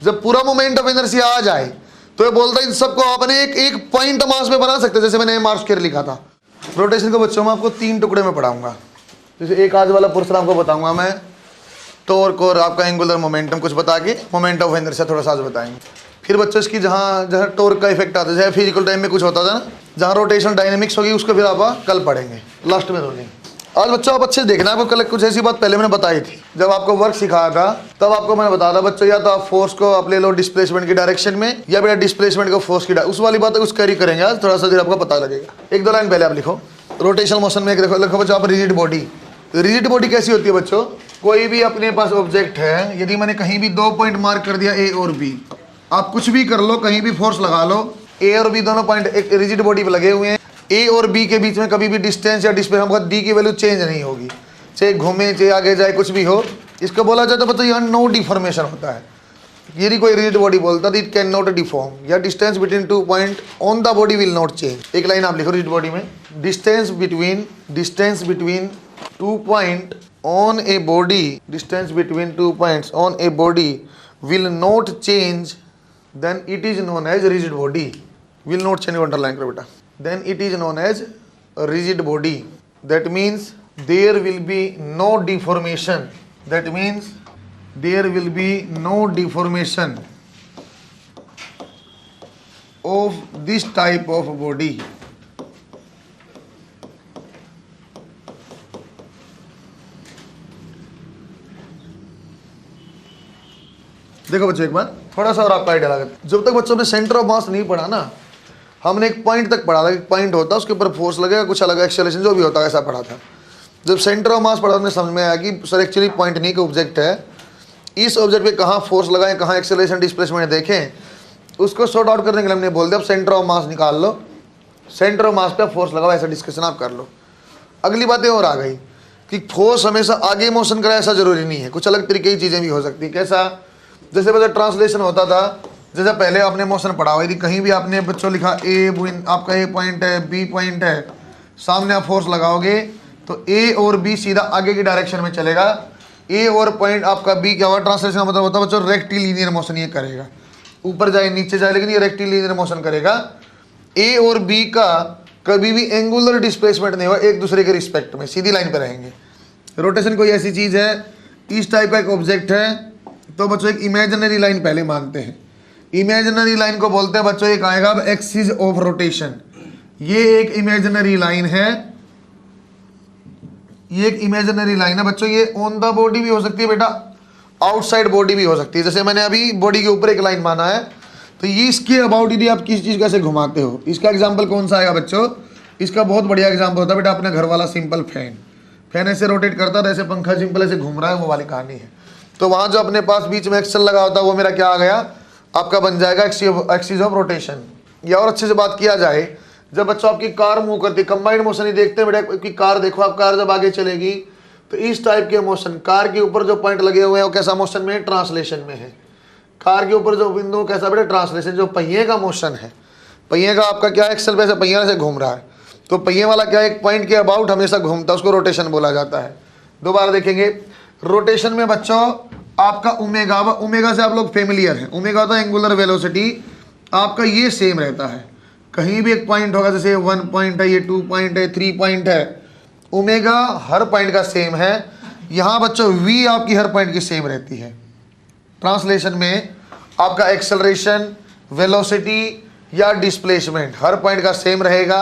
जब पूरा moment of inertia आ जाए तो ये बोलता है इन सबको आपने एक पॉइंट मास में बना सकते हैं, जैसे मैंने मास स्क्वायर लिखा था। रोटेशन को बच्चों में आपको 3 टुकड़े में पढ़ाऊंगा। जैसे एक आज वाला पोर्शन आपको बताऊंगा मैं, टॉर्क और आपका एंगुलर मोमेंटम कुछ बता के मोमेंट ऑफ इनर्शिया थोड़ा सा बताएंगे। फिर बच्चों इसकी जहाँ टॉर्क का इफेक्ट आता है, जैसे फिजिकल टाइम में कुछ होता था ना, जहाँ रोटेशन डायनेमिक्स होगी उसको फिर आप कल पढ़ेंगे लास्ट में रोलिंग। आज बच्चों आप अच्छे देखना, आपको कल कुछ ऐसी बात पहले मैंने बताई थी जब आपको वर्क सिखाया था, तब आपको मैंने बताया था बच्चों या तो आप फोर्स को आप ले लो डिस्प्लेसमेंट की डायरेक्शन में, या बेटा डिस्प्लेसमेंट को फोर्स की उस वाली बात कुछ कैरी करेंगे आज, थोड़ा सा देर आपको पता लगेगा। 1-2 लाइन पहले आप लिखो रोटेशनल मोशन में। लिखो बच्चों आप रिजिड बॉडी। रिजिड बॉडी कैसी होती है बच्चों, कोई भी अपने पास ऑब्जेक्ट है, यदि मैंने कहीं भी 2 पॉइंट मार्क कर दिया ए और बी, आप कुछ भी कर लो, कहीं भी फोर्स लगा लो, ए और बी दोनों पॉइंट एक रिजिड बॉडी पे लगे हुए हैं, ए और बी के बीच में कभी भी डिस्टेंस या डिस्प्लेसमेंट डी की वैल्यू चेंज नहीं होगी, चाहे घूमे चाहे आगे जाए कुछ भी हो। इसको बोला जाता है बच्चों यहाँ नो डिफॉर्मेशन होता है। यदि कोई रिजिड बॉडी बोलता है इट कैन नॉट डिफॉर्म, या distance between 2 point on the body will not change. एक लाइन आप लिखो रिजिड बॉडी में, distance between 2 point on a body, distance between 2 points on a body will not change, then it is known as rigid body. Will not change, underline करो बेटा, then it is known as a rigid body. That means there will be no deformation, that means there will be no deformation of this type of body. देखो बच्चों एक बार थोड़ा सा और आपका idea लगा, जब तक बच्चों ने सेंटर ऑफ मास नहीं पढ़ा ना, हमने एक पॉइंट तक पढ़ा था, एक पॉइंट होता है उसके ऊपर फोर्स लगेगा, कुछ अलग एक्सेलरेशन जो भी होता है ऐसा पढ़ा था। जब सेंटर ऑफ मास पढ़ा हमने समझ में आया कि सर एक्चुअली पॉइंट नहीं का ऑब्जेक्ट है, इस ऑब्जेक्ट पे कहाँ फोर्स लगाएं, कहाँ एक्सेलरेशन डिस्प्लेसमेंट देखें, उसको सॉर्ट आउट करने के लिए हमने बोल दिया अब सेंटर ऑफ मास निकाल लो, सेंटर ऑफ मास पे फोर्स लगाओ, ऐसा डिस्कशन आप कर लो। अगली बातें और आ गई कि फोर्स हमेशा आगे मोशन करे ऐसा जरूरी नहीं है, कुछ अलग तरीके की चीज़ें भी हो सकती है। कैसा, जैसे बच्चा ट्रांसलेशन होता था, जैसे पहले आपने मोशन पढ़ा हुआ, यदि कहीं भी आपने बच्चों लिखा ए आपका ए पॉइंट है, बी पॉइंट है, सामने आप फोर्स लगाओगे तो ए और बी सीधा आगे की डायरेक्शन में चलेगा, ए और पॉइंट आपका बी क्या हुआ, ट्रांसलेशन का मतलब होता है बच्चों रेक्टिलिनियर मोशन ये करेगा, ऊपर जाए नीचे जाए, लेकिन ये रेक्टिलिनियर मोशन करेगा। ए और बी का कभी भी एंगुलर डिस्प्लेसमेंट नहीं होगा, एक दूसरे के रिस्पेक्ट में सीधी लाइन पर रहेंगे। रोटेशन कोई ऐसी चीज़ है, इस टाइप का एक ऑब्जेक्ट है, तो बच्चों एक इमेजिनरी लाइन पहले मानते हैं, इमेजिनरी लाइन को बोलते हैं बच्चों एक आएगा एक्सिस ऑफ रोटेशन। ये एक इमेजिनरी लाइन है, ये एक इमेजिनरी लाइन है बच्चों, ये ऑन द बॉडी भी हो सकती है बेटा, आउटसाइड बॉडी भी हो सकती है। जैसे मैंने अभी बॉडी के ऊपर एक लाइन माना है, तो ये इसके अबाउट यदि आप किसी चीज़ का ऐसे घुमाते हो, इसका एग्जाम्पल कौन सा आएगा बच्चों, इसका बहुत बढ़िया एग्जाम्पल होता है बेटा अपने घर वाला सिंपल फैन ऐसे रोटेट करता था, ऐसे पंखा सिंपल ऐसे घूम रहा है, वो वाली कहानी है। तो वहाँ जो अपने पास बीच में एक्सल लगा होता है वो मेरा क्या आ गया, आपका बन जाएगा एक्सिस ऑफ रोटेशन। या और अच्छे से बात किया जाए, जब बच्चों आपकी कार मूव करती है, कंबाइंड मोशन ही देखते हैं बेटा कि कार देखो, आप कार जब आगे चलेगी तो इस टाइप के मोशन, कार के ऊपर जो पॉइंट लगे हुए हैं वो कैसा मोशन में है, ट्रांसलेशन में है। कार के ऊपर जो बिंदु कैसा बेटा, ट्रांसलेशन। जो पहिए का मोशन है, पहिए का आपका क्या एक्सल पे ऐसे पहिया से घूम रहा है, तो पहिए वाला क्या एक पॉइंट के अबाउट हमेशा घूमता है, उसको रोटेशन बोला जाता है। दोबारा देखेंगे रोटेशन में बच्चों आपका ओमेगा, ओमेगा से आप लोग फेमिलियर हैं, ओमेगा होता है एंगुलर वेलोसिटी, आपका ये सेम रहता है, कहीं भी एक पॉइंट होगा, जैसे 1 पॉइंट है, ये 2 पॉइंट है, 3 पॉइंट है, ओमेगा हर पॉइंट का सेम है। यहाँ बच्चों वी आपकी हर पॉइंट की सेम रहती है। ट्रांसलेशन में आपका एक्सेलरेशन, वेलोसिटी या डिस्प्लेसमेंट हर पॉइंट का सेम रहेगा,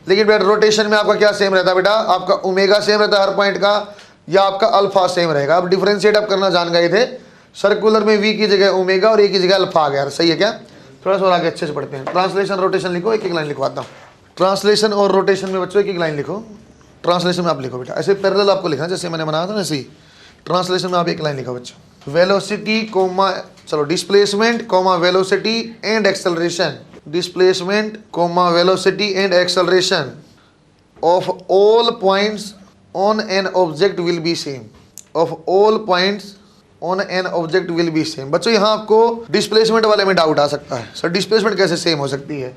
लेकिन बेटा रोटेशन में आपका क्या सेम रहता है बेटा, आपका ओमेगा सेम रहता है हर पॉइंट का, या आपका अल्फा सेम रहेगा। अब डिफरेंशिएट आप करना जान गए थे, सर्कुलर में वी की जगह ओमेगा और ए की जगह अल्फा आ गया, सही है क्या। थोड़ा सा और आगे अच्छे से पढ़ते हैं। ट्रांसलेशन रोटेशन लिखो, एक एक लाइन लिखवाता हूँ। ट्रांसलेशन और रोटेशन में बच्चों एक एक लाइन लिखो। ट्रांसलेशन में आप लिखो बेटा, ऐसे पैरेलल आपको लिखना जैसे मैंने बनाया था ना, ऐसे ही ट्रांसलेशन में आप एक लाइन लिखो बच्चों, वेलोसिटी कोमा, चलो displacement comma velocity and acceleration, displacement comma velocity and acceleration of all points on an object will be same, of all points on an object will be same। बच्चों यहाँ आपको displacement वाले में doubt आ सकता है, sir displacement कैसे same हो सकती है,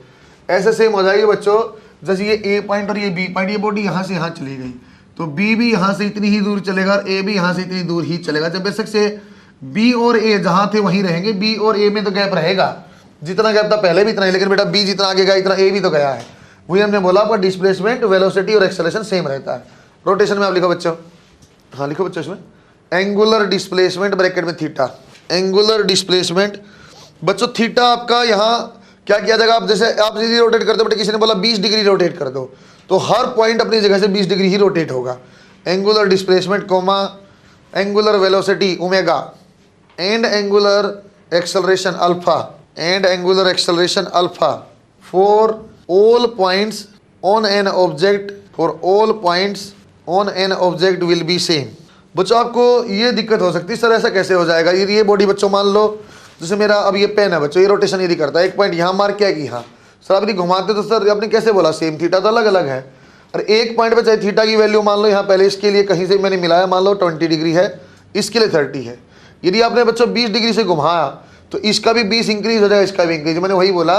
ऐसे सेम हो जाएगी बच्चों, जैसे ये ए पॉइंट और ये बी पॉइंट, ये बॉडी यहाँ से यहाँ चली गई तो बी भी यहाँ से इतनी ही दूर चलेगा और ए भी यहाँ से इतनी दूर ही चलेगा। जब बेशक से बी और ए जहां थे वहीं रहेंगे, बी और ए में तो गैप रहेगा, जितना गैप था पहले भी इतना ही, लेकिन बेटा बी जितना आगे गया इतना ए भी तो गया है। वही हमने बोला आपका डिस्प्लेसमेंट, वेलोसिटी और एक्सेलरेशन सेम रहता है। रोटेशन में आप लिखो बच्चों, हाँ लिखो बच्चों इसमें एंगुलर डिस्प्लेसमेंट ब्रैकेट में थीटा, एंगुलर डिस्प्लेसमेंट। बच्चों थीटा आपका यहाँ क्या किया जाएगा, आप जैसे आप यदि रोटेट करते हो, बट किसी ने बोला 20 डिग्री रोटेट कर दो, तो हर पॉइंट अपनी जगह से 20 डिग्री ही रोटेट होगा। Angular displacement comma angular velocity omega and angular acceleration alpha and angular acceleration alpha for all points on an object, for all points on an object will be same. बच्चों आपको ये दिक्कत हो सकती है, sir ऐसा कैसे हो जाएगा, ये बॉडी बच्चों मान लो जैसे मेरा अब ये पेन है बच्चों, ये रोटेशन यदि करता है, एक पॉइंट यहाँ मार्क किया कि यहाँ, सर आप यदि घुमाते तो सर आपने कैसे बोला सेम, थीटा तो अलग अलग है। और एक पॉइंट पे चाहे थीटा की वैल्यू मान लो यहाँ पहले इसके लिए कहीं से मैंने मिलाया, मान लो 20 डिग्री है, इसके लिए 30 है। यदि आपने बच्चों 20 डिग्री से घुमाया तो इसका भी 20 इंक्रीज हो जाएगा, इसका भी इंक्रीज। मैंने वही बोला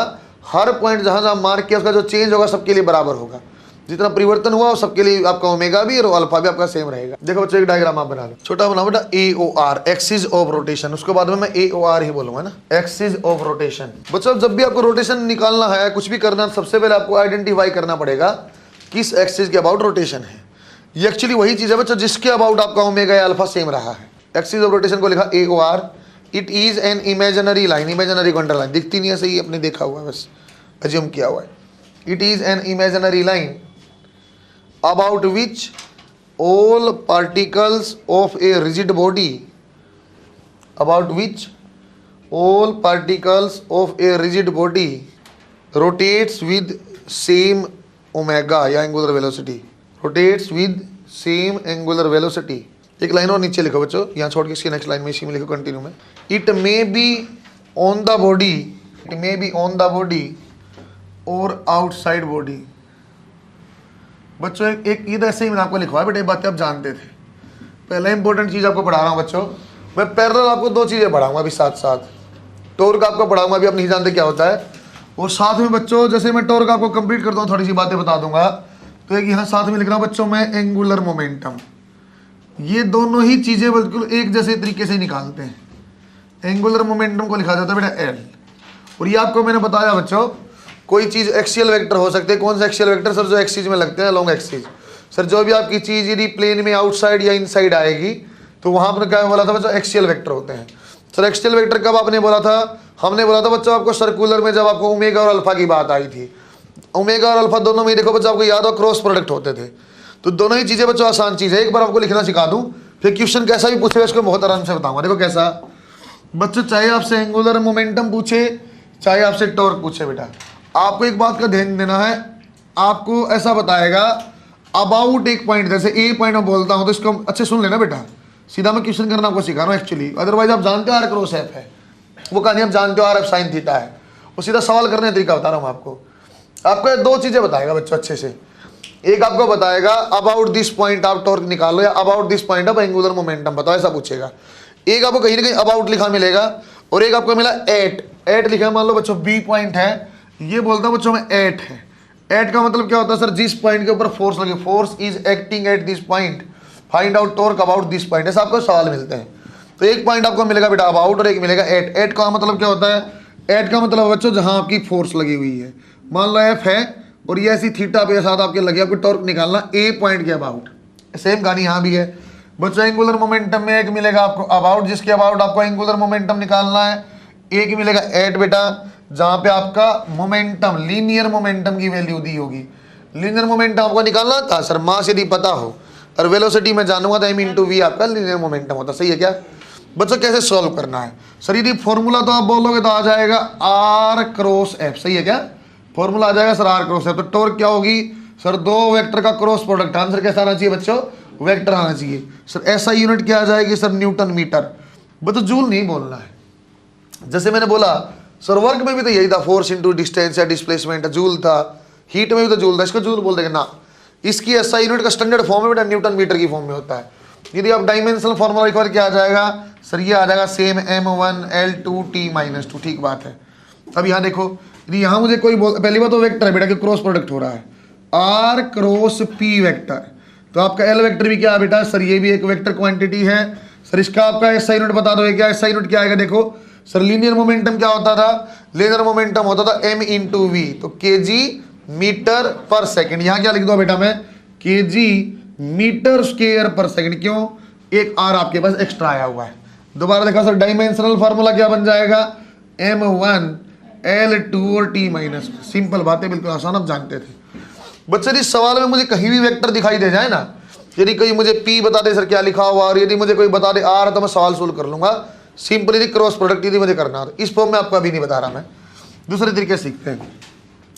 हर पॉइंट जहाँ जहाँ मार्क किया उसका जो चेंज होगा सबके लिए बराबर होगा, जितना परिवर्तन हुआ सबके लिए आपका ओमेगा भी और अल्फा भी आपका सेम रहेगा। देखो बच्चों एक डायग्राम आप बना लो, छोटा बना बेटा AOR एक्सिस ऑफ रोटेशन, उसके बाद में मैं AOR ही बोलूंगा ना, एक्सिस ऑफ रोटेशन। बच्चों जब भी आपको रोटेशन निकालना है, कुछ भी करना, सबसे पहले आपको आइडेंटिफाई करना पड़ेगा किस एक्सिस के अबाउट रोटेशन है। ये एक्चुअली वही चीज है बच्चों जिसके अबाउट आपका ओमेगा या अल्फा सेम रहा है। एक्सिस ऑफ रोटेशन को लिखा AOR, it is an imaginary line, imaginary को अंडरलाइन, दिखती नहीं है सही, अपने देखा हुआ है बस, अज्यूम किया हुआ है। It is an imaginary line about which all particles of a rigid body, about which all particles of a rigid body rotates with same omega या angular velocity, rotates with same angular velocity। एक line और नीचे लिखो बच्चों, यहाँ छोड़ के इसकी नेक्स्ट लाइन में इसी में लिखो कंटिन्यू में, it may be on the body, it may be on the body or outside body। बच्चों एक इधर ऐसे ही मैंने आपको लिखवाया बेटा, ये बातें आप जानते थे। पहला इंपॉर्टेंट चीज़ आपको पढ़ा रहा हूँ बच्चों, मैं पैरेलल आपको दो चीज़ें पढ़ाऊंगा अभी साथ साथ, टॉर्क आपको पढ़ाऊंगा, अभी आप नहीं जानते क्या होता है, और साथ में बच्चों जैसे मैं टॉर्क आपको कंप्लीट करता हूँ थोड़ी सी बातें बता दूंगा। तो एक यहाँ साथ में लिख रहा हूँ बच्चों मैं एंगुलर मोमेंटम, ये दोनों ही चीज़ें बिल्कुल एक जैसे तरीके से निकालते हैं। एंगुलर मोमेंटम को लिखा जाता है बेटा L, और ये आपको मैंने बताया बच्चों कोई चीज़ एक्सियल वेक्टर हो सकते हैं। कौन सा एक्सियल वेक्टर सर, जो एक्सिस में लगते हैं, लॉन्ग एक्सिस। सर जो भी आपकी चीज़ यदि प्लेन में आउटसाइड या इनसाइड आएगी तो वहाँ पर क्या बोला था बच्चों, एक्सियल वेक्टर होते हैं। सर एक्सियल वेक्टर कब आपने बोला था, हमने बोला था बच्चों आपको सर्कुलर में, जब आपको ओमेगा और अल्फा की बात आई थी। ओमेगा और अल्फा दोनों में देखो बच्चों आपको याद हो क्रॉस प्रोडक्ट होते थे। तो दोनों ही चीज़ें बच्चों आसान चीज़ है, एक बार आपको लिखना सिखा दूँ, फिर क्वेश्चन कैसा भी पूछेगा इसको बहुत आराम से बताऊँगा। देखो कैसा बच्चों, चाहे आपसे एंगुलर मोमेंटम पूछे चाहे आपसे टॉर्क पूछे बेटा, आपको एक बात का ध्यान देना है, आपको ऐसा बताएगा अबाउट एक पॉइंट, जैसे ए पॉइंट में बोलता हूँ तो इसको अच्छे सुन लेना बेटा, सीधा मैं क्वेश्चन करना आपको सिखा रहा हूँ एक्चुअली। अदरवाइज आप जानते हो आर क्रॉस एफ है, वो कहानी आप जानते हो आर एफ साइन थीटा है, वो सीधा सवाल करने का तरीका बता रहा हूँ आपको। आपको ये दो चीज़ें बताएगा बच्चों अच्छे से, एक आपको बताएगा अबाउट दिस पॉइंट आप टॉर्क निकालो, या अबाउट दिस पॉइंट आप एंगुलर मोमेंटम बताओ, ऐसा पूछेगा। एक आपको कहीं ना कहीं अबाउट लिखा मिलेगा, और एक आपको मिला एट लिखा, मान लो बच्चों बी पॉइंट है, ये बोलता हूँ बच्चों में एट है। एट का मतलब क्या होता है सर, जिस पॉइंट के ऊपर फोर्स लगे, force is acting at this point, find out torque about this point, ऐसा आपको सवाल मिलते हैं। तो एक पॉइंट आपको मिलेगा बेटा अबाउट और एक मिलेगा एट। एट का मतलब क्या होता है, एट का मतलब बच्चों जहां आपकी फोर्स लगी हुई है, मान लो एफ है और ये ऐसी थीटा पे साथ आपके लगे, आपको टॉर्क निकालना ए पॉइंट के अबाउट। सेम कहानी यहाँ भी है बच्चों, एंगुलर मोमेंटम में एक मिलेगा आपको अबाउट, जिसके अबाउट आपको एंगुलर मोमेंटम निकालना है, एक मिलेगा एट बेटा, जहां पे आपका मोमेंटम लीनियर मोमेंटम की वैल्यू दी होगी। लीनियर मोमेंटम आपको निकालना था सर, मास यदि पता हो, और वेलोसिटी में जानूंगा तो m/v आपका लीनियर मोमेंटम होता, सही है क्या बच्चों? कैसे सॉल्व करना है सर, यदि फॉर्मूला तो आप बोलोगे तो आ जाएगा r क्रॉस f, सही है क्या? फॉर्मूला आ जाएगा सर r क्रॉस f। तो टॉर्क क्या होगी सर, दो वेक्टर का क्रॉस प्रोडक्ट। आंसर कैसा आना चाहिए बच्चों, वेक्टर आना चाहिए सर। ऐसा यूनिट क्या आ जाएगी सर, न्यूटन मीटर। बच्चों जूल नहीं बोलना है, जैसे मैंने बोला सर वर्क में भी तो यही था, फोर्स इंटू डिस्टेंस या डिस्प्लेसमेंट, जूल था। हीट में भी तो जूल था, इसको जूल बोल देंगे ना। इसकी ऐसा यूनिट का स्टैंडर्ड फॉर्म में बेटा न्यूटन मीटर की फॉर्म में होता है। यदि आप डायमेंशनल फॉर्मूला एक बार क्या आ जाएगा सर, ये आ जाएगा सेम m1L2T-2, ठीक बात है। अब यहाँ देखो, यदि यहाँ मुझे कोई पहली बात तो वेक्टर है बेटा कि क्रॉस प्रोडक्ट हो रहा है, R क्रॉस P वेक्टर, तो आपका L वेक्टर भी क्या है बेटा सर, ये भी एक वेक्टर क्वांटिटी है सर इसका आपका एसआई यूनिट बता दो, क्या एसआई यूनिट क्या आएगा? देखो सर लीनियर मोमेंटम क्या होता था? लीनियर मोमेंटम होता था m इंटू वी, तो केजी मीटर पर सेकंड। यहां क्या लिख दो बेटा मैं? केजी मीटर स्क्वायर पर सेकंड। क्यों? एक आर आपके पास एक्स्ट्रा आया हुआ है। दोबारा देखा सर डायमेंशनल फार्मूला क्या बन जाएगा? m1 L2 और t माइनस। सिंपल बातें, बिल्कुल आसान, आप जानते थे बच्चे। इस सवाल में मुझे कहीं भी वेक्टर दिखाई दे जाए ना, यदि कोई मुझे p बता दे सर क्या लिखा हुआ, और यदि मुझे कोई बता दे r, तो मैं सवाल सोल्व कर लूंगा सिंपल। यदि क्रॉस प्रोडक्ट यदि मुझे करना है, इस फॉर्म में आपको अभी नहीं बता रहा मैं, दूसरे तरीके सीखते हैं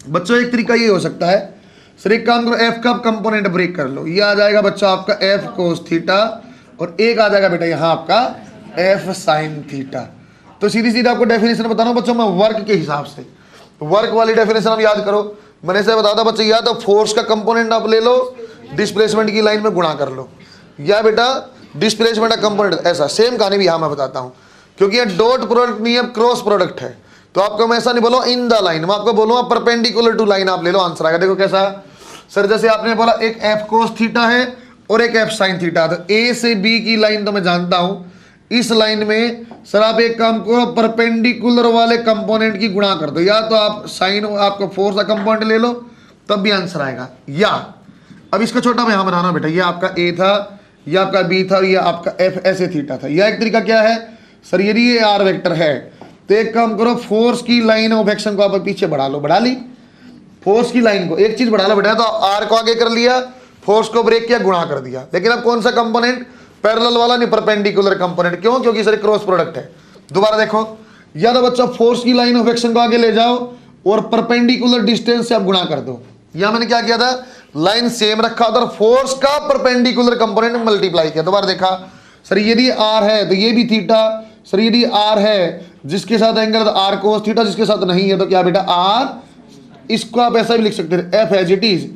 बच्चों। एक तरीका ये हो सकता है सर, एक काम करो, f का कंपोनेंट ब्रेक कर लो। ये आ जाएगा बच्चा आपका f कोस थीटा, और एक आ जाएगा बेटा यहाँ आपका f साइन थीटा। तो सीधी सीधी आपको डेफिनेशन बता रहा हूँ बच्चों मैं वर्क के हिसाब से। वर्क वाली डेफिनेशन आप याद करो, मैंने से बताया था बच्चे, या तो फोर्स का कंपोनेंट आप ले लो, डिस्प्लेसमेंट की लाइन में गुणा कर लो, या बेटा डिस्प्लेसमेंट का कंपोनेंट। ऐसा सेम कहानी भी यहाँ मैं बताता हूँ, क्योंकि ये डॉट प्रोडक्ट नहीं है, क्रॉस प्रोडक्ट है। तो आपको मैं ऐसा नहीं बोलूँ इन द लाइन, मैं आपको बोलूँगा परपेंडिकुलर टू लाइन, आप ले लो, आंसर आएगा। देखो कैसा सर, जैसे आपने बोला एक एफ कोस थीटा है और एक एफ साइन थीटा, तो ए से बी की लाइन तो मैं जानता हूँ, इस लाइन में सर आप एक काम करो, परपेंडिकुलर वाले कंपोनेंट की गुणा कर दो, या तो आप साइन आपका फोर्स का कंपोनेंट ले लो, तब भी आंसर आएगा। या अब इसका छोटा मैं यहाँ बनाना बेटा, ये आपका ए था, ये आपका बी था, और ये आपका एफ ऐसे थीटा था। यह एक तरीका क्या है सर, यदि ये आर वेक्टर है तो एक काम करो, फोर्स की लाइन ऑफ एक्शन को आप पीछे बढ़ा लो, बढ़ा ली फोर्स की लाइन को, एक चीज बढ़ा लो बेटा, तो आर को आगे कर लिया, फोर्स को ब्रेक किया, गुणा कर दिया। लेकिन अब कौन सा कंपोनेंट? पैरेलल वाला नहीं, परपेंडिकुलर कंपोनेंट। क्यों? क्योंकि सर क्रॉस प्रोडक्ट है। दोबारा देखो, या तो बच्चा फोर्स की लाइन ऑफ एक्शन को आगे ले जाओ और परपेंडिकुलर डिस्टेंस से आप गुणा कर दो। या मैंने क्या किया था, लाइन सेम रखा था और फोर्स का परपेंडिकुलर कंपोनेंट मल्टीप्लाई किया। दोबारा देखा सर, यदि आर है तो ये भी थीटा, सर यदि आर है जिसके साथ एंगल आर कोस थीटा, जिसके साथ नहीं है तो क्या बेटा आर, इसको आप ऐसा भी लिख सकते हैं F as it is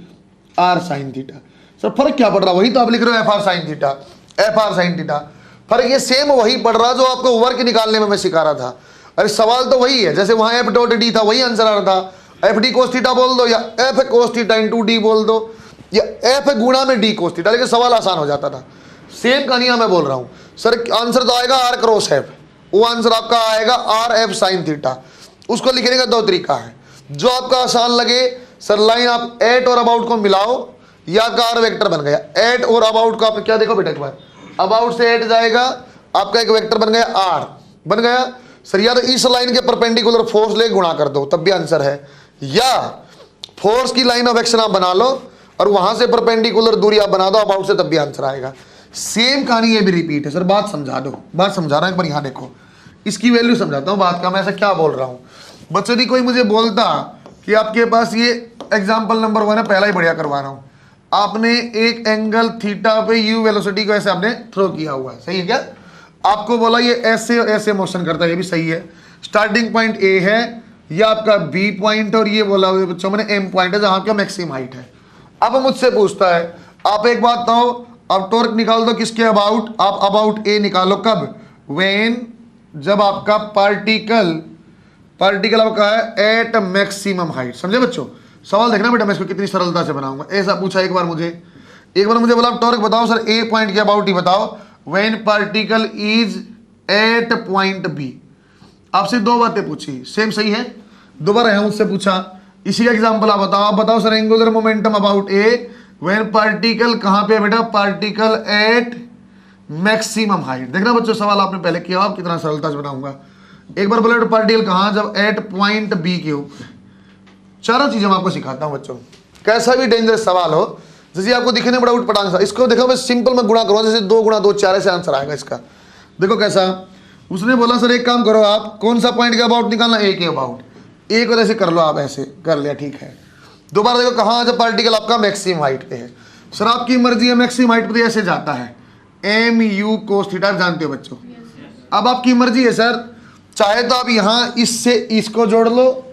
R sine theta. Sir फर्क क्या पड़ रहा, वही तो आप लिख रहे हो F R sine theta, F R sine theta, फर्क ये सेम वही पड़ रहा जो आपको वर्क निकालने में मैं सिखा रहा था। अरे सवाल तो वही है, जैसे वहां एफ डॉट डी था वही आंसर आ रहा था, एफ डी कोस थीटा बोल दो, या F cos theta into D बोल दो, या एफ गुणा में डी कोस थीटा, लेकिन सवाल आसान हो जाता था। सेम कहानियां मैं बोल रहा हूं सर, आंसर तो आएगा आर क्रॉस एफ, वो आंसर आपका आएगा आर एफ साइन थीटा। उसको लिखने का दो तरीका है, जो आपका आसान लगे। सर लाइन आप एट और अबाउट को मिलाओ, या आपका आर वेक्टर बन गया। एट और अबाउट को आप क्या देखो बेटा, एक बार अबाउट से एट जाएगा, आपका एक वेक्टर बन गया आर, बन गया सर। या तो इस लाइन के परपेंडिकुलर फोर्स ले गुणा कर दो, तब भी आंसर है, या फोर्स की लाइन ऑफ एक्शन आप बना लो और वहां से परपेंडिकुलर दूरी आप बना दो अबाउट से, तब भी आंसर आएगा। सेम कहानी ये भी रिपीट है। सर बात समझा दो, बात समझा रहा हूं, एक बार यहाँ देखो, इसकी वैल्यू समझाता हूँ बात का, मैं ऐसा क्या बोल रहा हूँ। बच्चों यदि कोई मुझे बोलता कि आपके पास ये एग्जाम्पल नंबर 1 है, पहला ही बढ़िया करवा रहा हूँ, आपने एक एंगल थीटा पे यू वेलोसिटी को ऐसे आपने थ्रो किया हुआ है, सही है क्या? आपको बोला ये ऐसे और ऐसे मोशन करता है, ये भी सही है। स्टार्टिंग पॉइंट ए है, ये आपका बी पॉइंट, और ये बोला बच्चों मैंने एम पॉइंट है जहां का मैक्सिमम हाइट है। अब मुझसे पूछता है, आप एक बात बताओ, अब टॉर्क निकाल दो किसके अबाउट, आप अबाउट ए निकालो, कब? व्हेन, जब आपका पार्टिकल आपका है एट मैक्सिमम हाइट। समझे बच्चों? सवाल देखना बेटा मैं इसको कितनी सरलता से बनाऊंगा। ऐसा पूछा एक बार मुझे बोला टॉर्क बताओ सर, ए पॉइंट के अबाउट ही बताओ, when particle is at point B. आपसे दो बातें पूछी, सेम सही है। दोबारा है मुझसे पूछा, इसी का एग्जांपल आप बताओ sir, angular momentum about A when particle कहां पे है बेटा, पार्टिकल एट मैक्सिमम हाइट। देखना बच्चों सवाल आपने पहले किया, आप कितना सरलता से बनाऊंगा। एक बार बोले पार्टिकल कहां, जब एट पॉइंट बी के ऊपर। चारों चीजें मैं आपको सिखाता हूं बच्चों, कैसा भी डेंजरस सवाल हो, जैसे आपको दिखने में बड़ा उठपटांग सा, इसको देखो मैं सिंपल में गुणा करूंगा, जैसे 2 गुणा 2 4 ऐसे आंसर आएगा इसका। देखो कैसा, उसने बोला सर एक काम करो, आप कौन सा पॉइंट के अबाउट निकालना, ए के अबाउट, ए को ऐसे कर लो, आप ऐसे कर लिया, ठीक है। दोबारा देखो कहाँ, जब पार्टिकल आपका मैक्सिमम हाइट पे है, सर आपकी मर्जी है, मैक्सिमम हाइट पे ऐसे जाता है, एम यू कोस थीटा, जानते हो बच्चों। अब आपकी मर्जी है सर, चाहे तो आप यहाँ इससे इसको जोड़ लो,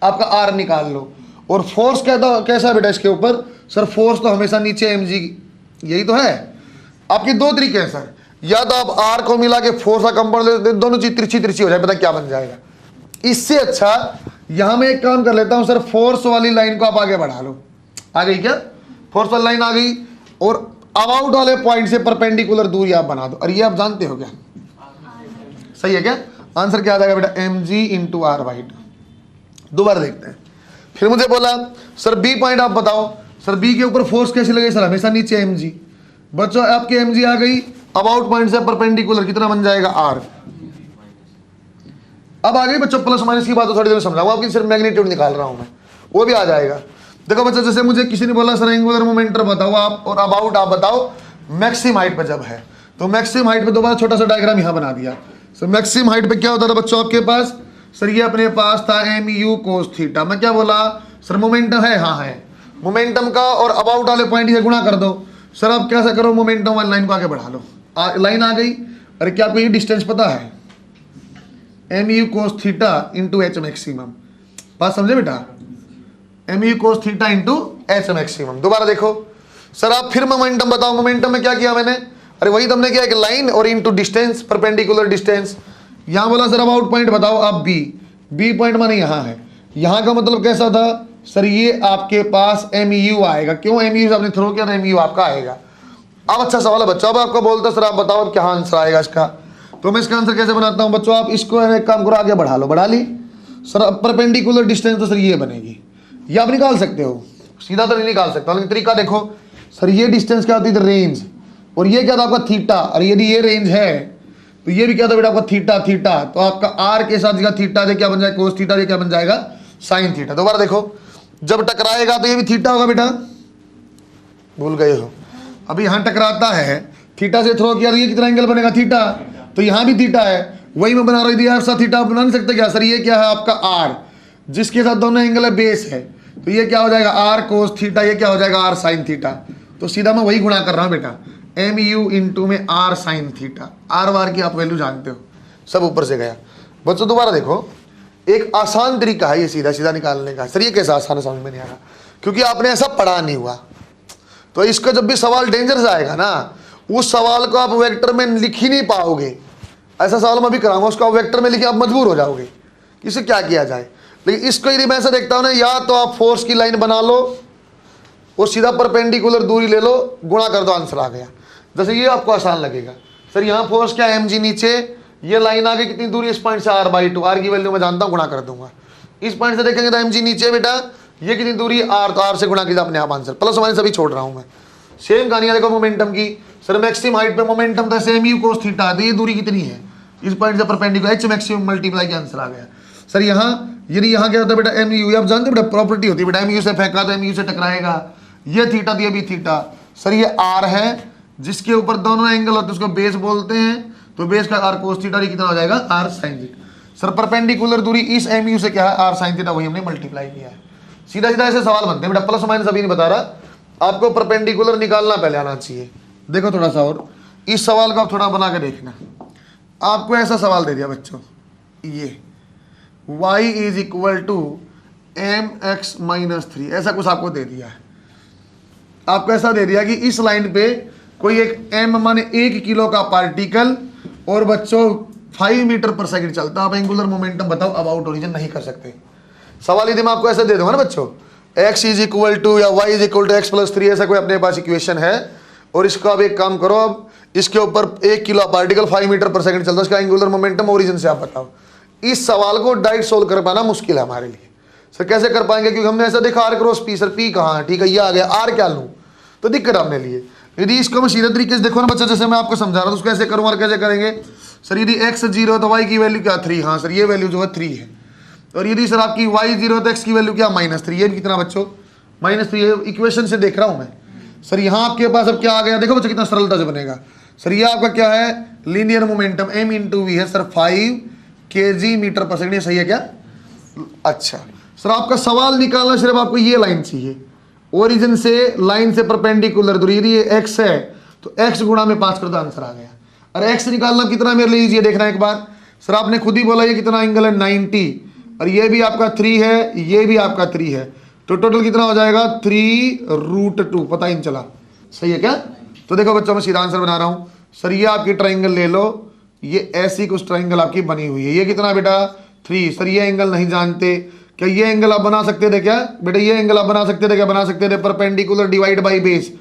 आपका आर निकाल लो, और फोर्स कैसा बेटा इसके ऊपर, सर फोर्स तो हमेशा नीचे एम जी, यही तो है। आपके दो तरीके हैं सर, या तो आप आर को मिला के फोर्स का कंपाउंड, दोनों चीज तिरछी हो जाए, पता क्या बन जाएगा। इससे अच्छा यहां मैं एक काम कर लेता हूं सर, फोर्स वाली लाइन को आप आगे बढ़ा लो। आ गई क्या? फोर्स वाली लाइन आ गई, और अबाउट वाले पॉइंट से परपेंडिकुलर दूरी आप बना दो, और ये आप जानते हो क्या, सही है क्या? आंसर क्या आ जाएगा बेटा, mg इंटू आर वाइट। दोबारा देखते हैं। फिर मुझे बोला सर बी पॉइंट आप बताओ, सर बी के ऊपर फोर्स कैसे लगे, सर हमेशा नीचे mg। बच्चों आपके mg आ गई, अबाउट पॉइंट से परपेंडिकुलर कितना बन जाएगा r। अब आ गई बच्चों प्लस माइनस की बात, तो थोड़ी देर में समझाऊंगा, आपकी सिर्फ मैग्नीट्यूड निकाल रहा हूं मैं, वो भी आ जाएगा। देखो बच्चों जैसे मुझे किसी ने बोला सर एंगुलर मोमेंटम बताओ आप, और अबाउट आप बताओ मैक्सिमम हाइट पे जब है, तो मैक्सिमम हाइट पे दोबारा छोटा सा डायग्राम यहां बना दिया। सर मैक्सिमम हाइट पे क्या होता था बच्चों आपके पास, सर ये अपने पास था mu cos थीटा। मैं क्या बोला सर मोमेंटम है, हाँ है, मोमेंटम का और अबाउट वाले पॉइंट से गुणा कर दो। सर आप कैसे करो, मोमेंटम वाली लाइन को आगे बढ़ा लो, लाइन आ गई। अरे क्या आपको ये डिस्टेंस पता है, mu cos theta into H maximum, बात समझे बेटा, mu cos theta into H maximum. दोबारा देखो सर आप फिर मोमेंटम बताओ, मोमेंटम में क्या किया मैंने, अरे वही तुमने किया एक लाइन और इंटू डिस्टेंस, परपेंडिकुलर डिस्टेंस। यहां बोला सर अबाउट पॉइंट बताओ आप बी पॉइंट माने यहां है, यहां का मतलब कैसा था सर, ये आपके पास mu आएगा, क्यों mu से आपने थ्रो किया, mu आपका आएगा। अब अच्छा सवाल है बच्चों, अब आपको बोलता सर आप बताओ अब क्या आंसर आएगा इसका, तो मैं इसका आंसर कैसे बनाता हूं बच्चों, आप इसको एक काम करो आगे बढ़ा लो, बढ़ा ली सर, अब परपेंडिकुलर डिस्टेंस तो सर ये बनेगी, ये आप निकाल सकते हो, सीधा तो नहीं निकाल सकता, लेकिन तरीका देखो सर, ये डिस्टेंस क्या होती थी रेंज, और ये क्या था आपका थीटा, और यदि ये रेंज है तो ये भी क्या था बेटा आपका थीटा, तो आपका आर के साथ जगह थीटा दे क्या बन जाएगा, कोस थीटा दे क्या बन जाएगा, साइन थीटा। दोबारा देखो जब टकराएगा तो ये भी थीटा होगा बेटा, भूल गए हो, अभी यहां टकराता है थीटा से थ्रो किया तो ये कितना एंगल बनेगा थीटा, तो यहां भी थीटा है, वही मैं बना रही थी यार, थीटा आप बना नहीं सकते क्या सर, ये क्या है आपका आर, जिसके साथ दोनों एंगल है बेस है, तो ये क्या हो जाएगा आर कोस थीटा, ये क्या हो जाएगा आर साइन थीटा। तो सीधा मैं वही गुणा कर रहा हूं बेटा, mu इंटू में आर साइन थीटा, आर वार की आप वैल्यू जानते हो, सब ऊपर से गया। बच्चों दोबारा देखो, एक आसान तरीका है ये सीधा सीधा निकालने का, सर ये कैसा आसान है समझ में नहीं आ रहा, क्योंकि आपने ऐसा पढ़ा नहीं हुआ, तो इसका जब भी सवाल डेंजरस आएगा ना, उस सवाल को आप वेक्टर में लिख ही नहीं पाओगे। ऐसा सवाल मैं भी कराऊंगा, उसको आप वेक्टर में लिखे आप मजबूर हो जाओगे, इसे क्या किया जाए। लेकिन इसको यदि मैं ऐसा देखता हूं ना, या तो आप फोर्स की लाइन बना लो और सीधा परपेंडिकुलर दूरी ले लो, गुणा कर दो, आंसर आ गया। जैसे ये आपको आसान लगेगा, सर यहाँ फोर्स क्या mg नीचे, ये लाइन आगे कितनी दूरी, इस पॉइंट से r/2, r की वैल्यू मैं जानता हूँ, गुणा कर दूंगा। इस पॉइंट से देखेंगे तो mg नीचे बेटा, ये कितनी दूरी r, तो r से गुणा कीजिए अपने आप आंसर, प्लस माइनस अभी छोड़ रहा हूँ मैं। सेम कहानी देखो मोमेंटम की, सर मैक्सिमम हाइट पे मोमेंटम था mu cos थीटा, तो ये दूरी कितनी है, इस पॉइंट से परपेंडिकुलर h मैक्सिमम मल्टीप्लाई के आंसर आ गया। सर यहाँ यदि यहाँ क्या होता है बेटा mu, आप जानते बेटा प्रॉपर्टी होती है बेटा, mu से फेंका तो mu से टकराएगा, ये थीटा तो ये भी थीटा। सर ये r है जिसके ऊपर दोनों एंगल होते हैं उसको बेस बोलते हैं, तो बेस का r cos थीटा कितना हो जाएगा r sin theta. Sir perpendicular दूरी इस mu से क्या है r sin थीटा, वही हमने मल्टीप्लाई किया है। सीधा सीधा ऐसे सवाल बनते हैं बेटा, प्लस माइनस अभी नहीं बता रहा, आपको परपेंडिकुलर निकालना पहले आना चाहिए। देखो थोड़ा सा और इस सवाल को आप थोड़ा बना के देखना, आपको ऐसा सवाल दे दिया बच्चों, ये y is equal to mx minus 3, ऐसा कुछ आपको दे दिया है। आपको ऐसा दे दिया कि इस लाइन पे कोई एक m माने 1 किलो का पार्टिकल और बच्चों 5 मीटर पर सेकंड चलता, आप एंगुलर मोमेंटम बताओ अबाउट ओरिजिन, नहीं कर सकते। सवाल यदि मैं आपको ऐसा दे दूंगा ना बच्चों, x इज इक्वल टू या y is equal to x plus 3, ऐसा कोई अपने पास इक्वेशन है, और इसको आप एक काम करो, अब इसके ऊपर 1 kilo particle 5 metre per second चलता है, उसका एंगुलर मोमेंटम ओरिजिन से आप बताओ। इस सवाल को डायरेक्ट सोल्व कर पाना मुश्किल है हमारे लिए। सर कैसे कर पाएंगे, क्योंकि हमने ऐसा देखा r cross p, sir p कहाँ है, ठीक है ये आ गया, r क्या लूँ, तो दिक्कत अपने लिए। यदि इसको मैं सीधे तरीके से देखो ना बच्चा, जैसे मैं आपको समझा रहा हूँ, तो उसको ऐसे करूँ और कैसे करेंगे। सर यदि x 0 तो y की वैल्यू क्या 3, हाँ सर ये वैल्यू जो है 3 है, और यदि सर आपकी y 0 तो x की वैल्यू क्या -3, ये कितना बच्चों -3, इक्वेशन से देख रहा हूँ मैं। सर यहाँ आपके पास अब क्या आ गया, देखो बच्चों कितना सरलता से बनेगा। सर ये आपका क्या है, linear momentum m into V है sir 5 kg metre per second, सही है क्या। अच्छा सर आपका सवाल निकालना सिर्फ आपको ये लाइन चाहिए, ओरिजिन से लाइन से परपेंडिकुलर दूरी, यदि ये x है तो x गुणा में 5 कर दो, आंसर आ गया। अरे x निकालना कितना मेरे लिए इजी देखना एक बार। सर आपने खुद ही बोला ये कितना एंगल है 90, और ये भी आपका 3 है, ये भी आपका 3 है, तो टोटल कितना हो जाएगा 3√2, पता ही नहीं चला, सही है क्या। तो देखो बच्चों मैं सीधा आंसर बना रहा हूँ। सर ये आपकी ट्राइंगल ले लो, ये ऐसी कुछ ट्राइंगल आपकी बनी हुई है, ये कितना बेटा 3। सर ये एंगल नहीं जानते, क्या ये एंगल आप बना सकते थे क्या बेटा, ये एंगल आप बना सकते थे क्या, बना सकते थे, perpendicular divide by base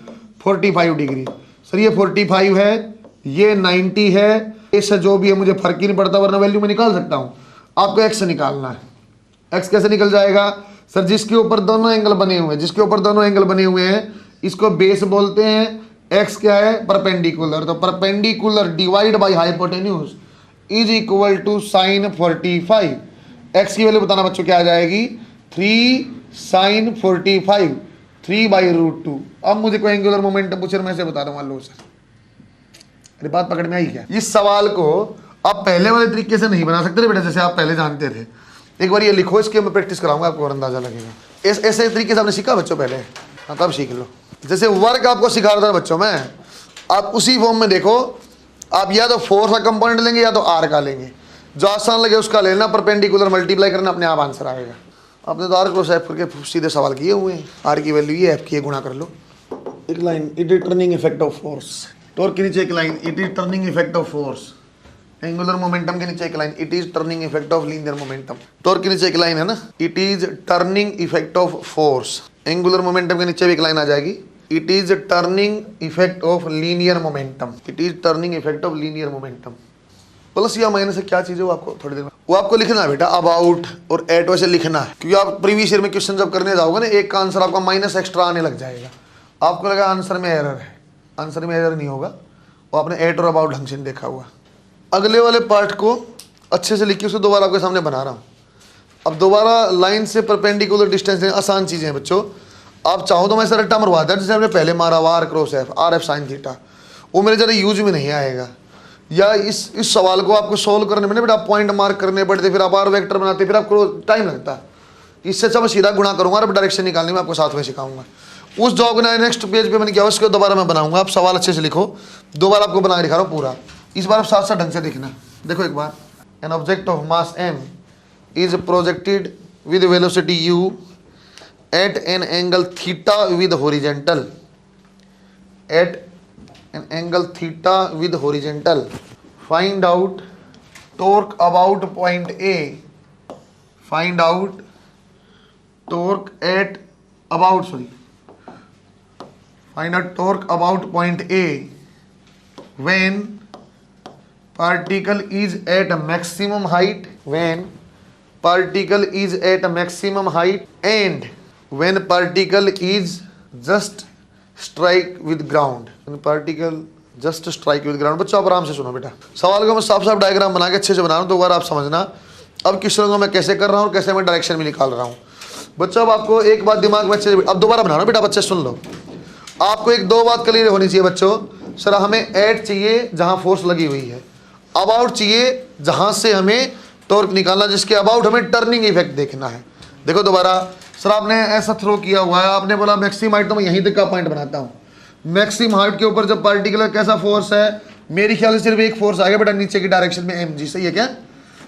45 degree. Sir ये 45 है, ये 90 है, इससे जो भी है मुझे फर्क ही नहीं पड़ता, वरना वैल्यू में निकाल सकता हूँ। आपको एक्स निकालना है। एक्स कैसे निकल जाएगा? सर जिसके ऊपर दोनों एंगल बने हुए हैं, जिसके ऊपर दोनों एंगल बने हुए हैं इसको बेस बोलते हैं। एक्स क्या है? परपेंडिकुलर। तो perpendicular divide by hypotenuse is equal to sine 45। X की वैल्यू बताना बच्चों क्या आ जाएगी? 3 साइन 45, 3/√2। अब मुझे कोई एंगुलर मोमेंटम पूछे मैं से बता दूंगा। लो सर, अरे बात पकड़ में आई क्या? इस सवाल को आप पहले वाले तरीके से नहीं बना सकते बेटा, जैसे आप पहले जानते थे। एक बार ये लिखो, इसके मैं प्रैक्टिस कराऊंगा, आपको और अंदाजा लगेगा। ऐसे तरीके से आपने सीखा बच्चों पहले? हाँ, तब सीख लो। जैसे वर्क आपको सिखा रहा था बच्चों में, आप उसी फॉर्म में देखो। आप या तो फोर्स का कंपोनेंट लेंगे या तो आर का लेंगे, जो आसान लगे उसका लेना, परपेंडिकुलर मल्टीप्लाई करना, अपने आप आंसर आएगा। आपने तो आर क्रॉस एफ करके सीधे सवाल किए हुए हैं। आर की वैल्यू ये, एफ की गुणा कर लो। एक line, it is turning effect of force. Torque के नीचे एक line, it is turning effect of force. Angular momentum के नीचे एक line, it is turning effect of linear momentum. Torque के नीचे एक लाइन है ना, it is turning effect of force. Angular momentum के नीचे भी एक लाइन आ जाएगी, it is turning effect of linear momentum. It is turning effect of linear momentum. Plus या माइनस से क्या चीज है वो आपको थोड़ी देर में वो आपको लिखना है बेटा। अबाउट और एट वैसे लिखना है, क्योंकि आप प्रीवियस ईयर में क्वेश्चन जब करने जाओगे ना, एक का आंसर आपका माइनस एक्स्ट्रा आने लग जाएगा। आपको लगा आंसर में एरर है, आंसर में एरर नहीं होगा, वो आपने एट और अबाउट ढंग से नहीं देखा हुआ। अगले वाले पार्ट को अच्छे से लिखिए, उसे दोबारा आपके सामने बना रहा हूँ। अब दोबारा लाइन से परपेंडिकुलर डिस्टेंस लेना, आसान चीज़ें हैं बच्चों। आप चाहो तो मैं सर रट्टा मरवा दें, जैसे हमने पहले मारा हुआ R cross F, R F sine theta, वो मेरे ज़रा यूज में नहीं आएगा। या इस सवाल को आपको सोल्व करने में ना बेटा पॉइंट मार्क करने पड़ते, फिर आप आर वेक्टर बनाते, फिर आपको टाइम लगता है। इससे अच्छा मैं सीधा गुणा करूँगा और डायरेक्शन निकालने में आपको साथ में सिखाऊंगा। उस जॉब को नेक्स्ट पेज पे मैंने किया उसको दोबारा मैं बनाऊंगा। आप सवाल अच्छे से लिखो, दोबारा आपको बना के दिखा रहा हूँ पूरा। इस बार आप साथ साथ ढंग से देखना। देखो एक बार, an object of mass m is projected with velocity u at an angle theta with horizontal, at an angle theta with horizontal. Find out torque about point a, find out torque at about find out torque about point A when particle is at a maximum height, when particle is at a maximum height and when particle is just strike with ground, when particle just strike with ground। बच्चों आप आराम से सुनो बेटा, सवाल को मैं साफ साफ डायग्राम बना के अच्छे से बना रहा हूँ, दोबारा आप समझना। अब किस तरह को मैं कैसे कर रहा हूँ और कैसे मैं डायरेक्शन में निकाल रहा हूँ बच्चों। अब आपको एक बात दिमाग में अच्छे से, अब दोबारा बना रहा हूँ बेटा, बच्चे सुन लो। आपको एक दो बात क्लियर होनी चाहिए बच्चों। सर हमें एट चाहिए जहां फोर्स लगी हुई है, अबाउट चाहिए जहां से हमें टॉर्क निकालना, जिसके अबाउट हमें टर्निंग इफेक्ट देखना है। देखो दोबारा, सर आपने ऐसा थ्रो किया हुआ है, आपने बोला मैक्सिमम हाइट, तो मैं यहीं तक का पॉइंट बनाता हूँ। मैक्सिमम हाइट के ऊपर जब पार्टिकुलर कैसा फोर्स है, मेरे ख्याल से सिर्फ एक फोर्स आ गया बेटा नीचे की डायरेक्शन में mg, सही है क्या?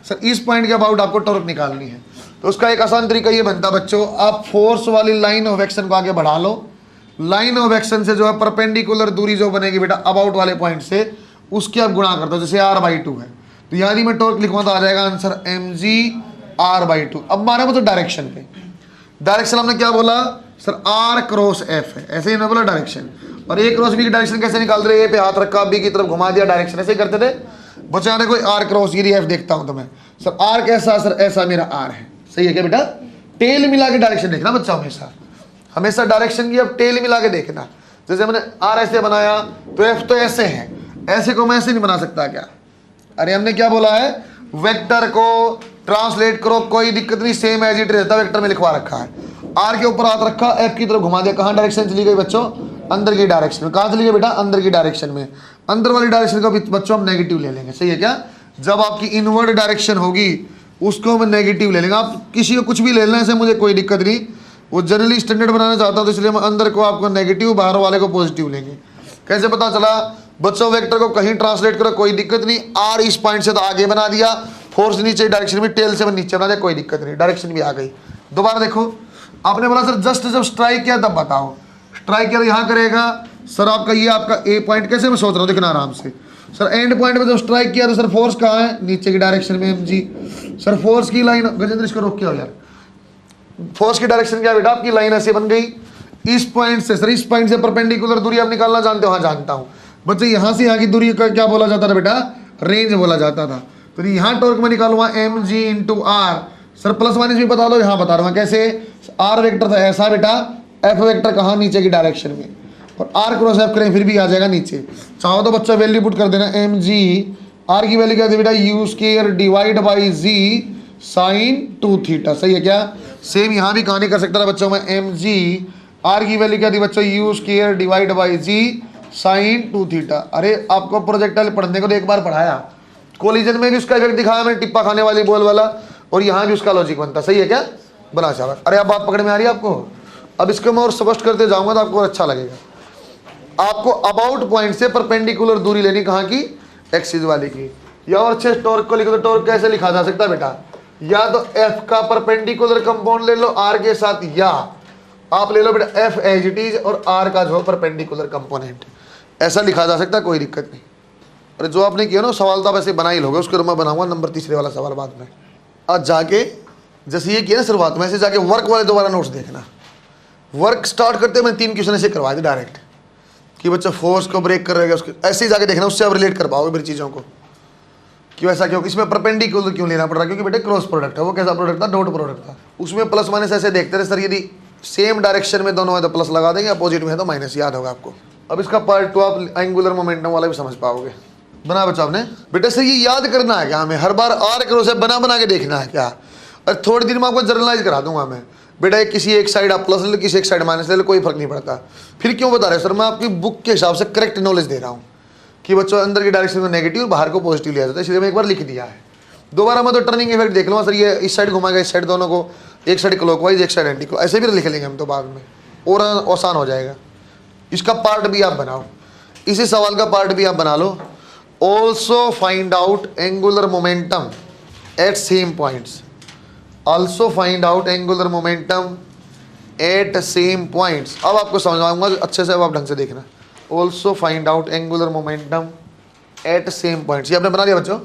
सर इस पॉइंट के अबाउट आपको टॉर्क निकालनी है, तो उसका एक आसान तरीका ये बनता है बच्चों, आप फोर्स वाली लाइन ऑफ एक्शन को आगे बढ़ा लो। लाइन ऑफ एक्शन से जो है परपेंडिकुलर दूरी जो बनेगी बेटा अबाउट वाले पॉइंट से, उसके आप गुणा कर दो। जैसे r/2 है, तो यदि मैं टॉर्क लिखूंगा तो आ जाएगा आंसर mg r/2। अब मारे वो तो डायरेक्शन पे, डायरेक्शन हमने क्या बोला सर, r क्रॉस f है, ऐसे ही ना बोला डायरेक्शन। और a क्रॉस b की डायरेक्शन कैसे निकाल रहे, a पे हाथ रखा, b की तरफ घुमा दिया, डायरेक्शन ऐसे करते थे बच्चे। आने कोई r क्रॉस ये f देखता हूं तो मैं, सर r कैसा, सर ऐसा मेरा r है, सही है क्या बेटा? टेल मिला के डायरेक्शन देखना बच्चा, हमेशा हमेशा डायरेक्शन की अब टेल मिला के देखना। जैसे मैंने आर ऐसे बनाया तो एफ तो ऐसे है, ऐसे को मैं ऐसे नहीं बना सकता क्या? अरे हमने क्या बोला है, वेक्टर को ट्रांसलेट करो, कोई दिक्कत नहीं, सेम एज इट रहता, वेक्टर में लिखवा रखा है। आर के ऊपर हाथ रखा, एफ की तरफ घुमा दिया, कहाँ डायरेक्शन चली गई बच्चों? अंदर की डायरेक्शन में। कहाँ चली गई बेटा? अंदर की डायरेक्शन में। अंदर वाली डायरेक्शन का बच्चों हम नेगेटिव ले लेंगे, सही है क्या? जब आपकी इनवर्ड डायरेक्शन होगी उसको हम नेगेटिव ले लेंगे। आप किसी को कुछ भी ले लेने से मुझे कोई दिक्कत नहीं, वो जनरली स्टैंडर्ड बनाना चाहता हूं, तो इसलिए मैं अंदर को आपको नेगेटिव, बाहर वाले को पॉजिटिव लेंगे। कैसे पता चला बच्चों? वेक्टर को कहीं ट्रांसलेट करो, कोई दिक्कत नहीं। आर इस पॉइंट से तो आगे बना दिया, फोर्स नीचे डायरेक्शन में, टेल से मैं नीचे बना दिया, कोई दिक्कत नहीं, डायरेक्शन भी आ गई। दोबारा देखो, आपने बोला सर जस्ट जब स्ट्राइक किया तब बताओ। स्ट्राइक किया यहाँ करेगा सर, आपका ये आपका ए पॉइंट, कैसे मैं सोच रहा हूँ देखना आराम से। सर एंड पॉइंट में जब स्ट्राइक किया तो सर फोर्स कहाँ है? नीचे की डायरेक्शन में mg। सर फोर्स की लाइन, गजेंद्र इसको रोक के आओ यार, फोर्स की डायरेक्शन क्या बेटा? आपकी लाइन ऐसे बन गई इस पॉइंट से। सर इस पॉइंट से परपेंडिकुलर दूरी आप निकालना जानते हो? हाँ जानता हूं। बच्चे यहाँ से यहाँ की दूरी का क्या बोला जाता था बेटा, रेंज बोला जाता था। तो यहाँ टॉर्क में निकालूंगा M G into R. Sir plus minus भी बता दो, यहाँ बता रहा हूँ कैसे। आर वेक्टर था ऐसा बेटा, एफ वेक्टर कहाँ, नीचे की डायरेक्शन में, और आर क्रॉस एफ करें फिर भी आ जाएगा नीचे। चाहो तो बच्चा वैल्यू पुट कर देना, एम जी आर की वैल्यू क्या थी बेटा, U square divide by G sine 2 theta. सही है क्या। सेम यहाँ भी कहानी कर सकता था बच्चों में, एम जी आर की वैल्यू क्या थी बच्चों, U square divide by G sine 2 theta. अरे आपको प्रोजेक्टाइल पढ़ने को तो एक बार पढ़ाया, कोलिजन में भी उसका इफेक्ट दिखाया मैंने, टिप्पा खाने वाली बॉल वाला, और यहाँ भी उसका लॉजिक बनता। सही है क्या, बना चावल। अरे अब बात पकड़ में आ रही है आपको। अब इसको मैं और स्पष्ट करते जाऊंगा तो आपको अच्छा लगेगा। आपको अबाउट पॉइंट से परपेंडिकुलर दूरी लेनी, कहाँ की, एक्सिस वाली की। या और अच्छे टॉर्क को लिखो तो टॉर्क कैसे लिखा जा सकता है बेटा, या तो एफ का परपेंडिकुलर कंपाउंड ले लो आर के साथ, या आप ले लो बेटा एफ एज इट इज और आर का जो परपेंडिकुलर कंपोनेंट, ऐसा लिखा जा सकता है, कोई दिक्कत नहीं। अरे जो आपने किया ना सवाल तो आप ऐसे बना ही लोगे, उसके मैं बनाऊंगा नंबर तीसरे वाला सवाल बाद में। आज जाके जैसे ये किया ना शुरुआत में, ऐसे जाके वर्क वाले दोबारा नोट्स देखना। वर्क स्टार्ट करते मैं 3 क्वेश्चन ऐसे करवा दे डायरेक्ट, कि बच्चा फोर्स को ब्रेक कर रहेगा, उसके ऐसे ही जाके देखना, उससे आप रिलेट कर पाओगे मेरी चीज़ों को, क्यों ऐसा क्यों, इसमें परपेंडिकुलर क्यों लेना पड़ रहा है, क्योंकि बेटे क्रॉस प्रोडक्ट है। वो कैसा प्रोडक्ट था, डॉट प्रोडक्ट था। उसमें प्लस माइनस ऐसे देखते रहे सर, यदि सेम डायरेक्शन में दोनों है तो प्लस लगा देंगे, अपोजिट में है तो माइनस, याद होगा आपको। अब इसका पार्ट 2 आप एंगुलर मोमेंटम वाला भी समझ पाओगे। बना बच्चा आपने बेटे से ये याद करना है क्या, हमें हर बार आर क्रॉस एफ बना के देखना है क्या। और थोड़ी देर में आपको जर्नलाइज करा दूंगा मैं, बेटा किसी एक साइड आप प्लस ले लो, किसी एक साइड माइनस ले लो, कोई फर्क नहीं पड़ता। फिर क्यों बता रहे सर, मैं आपकी बुक के हिसाब से करेक्ट नॉलेज दे रहा हूँ कि बच्चों अंदर की डायरेक्शन में नेगेटिव, बाहर को पॉजिटिव लिया जाता है, इसलिए मैं एक बार लिख दिया है। दोबारा मैं तो टर्निंग इफेक्ट देख लूँगा सर, ये इस साइड घुमाएगा, इस साइड दोनों को, एक साइड क्लॉकवाइज एक साइड एंटी क्लॉकवाइज, ऐसे भी लिख लेंगे हम तो बाद में, और आसान हो जाएगा। इसका पार्ट भी आप बनाओ, इसी सवाल का पार्ट भी आप बना लो। Also find out angular momentum at same points, also find out angular momentum at same points. अब आपको समझाऊंगा अच्छे से, अब आप ढंग से देखना। Also find out angular momentum at same points, ये आपने बना लिया बच्चों।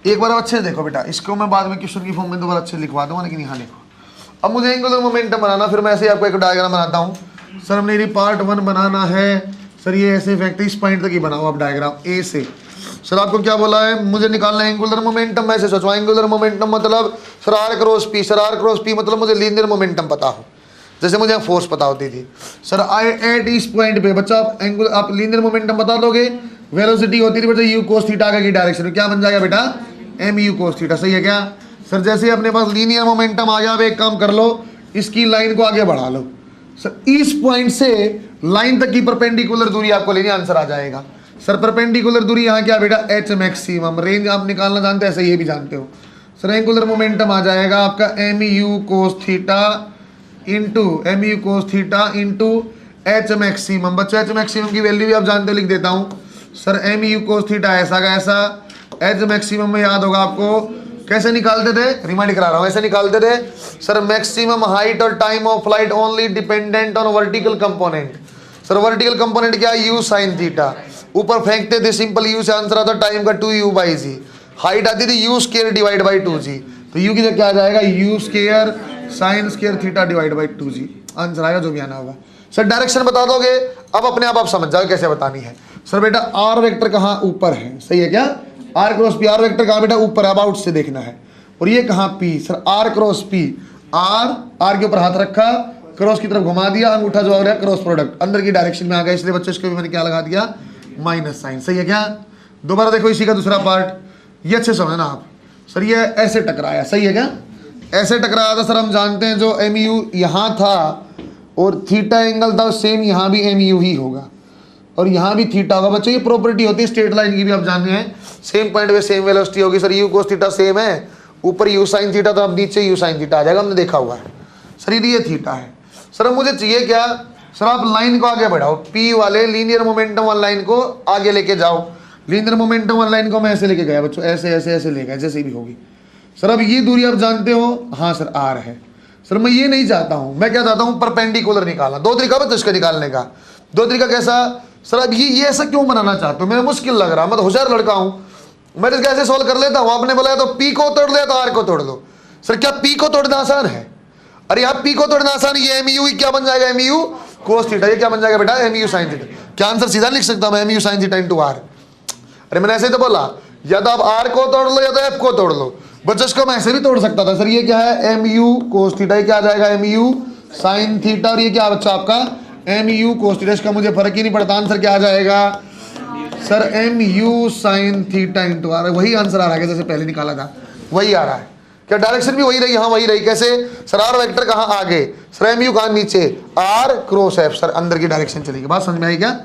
एक बार अच्छे से देखो बेटा, इसको मैं बाद में क्वेश्चन की फॉर्म में दोबारा अच्छे लिखवा दूंगा, लेकिन यहाँ लिखो। अब मुझे एंगुलर मोमेंटम बनाना, फिर मैं ऐसे आपको एक डायग्राम बनाता हूँ। सर हमने यदि पार्ट 1 बनाना है, सर ये ऐसे इफेक्ट इस पॉइंट तक ही बनाओ आप डायग्राम ए से। सर आपको क्या बोला है, मुझे निकालना है एंगुलर मोमेंटम। ऐसे सोचो एंगुलर मोमेंटम मतलब sir R cross P, sir R cross P मतलब मुझे लीनियर मोमेंटम पता हो, जैसे मुझे फोर्स पता होती थी। सर आई एट इस पॉइंट पे बच्चा आप लीनियर मोमेंटम बता दोगे, वेलोसिटी होती थी बच्चा यू कोस थीटा की डायरेक्शन में, क्या बन जाएगा बेटा, एम यू कोस थीटा। सही है क्या सर। जैसे अपने पास लीनियर मोमेंटम आ गया, अब एक काम कर लो, इसकी लाइन को आगे बढ़ा लो। सर इस पॉइंट से लाइन तक की परपेंडिकुलर दूरी आपको लेनी, आंसर आ जाएगा। सर परपेंडिकुलर दूरी यहाँ क्या बेटा, एच मैक्सिमम। रेंज आप निकालना जानते हैं, ऐसे ये भी जानते हो। सर एंगुलर मोमेंटम आ जाएगा आपका M U cos theta into H maximum. बच्चों एच मैक्सिमम की वैल्यू भी आप जानते हो, लिख देता हूँ। Sir M U cos theta ऐसा का ऐसा, एच मैक्सिमम में याद होगा आपको कैसे निकालते थे, रिमाइंड करा रहा हूँ, ऐसे निकालते थे सर। मैक्सिमम हाइट और time of flight only dependent on vertical component. Sir vertical component क्या है, यू साइन थीटा। ऊपर फेंकते थे सिंपल यू से, आंसर आता टाइम का 2u/g। हाइट आती थी you square divide by 2g, तो यू की जगह क्या आ जाएगा, you square sine square theta divide by 2g। Answer आएगा जो भी आना होगा। सर डायरेक्शन बता दोगे, अब अपने आप समझ जाओ कैसे बतानी है। सर बेटा आर वेक्टर कहाँ, ऊपर है। सही है क्या, R cross P, R vector कहाँ बेटा, ऊपर, अबाउट से देखना है। और ये कहाँ P, sir R cross P, R के ऊपर हाथ रखा, क्रॉस की तरफ घुमा दिया, अंगूठा जो आ रहा है क्रॉस प्रोडक्ट अंदर की डायरेक्शन में आ गया, इसलिए बच्चों इसको भी मैंने क्या लगा दिया, माइनस साइन। सही है क्या। दोबारा देखो इसी का दूसरा पार्ट, ये अच्छे समझना आप। सर ये ऐसे टकराया, सही है क्या, ऐसे टकराया था सर। हम जानते हैं जो एम यू यहाँ था और थीटा एंगल था, सेम यहाँ भी एम यू ही होगा और यहाँ भी थीटा होगा। बच्चों ये प्रॉपर्टी होती है स्ट्रेट लाइन की भी, आप जानते हैं। सेम पॉइंट पे सेम वेलोसिटी होगी। Sir you cos theta same है, ऊपर यू साइन थीटा, तो अब नीचे यू साइन थीटा आ जाएगा, हमने देखा हुआ है। सर ये थीटा है। सर मुझे चाहिए क्या, सर आप लाइन को आगे बढ़ाओ, पी वाले लीनियर मोमेंटम वाली लाइन को आगे लेके जाओ। लीनियर मोमेंटम वाली लाइन को मैं ऐसे लेके गया बच्चों, ऐसे ऐसे ऐसे ले गया, जैसे भी होगी। सर अब ये दूरी आप जानते हो, हाँ सर आर है। सर मैं ये नहीं चाहता हूँ, मैं क्या चाहता हूँ, परपेंडिकुलर निकालना। दो तरीका बता इसका निकालने का, दो तरीका कैसा। सर अब ये ऐसा क्यों बनाना चाहते हो, मेरा मुश्किल लग रहा, मैं तो होशियार लड़का हूँ, मैं तो कैसे सोल्व कर लेता हूँ। आपने बोला तो पी को तोड़ लिया तो आर को तोड़ लो। सर क्या पी को तोड़ना आसान है, अरे आप पी को तोड़ना आसान, ये एम यू क्या बन जाएगा, एम यू कोस थीटा, ये क्या बन जाएगा बेटा एम यू साइन थीटा। क्या आंसर सीधा लिख सकता हूं मैं M U sine theta into R. अरे मैंने ऐसे ही तो बोला, या तो आप आर को तोड़ लो या तो एफ को तोड़ लो। बच्चों इसको मैं ऐसे भी तोड़ सकता था सर, ये क्या है एम यू कोस थीटा, ये क्या आ जाएगा एम यू साइन थीटा, और ये क्या बच्चा आपका एम यू कोस थीटा। इसका मुझे फर्क ही नहीं पड़ता, आंसर क्या आ जाएगा sir M U sine theta into R. वही आंसर आ रहा है जैसे पहले निकाला था, वही आ रहा है। क्या डायरेक्शन भी वही रही? हाँ वही रही। कैसे सर? आर वेक्टर कहाँ आगे, सर एम यू कहाँ नीचे, आर क्रॉस एफ, सर अंदर की डायरेक्शन चलेगी। बात समझ में आई क्या?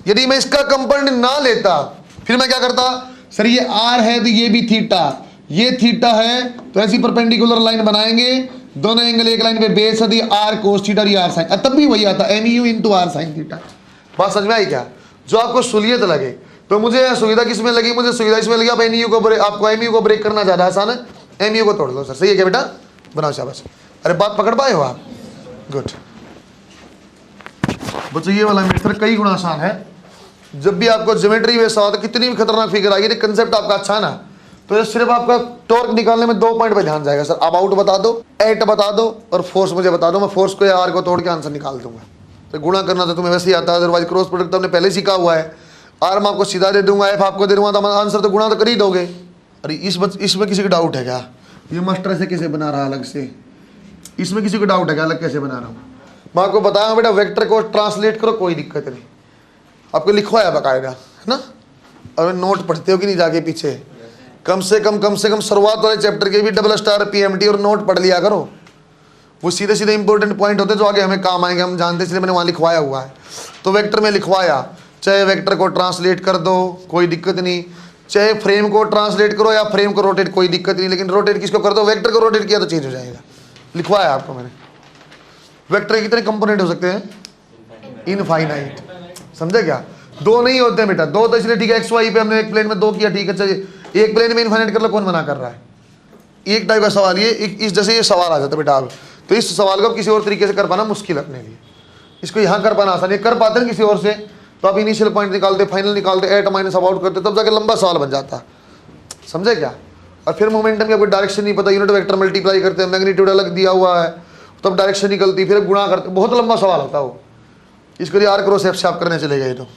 यदि मैं इसका कंपोनेंट ना लेता फिर मैं क्या करता, सर ये आर है तो ये भी थीटा, ये थीटा है तो ऐसी परपेंडिकुलर लाइन बनाएंगे, दोनों एंगल एक लाइन पे बेस है, आर कोस थीटा और ये आर साइन, तब भी वही आता M U into R sine theta. बात समझ में आई क्या? जो आपको सुलियत लगे, तो मुझे सुविधा किस में लगी, मुझे सुविधा इसमें लगी आप एम यू को आपको एम यू को ब्रेक करना ज्यादा आसान है, एम यू को तोड़ लो सर। सही है क्या बेटा? बनाओ शाबाश। अरे बात पकड़ पाए हो आप? गुड बच्चों, ये वाला मेथड कई गुना आसान है। जब भी आपको ज्योमेट्री में सवाल कितनी भी खतरनाक फिगर आएगी, कंसेप्ट आपका अच्छा ना, तो सिर्फ आपका टॉर्क निकालने में 2 पॉइंट पे ध्यान जाएगा सर। अबाउट बता दो, एट बता दो और फोर्स मुझे बता दो, मैं फोर्स को या आर को तोड़ के आंसर निकाल दूंगा। तो गुणा करना तो तुम्हें वैसे ही आता है, अदरवाइज क्रॉस प्रोडक्ट तो हमने पहले सीखा हुआ है। आर मैं आपको सीधा दे दूंगा, एफ आपको दे दूंगा, तो आंसर तो गुणा तो कर ही दोगे। अरे इसमें किसी को डाउट है क्या? ये मास्टर ऐसे कैसे बना रहा अलग से, इसमें किसी को डाउट है क्या अलग कैसे बना रहा हूँ? मैं आपको बताया बेटा, वेक्टर को ट्रांसलेट करो कोई दिक्कत नहीं, आपको लिखवाया बकायदा है ना। और नोट पढ़ते हो कि नहीं जाके पीछे, कम से कम शुरुआत वाले चैप्टर के भी डबल स्टार पीएमटी और नोट पढ़ लिया करो। वो सीधे सीधे इंपॉर्टेंट पॉइंट होते जो आगे हमें काम आएंगे, हम जानते, इसलिए मैंने वहाँ लिखवाया हुआ है। तो वेक्टर में लिखवाया, चाहे वेक्टर को ट्रांसलेट कर दो कोई दिक्कत नहीं, चाहे फ्रेम को ट्रांसलेट करो या फ्रेम को रोटेट कोई दिक्कत नहीं, लेकिन रोटेट किसको कर दो, वेक्टर को रोटेट किया तो चेंज हो जाएगा। लिखवाया आपको मैंने। वेक्टर के कितने कंपोनेंट हो सकते हैं? इनफाइनाइट। समझे क्या? 2 नहीं होते हैं बेटा, 2 तो इसलिए ठीक है, एक्स वाई पे हमने एक प्लेन में 2 किया, ठीक है। चाहिए एक प्लेन में इनफाइनाइट कर लो, कौन मना कर रहा है? एक टाइप का सवाल ये, इस जैसे ये सवाल आ जाता है बेटा अब, तो इस सवाल को किसी और तरीके से कर पाना मुश्किल है अपने लिए। इसको यहाँ कर पाना आसान है, कर पाते हैं किसी और से तो आप इनिशियल पॉइंट निकालते, फाइनल निकालते, एट माइनस अबाउट करते, तब जाके लंबा सवाल बन जाता। समझे क्या? और फिर मोमेंटम की आपको डायरेक्शन नहीं पता, यूनिट वेक्टर मल्टीप्लाई करते हैं, मैग्नीट्यूड अलग दिया हुआ है, तब डायरेक्शन निकलती, फिर गुणा करते, बहुत लंबा सवाल होता है वो। इसके लिए आर क्रॉस एफ से आप करने चले गए। तो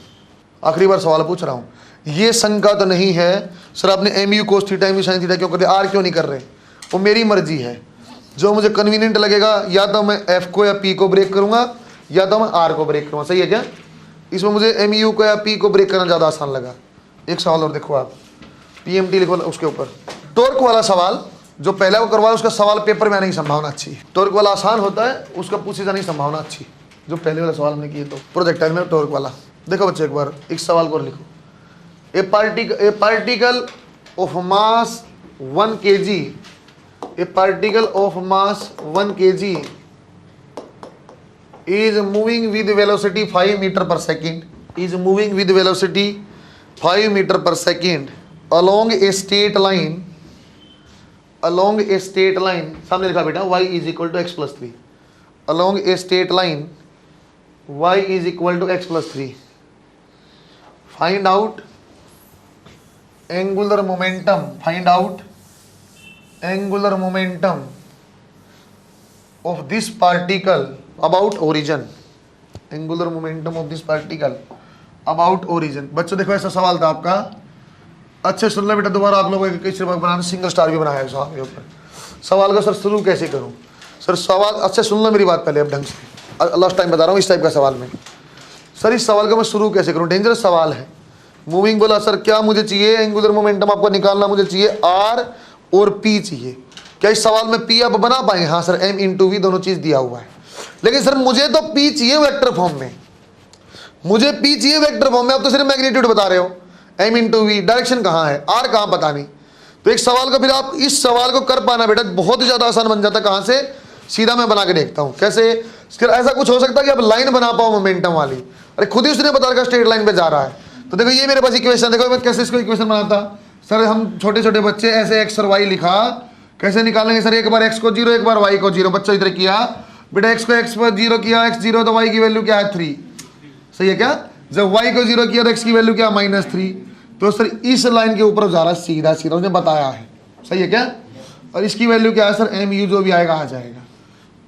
आखिरी बार सवाल पूछ रहा हूँ, ये शंका तो नहीं है सर आपने M U cos theta M U sine theta क्यों कर दिया, आर क्यों नहीं कर रहे? वो मेरी मर्जी है, जो मुझे कन्वीनियंट लगेगा, या तो मैं एफ को या पी को ब्रेक करूंगा या तो मैं आर को ब्रेक करूंगा। सही है क्या? इसमें मुझे एम यू को या पी को ब्रेक करना ज़्यादा आसान लगा। एक सवाल और देखो आप, पीएमटी लिखो उसके ऊपर। टॉर्क वाला सवाल जो पहला को करवाया उसका सवाल पेपर में आने की संभावना अच्छी है। टॉर्क वाला आसान होता है, उसका पूछे जाने की संभावना अच्छी। जो पहले वाला सवाल हमने किए तो प्रोजेक्टाइल में टॉर्क वाला देखो बच्चे, एक बार एक सवाल को लिखो। ए particle of mass 1 kg, A particle of mass 1 kg is moving with velocity 5 meter per second, is moving with velocity 5 meter per second along a straight line, along a straight line, सामने लिखा बेटा y is equal to x plus 3, along a straight line y is equal to x plus 3, find out angular momentum, find out angular momentum of this particle about origin, angular momentum of this particle about origin। बच्चों देखो ऐसा सवाल था आपका, अच्छे सुन लो बेटा, दोबारा आप लोगों के बनाना, सिंगल स्टार भी बनाया है सवाल के ऊपर। सवाल का सर शुरू कैसे करूं? सर सवाल अच्छे सुन लो मेरी बात पहले अब ढंग से, लास्ट टाइम बता रहा हूँ इस टाइप का सवाल में। सर इस सवाल का मैं शुरू कैसे करूँ? डेंजरस सवाल है। मूविंग बोला सर क्या मुझे चाहिए? एंगुलर मोमेंटम आपको निकालना, मुझे चाहिए आर और पी चाहिए। क्या इस सवाल में पी आप बना पाएंगे? हाँ सर, एम इंटू वी दोनों चीज दिया हुआ है, लेकिन सर मुझे तो पी चाहिए वेक्टर फॉर्म में, मुझे पी चाहिए वेक्टर फॉर्म में। आप तो सिर्फ मैग्नीट्यूड बता रहे हो, एम इंटू वी, डायरेक्शन कहाँ है, आर कहाँ पता नहीं। तो एक सवाल को फिर आप इस सवाल को कर पाना बेटा बहुत ही ज्यादा आसान बन जाता है। कहाँ से? सीधा मैं बना के देखता हूँ कैसे। फिर ऐसा कुछ हो सकता है कि आप लाइन बना पाओ मोमेंटम वाली, अरे खुद ही उसने बता रखा स्ट्रेट लाइन पे जा रहा है। तो देखो ये मेरे पास इक्वेशन, देखो मैं कैसे इसको इक्वेशन बनाता। सर हम छोटे छोटे बच्चे ऐसे एक्स और वाई लिखा, कैसे निकालेंगे सर? एक बार एक्स को 0 एक बार वाई को 0। बच्चों इधर किया बेटा, एक्स को एक्स पर 0 किया, एक्स 0 तो वाई की वैल्यू क्या है 3। सही है क्या? जब वाई को 0 किया तो एक्स की वैल्यू क्या, -3। तो सर इस लाइन के ऊपर जा रहा है सीधा सीधा, उसने बताया है। सही है क्या? और इसकी वैल्यू क्या है सर? एम यू जो भी आएगा आ जाएगा।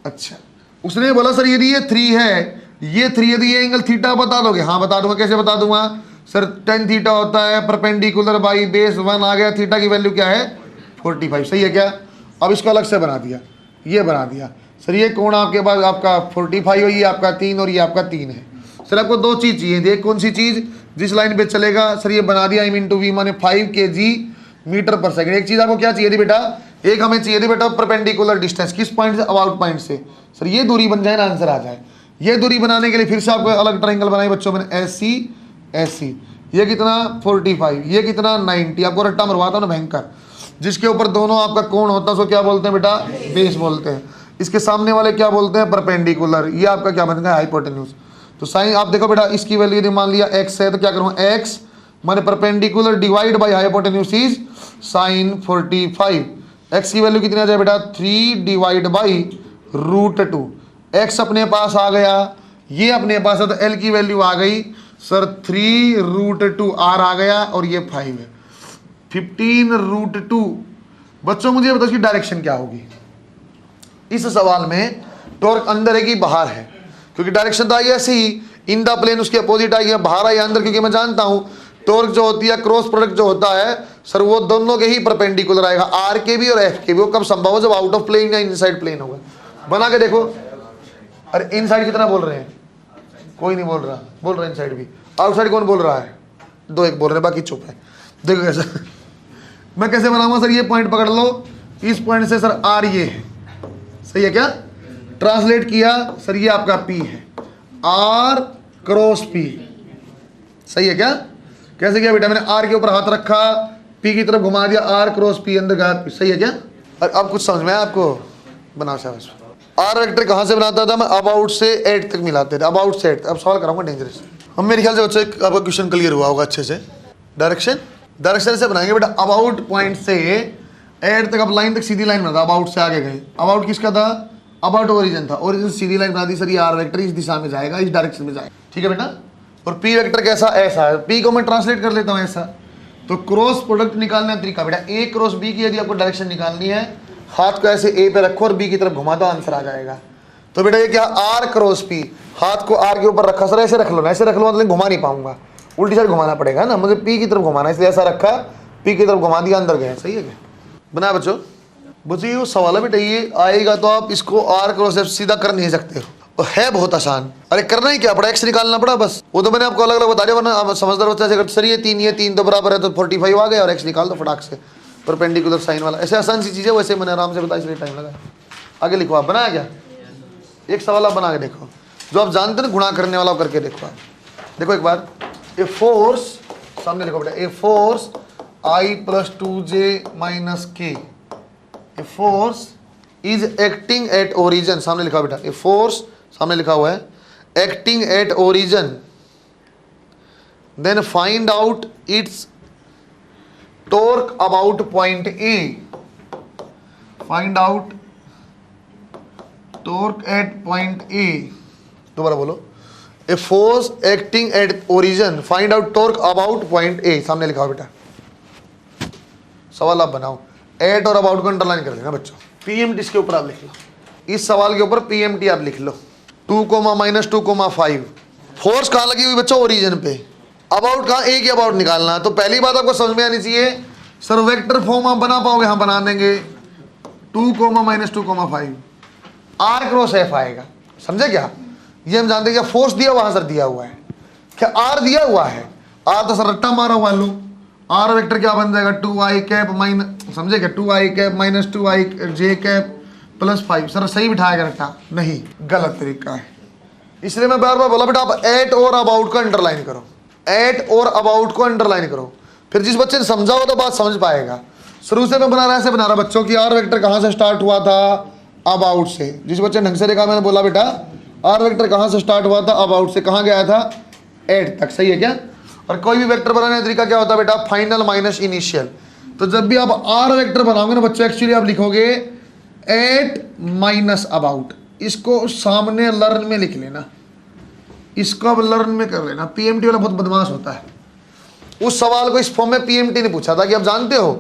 अच्छा उसने बोला सर यदि ये 3 है ये 3 यदि ये एंगल थीटा बता दोगे, हाँ बता दूंगा। कैसे बता दूंगा सर, tan थीटा होता है परपेंडिकुलर बाई बेस 1 आ गया, थीटा की वैल्यू क्या है 45, सही है क्या। अब इसको अलग से बना दिया, ये बना दिया सर, ये कोण आपके पास आपका 45 हो, ये आपका 3 और ये आपका 3 है। सर आपको 2 चीज़ चाहिए, देख कौन सी चीज़, जिस लाइन पे चलेगा सर ये बना दिया m/v माने 5 kg मीटर पर सेकंड। एक चीज़ आपको क्या चाहिए थी बेटा, एक हमें चाहिए थी बेटा परपेंडिकुलर डिस्टेंस, किस पॉइंट से, अबाउट पॉइंट से। सर ये दूरी बन जाए ना, आंसर आ जाए। ये दूरी बनाने के लिए फिर से आपको अलग ट्रायंगल बनाई बच्चों मैंने, SC, ये कितना 45, ये कितना 90, आपको रट्टा मरवाता हूँ ना भयंकर। जिसके ऊपर दोनों आपका कोण होता है उसको क्या बोलते हैं बेटा, बेस बोलते हैं। इसके सामने वाले क्या बोलते हैं, परपेंडिकुलर। ये आपका क्या बन गया, हाइपोटेन्यूज। तो साइन आप देखो बेटा, इसकी वैल्यू यदि मान लिया x है तो क्या करूँ, x माने perpendicular divide by hypotenuse is sine 45। x की वैल्यू कितनी आ जाए बेटा, 3 डिवाइड बाई √2। x अपने पास आ गया, ये अपने पास है, तो l की वैल्यू आ गई सर 3 √2 r आ गया, और ये 5 है 15 √2। बच्चों मुझे बताओ इसकी डायरेक्शन क्या होगी। इस सवाल में टॉर्क अंदर है कि बाहर है, क्योंकि डायरेक्शन तो आई ऐसे ही, इन द प्लेन उसके अपोजिट आई है, बाहर आई अंदर, क्योंकि मैं जानता हूं टॉर्क जो होती है, क्रॉस प्रोडक्ट जो होता है सर, वो दोनों के ही परपेंडिकुलर आएगा, आर के भी और एफ के भी। वो कब संभव हो, जब आउट ऑफ प्लेन या इनसाइड प्लेन होगा। बना के देखो। अरे इनसाइड कितना बोल रहे हैं, कोई नहीं बोल रहा, बोल रहे इनसाइड भी। आउटसाइड कौन बोल रहा है, 2-1 बोल रहे, बाकी चुप है। देखो कैसे मैं कैसे बनाऊंगा सर, ये पॉइंट पकड़ लो, इस पॉइंट से सर आर ये है, सही है क्या। ट्रांसलेट किया सर, ये आपका पी है, आर क्रॉस पी, सही है क्या। कैसे किया बेटा, मैंने आर के ऊपर हाथ रखा, पी की तरफ घुमा दिया, आर क्रॉस पी अंदर गया, सही है क्या। और अब कुछ समझ में आया आपको, बनाओ शाबाश। आर वेक्टर कहाँ से बनाता था मैं, अबाउट से 8 तक मिलाते थे, अबाउट से 8। अब सवाल कराऊंगा डेंजरस। हम मेरे ख्याल से बच्चे आपका क्वेश्चन क्लियर हुआ होगा अच्छे से। डायरेक्शन से बनाएंगे बेटा, अबाउट पॉइंट से 8 तक। अब लाइन तक सीधी लाइन बना था, अबाउट से आगे गए, अबाउट किसका था, अबाउट ओरिजिन था, ओरिजिन सीधी लाइन बना दी सर, ये आर वेक्टर इस दिशा में जाएगा, इस डायरेक्शन में जाएगा, ठीक है बेटा। और पी वेक्टर कैसा, ऐसा है, पी को मैं ट्रांसलेट कर लेता हूँ ऐसा। तो क्रॉस प्रोडक्ट निकालने का तरीका बेटा, ए क्रॉस बी की यदि आपको डायरेक्शन निकालनी है, हाथ को ऐसे ए पे रखो और बी की तरफ घुमा दो, आंसर आ जाएगा। तो बेटा ये क्या, आर क्रॉस पी, हाथ को आर के ऊपर रखा सर, ऐसे रख लो ना, ऐसे रख लो मतलब घुमा नहीं पाऊंगा, उल्टी साइड घुमाना पड़ेगा ना, मुझे पी की तरफ घुमाना, इसलिए ऐसा रखा, पी की तरफ घुमा दिया, अंदर गए, सही है क्या। बना बच्चों, बच्चों ये सवाल है बेटा, ये आएगा तो आप इसको आर क्रॉस एफ सीधा कर नहीं सकते हो, है बहुत आसान। अरे करना ही क्या पड़ा, एक्स निकालना पड़ा बस, वो तो मैंने आपको अलग अलग बता दिया, वरना आप समझदार बच्चा से सर ये 3 तो बराबर है, तो 45 आ गया, और एक्स निकाल दो फटाक से, परपेंडिकुलर साइन वाला। ऐसे आसान सी चीज़ है, वैसे मैंने आराम से बताया, इसलिए टाइम लगा। आगे लिखो आप, बनाया क्या, एक सवाल आप बना के देखो, जो आप जानते ना गुणा करने वाला, करके देखो आप। देखो एक बार, ए फोर्स, सामने लिखो बेटा, a force I + 2j - k, a force is acting at origin, सामने लिखा बेटा, ए फोर्स सामने लिखा हुआ है, acting at origin, then find out its torque about point A, find out torque at point A. दोबारा बोलो, a force acting at origin, find out torque about point A, सामने लिखा हुआ बेटा। सवाल आप बनाओ, एट और अबाउट को अंडरलाइन कर लेना बच्चों, पीएमटी इसके ऊपर आप लिख लो, इस सवाल के ऊपर पीएमटी आप लिख लो, 2, -2, 5। फोर्स कहाँ लगी हुई बच्चों, ओरिजिन पे। अबाउट कहाँ, ए के अबाउट निकालना है। तो पहली बात आपको समझ में आनी चाहिए सर, वेक्टर फॉर्म आप बना पाओगे, हाँ बना देंगे, 2, -2, 5, आर क्रॉस एफ आएगा, समझे क्या। ये हम जानते हैं क्या, फोर्स दिया हुआ सर, दिया हुआ है क्या, आर दिया हुआ है, आर तो सर रट्टा मारा हुआ, लो आर वेक्टर क्या बन जाएगा, 2i कैप माइनस, समझे क्या, 2i cap - 2i j cap +5। Sir सही बिठाएगा रट्टा, नहीं गलत तरीका है, इसलिए मैं बार बार बोला बेटा, आप एट और अबाउट को अंडरलाइन करो, एट और अबाउट को अंडरलाइन करो, फिर जिस बच्चे ने समझा हो तो बात समझ पाएगा। शुरू से मैं बना रहा, ऐसे बना रहा बच्चों की, आर वेक्टर कहाँ से स्टार्ट हुआ था, अबाउट से। जिस बच्चे ने ढंग से देखा, मैंने बोला बेटा आर वेक्टर कहाँ से स्टार्ट हुआ था, अबाउट से, कहाँ गया था, 8 तक, सही है क्या। और कोई भी वेक्टर बनाने का तरीका क्या होता है बेटा, फाइनल माइनस इनिशियल। तो जब भी आप आर वेक्टर बनाओगे ना बच्चों, एक्चुअली आप लिखोगे 8 - अबाउट, इसको सामने लर्न में लिख लेना, इसको अब लर्न में कर लेना। पीएमटी वाला बहुत बदमाश होता है, उस सवाल को इस फॉर्म में पीएमटी ने पूछा था कि आप जानते हो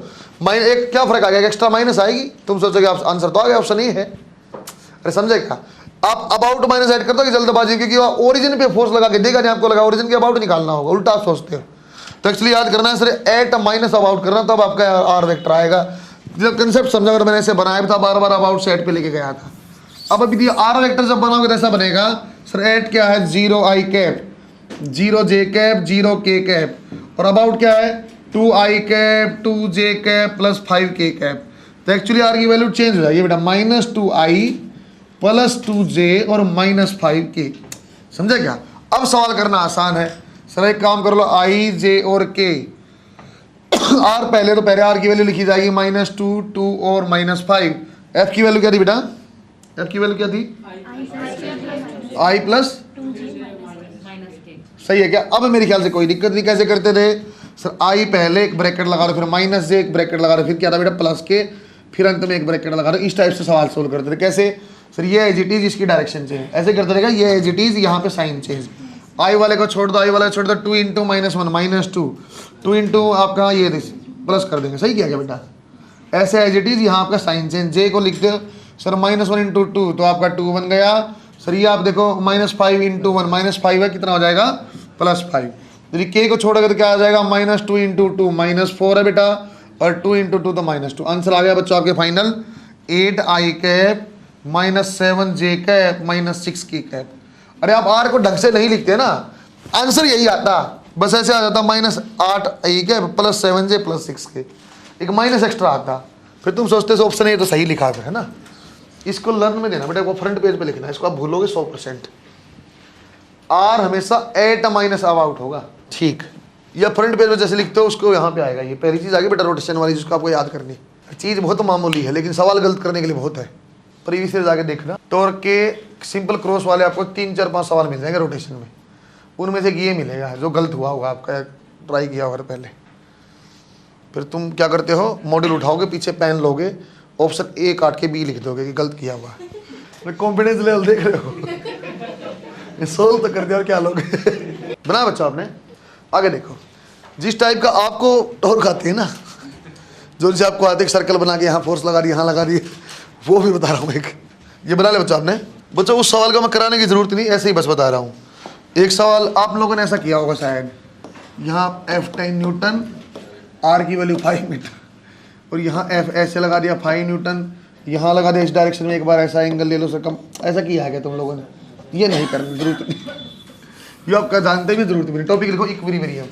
एक क्या फर्क आ गया, एक्स्ट्रा माइनस आएगी, तुम सोचोगे आप आंसर तो आ गया, ऑप्शन ए है। अरे समझे क्या, आप अबाउट माइनस ऐड करते हो कि जल्दबाजी, क्योंकि ओरिजिन पे फोर्स लगा के देगा नहीं आपको, लगा ओरिजिन के अबाउट निकालना होगा, उल्टा आप सोचते हो। तो एक्चुअली याद करना है सर, एट माइनस अबाउट करना, तब आपका आर वेक्टर आएगा। जब कंसेप्ट समझा, अगर मैंने ऐसे बनाया था बार बार अबाउट से एट पे लेके गया था। अब अभी आर वेक्टर जब बनाओगे तो ऐसा बनेगा सर, एट क्या है 0 i cap, 0 j cap, 0 k cap, और अबाउट क्या है 2 i cap, 2 j cap plus 5 k cap. तो एक्चुअली आर की वैल्यू चेंज हो जाएगी बेटा, -2i प्लस 2j और -5k। समझे क्या? अब सवाल करना आसान है सर, एक काम कर लो, i j और k, आर पहले तो पहले आर की वैल्यू लिखी जाएगी -2, 2 और -5। एफ की वैल्यू क्या थी बेटा? एफ की वैल्यू क्या थी? i प्लस, सही है क्या? अब मेरे ख्याल से कोई दिक्कत नहीं। कैसे करते थे सर, i पहले एक ब्रैकेट लगा रहे, फिर -j एक ब्रैकेट लगा रहे, फिर क्या था बेटा प्लस के, फिर अंत में एक ब्रैकेट लगा रहे। इस टाइप से सवाल सोल्व करते थे। कैसे सर? ये एज इट इज, इसकी डायरेक्शन चेंज, ऐसे करते रहेगा, ये एज इट इज, यहाँ पे साइन चेंज। i वाले को छोड़ दो, i वाले को छोड़ दो, 2 इंटू -1 -2, 2 इंटू आपका ये प्लस कर देंगे। सही किया क्या बेटा? ऐसे एज इट इज, यहाँ आपका साइन चेंज। j को लिखते हो सर -1 इंटू 2, तो आपका 2 बन गया सर। ये आप देखो -5 इंटू 1, -5 है, कितना हो जाएगा +5। यदि k को छोड़ोगे तो क्या आ जाएगा, -2 इंटू 2 -4 है बेटा, और 2 इंटू 2 तो -2। आंसर आ गया बच्चों आपके final 8 i cap -7 j cap -6 k cap. अरे आप r को ढंग से नहीं लिखते ना, आंसर यही आता, बस ऐसे आ जाता -8 i कैप +7 j +6 k, एक माइनस एक्स्ट्रा आता। फिर तुम सोचते हो ऑप्शन ए तो सही लिखा है ना। इसको लर्न में देना बेटा, वो फ्रंट पेज पे लिखना, इसको आप भूलोगे 100%। आर हमेशा एट माइनस अबाउट होगा, ठीक। या फ्रंट पेज में जैसे लिखते हो उसको यहाँ पे आएगा। ये पहली चीज़ आ गई बेटा रोटेशन वाली, जिसको आपको याद करनी। चीज़ बहुत मामूली है लेकिन सवाल गलत करने के लिए बहुत है। प्रीवियस ईयर जाके देखना, टॉर्क के सिंपल क्रॉस वाले आपको 3 4 5 सवाल मिल जाएंगे रोटेशन में, उनमें से ये मिलेगा जो गलत हुआ होगा, आपका ट्राई किया होगा पहले। फिर तुम क्या करते हो, मॉड्यूल उठाओगे, पीछे पेन लोगे, ऑप्शन ए काट के बी लिख दोगे कि गलत किया हुआ। मैं कॉन्फिडेंस लेवल देख रहे हो, ये सोल्व तो कर दिया और क्या लोगे। बना बच्चा आपने। आगे देखो, जिस टाइप का आपको टॉर्क आती है ना, जो जैसे आपको आते सर्कल बना के यहाँ फोर्स लगा दी, यहाँ लगा दी, वो भी बता रहा हूँ एक। ये बना ले बच्चा आपने। बच्चों उस सवाल का मैं कराने की जरूरत नहीं, ऐसे ही बस बता रहा हूँ। एक सवाल आप लोगों ने ऐसा किया होगा शायद, यहाँ F10 न्यूटन, R की वैल्यू 5 मीटर, और यहाँ F ऐसे लगा दिया 5 न्यूटन, यहाँ लगा दिया इस डायरेक्शन में, एक बार ऐसा एंगल ले लो सर कम। ऐसा किया है क्या तुम लोगों ने? ये नहीं करने की जरूरत नहीं, ये आपका जानते भी जरूरत भी नहीं। टॉपिक लिखो इक्विलिब्रियम।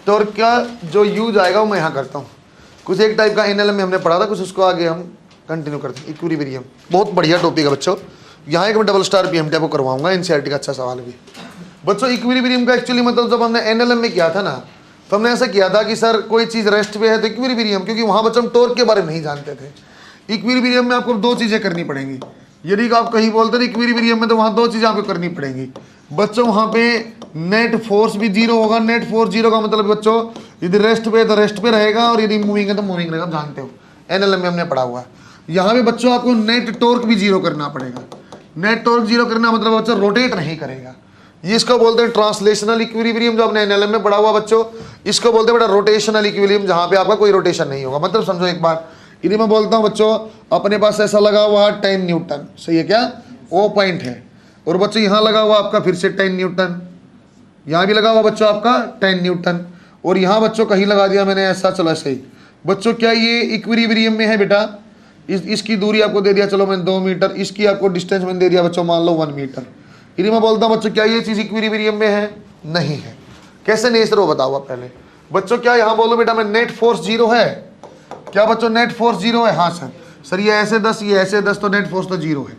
टॉर्क का जो यूज आएगा वो मैं यहाँ करता हूँ। कुछ एक टाइप का एनएलएम में हमने पढ़ा था, कुछ उसको आगे हम कंटिन्यू करते हैं। इक्विलिब्रियम बहुत बढ़िया टॉपिक है बच्चों। यहाँ एक मैं डबल स्टार पीएमटी आपको करवाऊंगा, एनसीईआरटी का अच्छा सवाल भी। बच्चों इक्विलिब्रियम का एक्चुअली मतलब जब हमने एनएलएम में किया था ना, तो हमने ऐसा किया था कि सर कोई चीज़ रेस्ट पे है तो इक्विलिब्रियम, क्योंकि वहाँ बच्चों हम टॉर्क के बारे में नहीं जानते थे। इक्विलिब्रियम में आपको 2 चीज़ें करनी पड़ेंगी। यदि आप कहीं बोलते थे इक्विलिब्रियम में, तो वहाँ 2 चीज़ें आपको करनी पड़ेंगी बच्चों। वहाँ पे नेट फोर्स भी 0 होगा। नेट फोर्स 0 का मतलब बच्चों, यदि रेस्ट पे तो रेस्ट पे रहेगा, और यदि मूविंग है तो मूविंग रहेगा। आप जानते हो एनएलएम में हमने पढ़ा हुआ है। यहाँ पे बच्चों आपको नेट टॉर्क भी 0 करना पड़ेगा। नेट टॉर्क 0 करना मतलब बच्चों रोटेट नहीं करेगा। ये इसको बोलते हैं ट्रांसलेशनल इक्विलिब्रियम, जो आपने एनएलएम में पढ़ा हुआ बच्चों। इसको बोलते हैं बेटा रोटेशनल इक्विलिब्रियम, जहाँ पे आपका कोई रोटेशन नहीं होगा। मतलब समझो एक बार, यदि मैं बोलता हूँ बच्चों अपने पास ऐसा लगा हुआ 10 न्यूटन, सही है क्या, वो पॉइंट है, और बच्चों यहाँ लगा हुआ आपका फिर से 10 न्यूटन, यहाँ भी लगा हुआ बच्चों आपका 10 न्यूटन, और यहाँ बच्चों कहीं लगा दिया मैंने ऐसा, चलो ऐसे ही बच्चों। क्या ये इक्विलिब्रियम में है बेटा? इसकी दूरी आपको दे दिया चलो मैं 2 मीटर, इसकी आपको डिस्टेंस मैंने दे दिया बच्चों मान लो 1 मीटर। यदि मैं बोलता हूँ बच्चों क्या ये चीज़ इक्विलिब्रियम में है? नहीं है। कैसे नहीं सर वो बताओ पहले बच्चों। क्या यहाँ बोलो बेटा मैं नेट फोर्स 0 है? क्या बच्चों नेट फोर्स 0 है? हाँ सर। सर ये ऐसे 10, ये ऐसे 10, तो नेट फोर्स तो 0 है।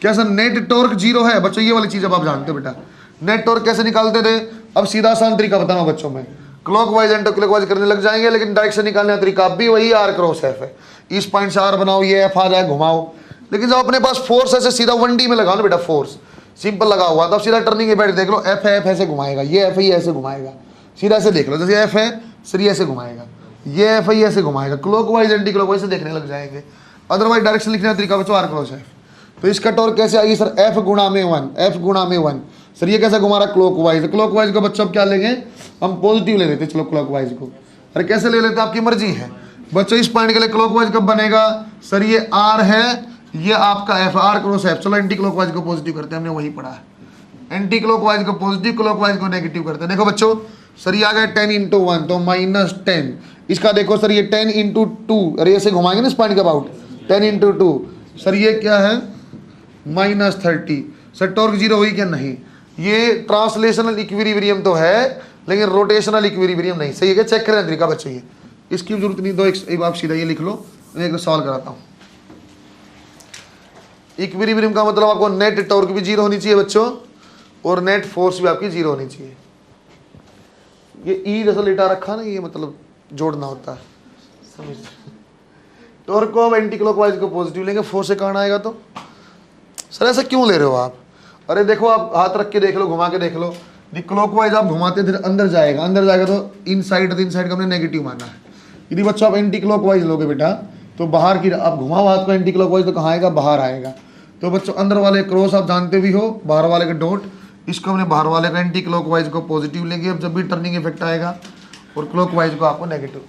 क्या सर नेट टॉर्क 0 है? बच्चों ये वाली चीज़ अब आप जानते हो बेटा। नेट टॉर्क कैसे निकालते थे? अब सीधा आसान तरीका बताना बच्चों में, क्लॉकवाइज एंटी क्लॉकवाइज करने लग जाएंगे, लेकिन डायरेक्शन निकालने का तरीका भी वही R क्रॉस F है। इस पॉइंट से R बनाओ, ये F आ जाए, घुमाओ। लेकिन जब अपने पास फोर्स ऐसे सीधा 1D में लगाओ ना बेटा, फोर्स सिंपल लगा हुआ, तो सीधा टर्निंग के बैठ देख लो, F है, F ऐसे घुमाएगा, ये F है, ये ऐसे घुमाएगा। सीधा से देख लो, जैसे F है सर ये ऐसे घुमाएगा, ये F है, ये ऐसे घुमाएगा। क्लॉकवाइज एंटी क्लॉकवाइज से देखने लग जाएंगे। अदरवाइज डायरेक्शन लिखने का तरीका बच्चों R क्रॉस F। तो इसका टॉर्क कैसे आएगी सर? F गुणा में 1, F गुणा में 1। सर ये कैसा घुमा रहा? क्लॉकवाइज। क्लॉकवाइज को बच्चों अब क्या लेंगे हम? पॉजिटिव ले लेते, चलो क्लॉकवाइज को। अरे कैसे ले लेते आपकी मर्जी है बच्चों। इस पॉइंट के लिए क्लॉकवाइज कब बनेगा? सर ये R है, ये आपका एफ आर क्रॉस एफ। चलो एंटी क्लॉकवाइज को पॉजिटिव करते हैं, हमने वही पढ़ा है। एंटी क्लॉकवाइज को पॉजिटिव, क्लॉकवाइज को नेगेटिव करते हैं। देखो बच्चों सर ये आ गया 10 × 1 तो -10। इसका देखो सर ये 10 × 2, अरे ऐसे घुमाएंगे ना इस पॉइंट के अबाउट, 10 × 2 सर ये क्या है -30। सर टॉर्क जीरो हुई क्या? नहीं। ये ट्रांसलेशनल इक्विलिब्रियम तो है लेकिन रोटेशनल इक्विलिब्रियम नहीं। सही है क्या? चेक करने का तरीका बच्चों, ये इसकी जरूरत नहीं। दो एक आप सीधा ये लिख लो, मैं एक सॉल्व कराता हूँ। इक्विलिब्रियम का मतलब आपको नेट टॉर्क भी जीरो होनी चाहिए बच्चों और नेट फोर्स भी आपकी जीरो होनी चाहिए। ये ई जैसा लेटा रखा ना, ये मतलब जोड़ना होता है, समझ। टॉर्क को आप एंटी क्लॉकवाइज को पॉजिटिव लेंगे, फोर्स से कहाँ आएगा? तो सर ऐसा क्यों ले रहे हो आप? अरे देखो आप हाथ रख के देख लो, घुमा के देख लो, क्लॉकवाइज आप घुमाते फिर अंदर जाएगा, अंदर जाएगा तो इनसाइड का हमने नेगेटिव माना है। यदि बच्चों आप एंटी क्लॉकवाइज लोगे बेटा तो बाहर की, आप घुमाओ हाथ को एंटी क्लॉकवाइज तो कहाँ आएगा? बाहर आएगा। तो बच्चों अंदर वाले क्रॉस आप जानते भी हो, बाहर वाले का डॉट, इसको हमने बाहर वाले का एंटी क्लॉकवाइज को पॉजिटिव लेंगे। अब जब भी टर्निंग इफेक्ट आएगा और क्लॉकवाइज को आपको नेगेटिव।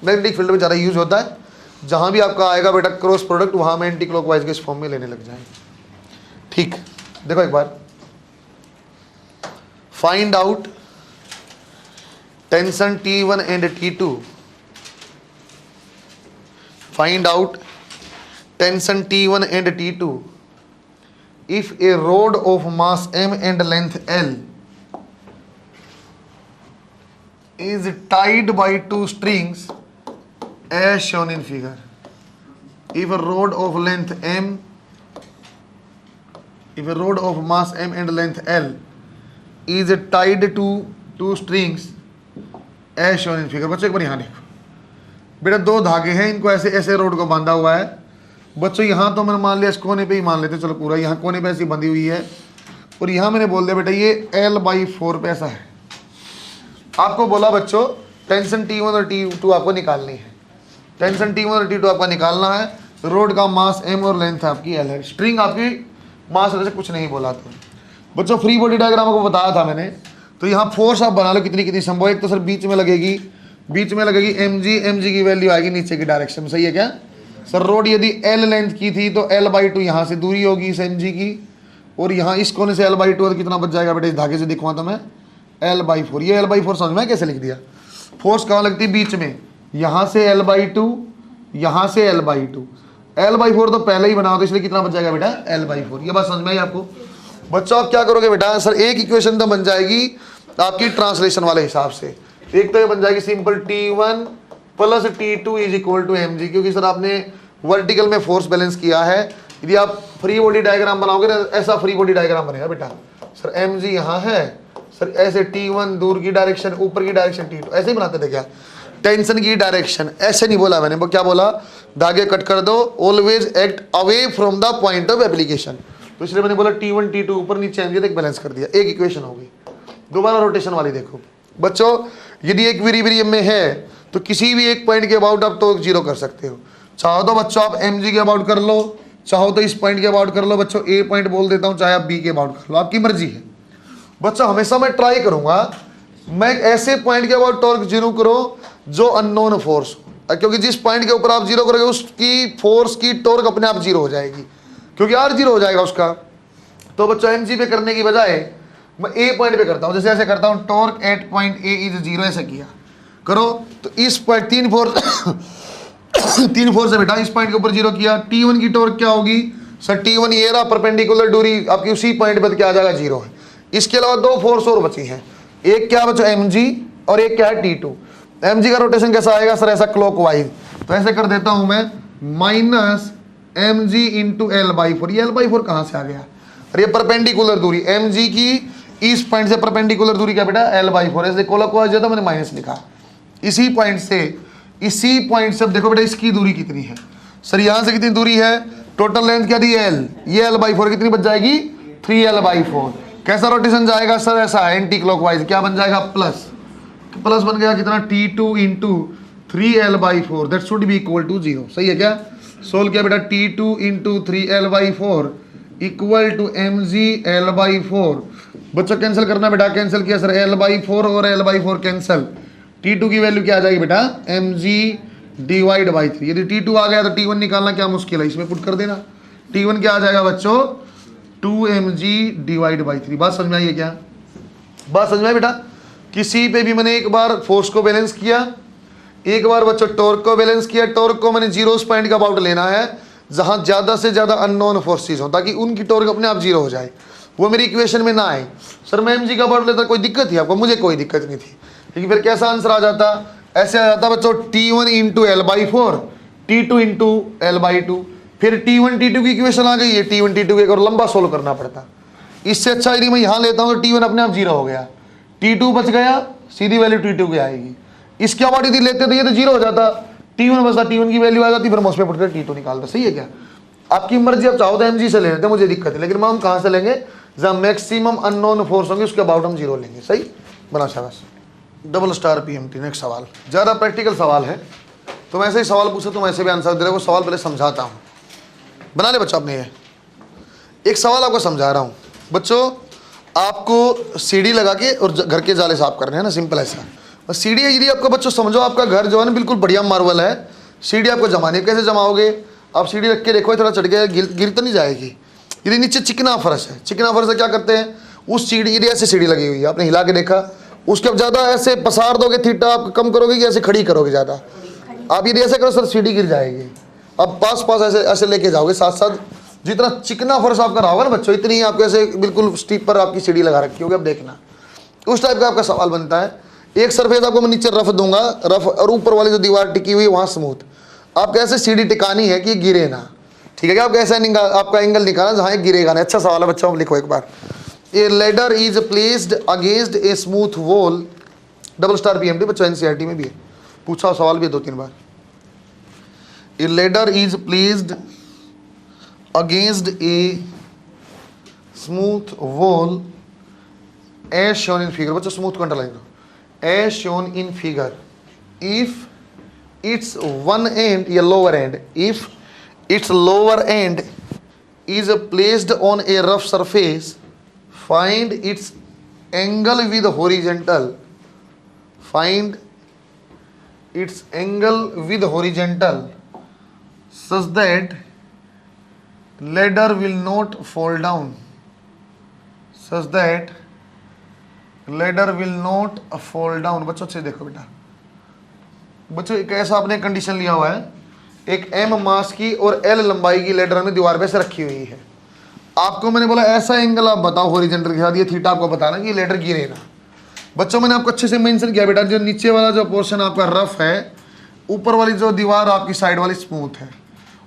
मैग्नेटिक फील्ड में ज़्यादा यूज होता है, जहाँ भी आपका आएगा बेटा क्रॉस प्रोडक्ट वहाँ में एंटी क्लॉकवाइज के इस फॉर्म में लेने लग जाएंगे। ठीक, देखो एक बार, find out tension T1 and T2। Find out tension T1 and T2 if a rod of mass m and length L is tied by two strings as shown in figure. If a rod of mass m and length L is tied to two strings as shown in figure। बच्चों एक बार यहाँ देखो बेटा, दो धागे हैं, इनको ऐसे ऐसे रोड को बांधा हुआ है बच्चों। यहाँ तो मैंने मान लिया इस कोने पे ही मान लेते, चलो पूरा यहाँ कोने पे ऐसी बंधी हुई है और यहाँ मैंने बोल दिया बेटा ये L/4 पे ऐसा है। आपको बोला बच्चों टेंशन T1 और T2 आपको निकालनी है। टेंशन T1 और T2 आपका निकालना है। रोड का मास m और लेंथ आपकी L है। स्ट्रिंग आपकी मास से कुछ नहीं बोला। तो बच्चों फ्री बॉडी डायग्राम आपको बताया था मैंने। तो यहाँ फोर्स आप बना लो कितनी कितनी संभव। एक तो सर बीच में लगेगी mg की वैल्यू आएगी नीचे की डायरेक्शन में। सही है क्या? सर रोड यदि L लेंथ की थी तो L/2 यहाँ से दूरी होगी इस mg की, और यहाँ इस कोने से L/2 तो कितना बच जाएगा बेटा? इस धागे से दिखवा तो मैं L/4। ये L/4 समझ में कैसे लिख दिया? फोर्स कहाँ लगती है? बीच में, यहाँ से L/2, यहाँ से L/2। L/4 तो पहले ही बनाओ तो इसलिए कितना बच जाएगा बेटा? L/4। ये बात समझ में आई आपको? बच्चों आप क्या करोगे बेटा? सर एक इक्वेशन तो बन जाएगी आपकी ट्रांसलेशन वाले हिसाब से। एक तो ये बन जाएगी सिंपल T1 + T2 = mg, क्योंकि सर आपने वर्टिकल में फोर्स बैलेंस किया है। यदि आप फ्री बॉडी डायग्राम बनाओगे ना, ऐसा फ्री बॉडी डायग्राम बनेगा बेटा। सर mg यहाँ है, सर ऐसे T1 दूर की डायरेक्शन, ऊपर की डायरेक्शन T2, ऐसे ही बनाते थे क्या? टेंशन की डायरेक्शन ऐसे नहीं बोला मैंने, वो क्या बोला? धागे कट कर दो, always act away from the point of application. तो इसलिए मैंने बोला T1 T2 ऊपर नीचे mg तक बैलेंस कर दिया। एक इक्वेशन हो गई। दोबारा रोटेशन वाली देखो बच्चों, यदि एक इक्विलिब्रियम में है तो किसी भी एक पॉइंट के अबाउट आप टॉर्क जीरो कर सकते हो। चाहो तो बच्चों आप mg के अबाउट कर लो, चाहो तो इस पॉइंट के अबाउट कर लो। बच्चों ए पॉइंट बोल देता हूँ, चाहे आप बी के अबाउट कर लो, आपकी मर्जी है। बच्चों हमेशा मैं ट्राई करूंगा मैं ऐसे पॉइंट के अबाउट टॉर्क जीरो करो जो अननोन फोर्स हो, क्योंकि जिस पॉइंट के ऊपर आप जीरो करोगे उसकी फोर्स की टॉर्क अपने आप जीरो हो जाएगी, क्योंकि आर जीरो हो जाएगा उसका। तो बच्चों mg पे करने की बजाय मैं ए पॉइंट पे करता हूँ। जैसे ऐसे करता हूँ, torque at point A is 0, ऐसा किया करो तो इस पॉइंट तीन फोर्स से बेटा इस पॉइंट के ऊपर जीरो किया। T1 की टॉर्क क्या होगी? सर T1 ये रहा परपेंडिकुलर दूरी आपकी, उसी पॉइंट पर क्या आ जाएगा? जीरो है। इसके अलावा दो फोर्स और बची हैं, एक क्या बच्चों mg और एक क्या है T2। mg का रोटेशन कैसा आएगा? सर ऐसा क्लॉकवाइज। तो ऐसे कर देता हूं मैं -mg × L/4। ये L/4 कहां से आ गया? अरे ये परपेंडिकुलर दूरी mg की इस पॉइंट से परपेंडिकुलर दूरी क्या बेटा? L/4। ऐसे क्लॉकवाइज है तो मैंने माइनस लिखा। इसी पॉइंट से अब देखो बेटा इसकी दूरी कितनी है? सर यहां से कितनी दूरी है? टोटल लेंथ क्या दी? L। ये L/4 कितनी बच जाएगी? 3L/4। कैसा रोटेशन जाएगा? सर ऐसा एंटी क्लॉकवाइज। क्या बन जाएगा? प्लस बन गया कितना? T2 × 3L/4 that should be equal to 0। सही है क्या? सोल्व किया बेटा, T2 × 3L/4 equal to mg L/4। बच्चों कैंसिल करना बेटा, कैंसिल किया सर L/4 और L/4 कैंसिल। T2 की वैल्यू क्या आ जाएगी बेटा? mg / 3। यदि T2 आ गया तो T1 निकालना क्या मुश्किल है, इसमें पुट कर देना। T1 क्या आ जाएगा बच्चों, 2mg डिवाइड बाई 3। बात समझ में आई है क्या? बात समझ में आई बेटा? किसी पे भी मैंने एक बार फोर्स को बैलेंस किया, एक बार बच्चों टॉर्क को बैलेंस किया। टॉर्क को मैंने जीरो पॉइंट का अबाउट लेना है जहां ज्यादा से ज्यादा अननोन फोर्सेस हो, ताकि उनकी टॉर्क अपने आप जीरो हो जाए, वो मेरी इक्वेशन में ना आए। सर मैं mg का अबाउट लेता, कोई दिक्कत थी आपको? मुझे कोई दिक्कत नहीं थी। लेकिन फिर कैसा आंसर आ जाता? ऐसे आ जाता बच्चों, T1 into L/4, T2 into L/2। फिर T1 T2 की इक्वेशन आ गई है, T1 T2 एक और लंबा सोल्व करना पड़ता। इससे अच्छा यदि मैं यहाँ लेता हूँ तो T1 अपने आप जीरो हो गया, T2 बच गया, सीधी वैल्यू T2 की आएगी। इसके अबाउट यदि लेते तो ये तो जीरो हो जाता, T1 बचता, T1 की वैल्यू आ जाती, फिर मैं उसमें पुट कर T2 निकालता। सही है क्या? आपकी मर्जी, आप चाहो तो mg से ले लेते, मुझे दिक्कत है, लेकिन हम कहाँ से लेंगे? जहाँ मैक्सिमम अननोन फोर्स होंगे उसके अबाउट हम जीरो लेंगे। सही बना शाबाश। Double star PMT। नेक्स्ट सवाल ज़्यादा प्रैक्टिकल सवाल है, तो मैं ऐसे ही सवाल पूछे तो मैं ऐसे भी आंसर दे रहा हूँ। वो सवाल पहले समझाता हूँ, बना ले बच्चों अपने। ये एक सवाल आपको समझा रहा हूँ बच्चों। आपको सीढ़ी लगा के और घर के जाले साफ करने हैं ना, सिंपल ऐसा। और सीढ़ी यदि आपको बच्चों समझो, आपका घर जो है ना बिल्कुल बढ़िया मार्बल है, सीढ़ी आपको जमानी है। कैसे जमाओगे? आप सीढ़ी रख के देखो, थोड़ा चढ़ के गिर तो नहीं जाएगी। यदि नीचे चिकना फर्श है, चिकना फर्श है, क्या करते हैं उस सीढ़ी, यदि ऐसे सीढ़ी लगी हुई है, आपने हिला के देखा, उसके अब ज़्यादा ऐसे पसार दोगे, थीटा आप कम करोगे कि ऐसे खड़ी करोगे ज़्यादा? आप यदि ऐसे करो सर सीढ़ी गिर जाएगी। अब पास पास ऐसे ऐसे लेके जाओगे, साथ साथ जितना चिकना फर्श आपका रहा होगा ना बच्चों, इतनी आपको ऐसे बिल्कुल स्टीप पर आपकी सीढ़ी लगा रखी होगी। अब देखना उस टाइप का आपका सवाल बनता है। एक सरफेस आपको मैं नीचे रफ दूंगा, रफ, और ऊपर वाली जो दीवार टिकी हुई है वहाँ स्मूथ। आपको ऐसे सीढ़ी टिकानी है कि गिरे ना, ठीक है क्या? आपको ऐसा आपका एंगल निकालना जहाँ गिरेगा ना। अच्छा सवाल है बच्चों, लिखो एक बार। A ladder is placed against a smooth wall. Double star PMT बच्चों, NCERT में भी है, पूछा सवाल भी 2-3 बार। A ladder is placed against a smooth wall as shown in figure. बच्चों स्मूथ को अंडरलाइन करो, as shown in figure. If its one end या lower end, if its lower end is placed on a rough surface, find its angle with horizontal, find its angle with horizontal such that ladder will not fall down, such that ladder will not fall down। बच्चों अच्छे देखो बेटा, बच्चों एक ऐसा आपने condition लिया हुआ है, एक M मास की और L लंबाई की लेडर में दीवार पे से रखी हुई है। आपको मैंने बोला ऐसा एंगल आप बताओ हॉरिजॉन्टल के साथ, ये थीटा आपको बताना कि ये लेडर गिरे ना। बच्चों मैंने आपको अच्छे से मेंशन किया बेटा, जो नीचे वाला जो पोर्शन आपका रफ है, ऊपर वाली जो दीवार आपकी साइड वाली स्मूथ है।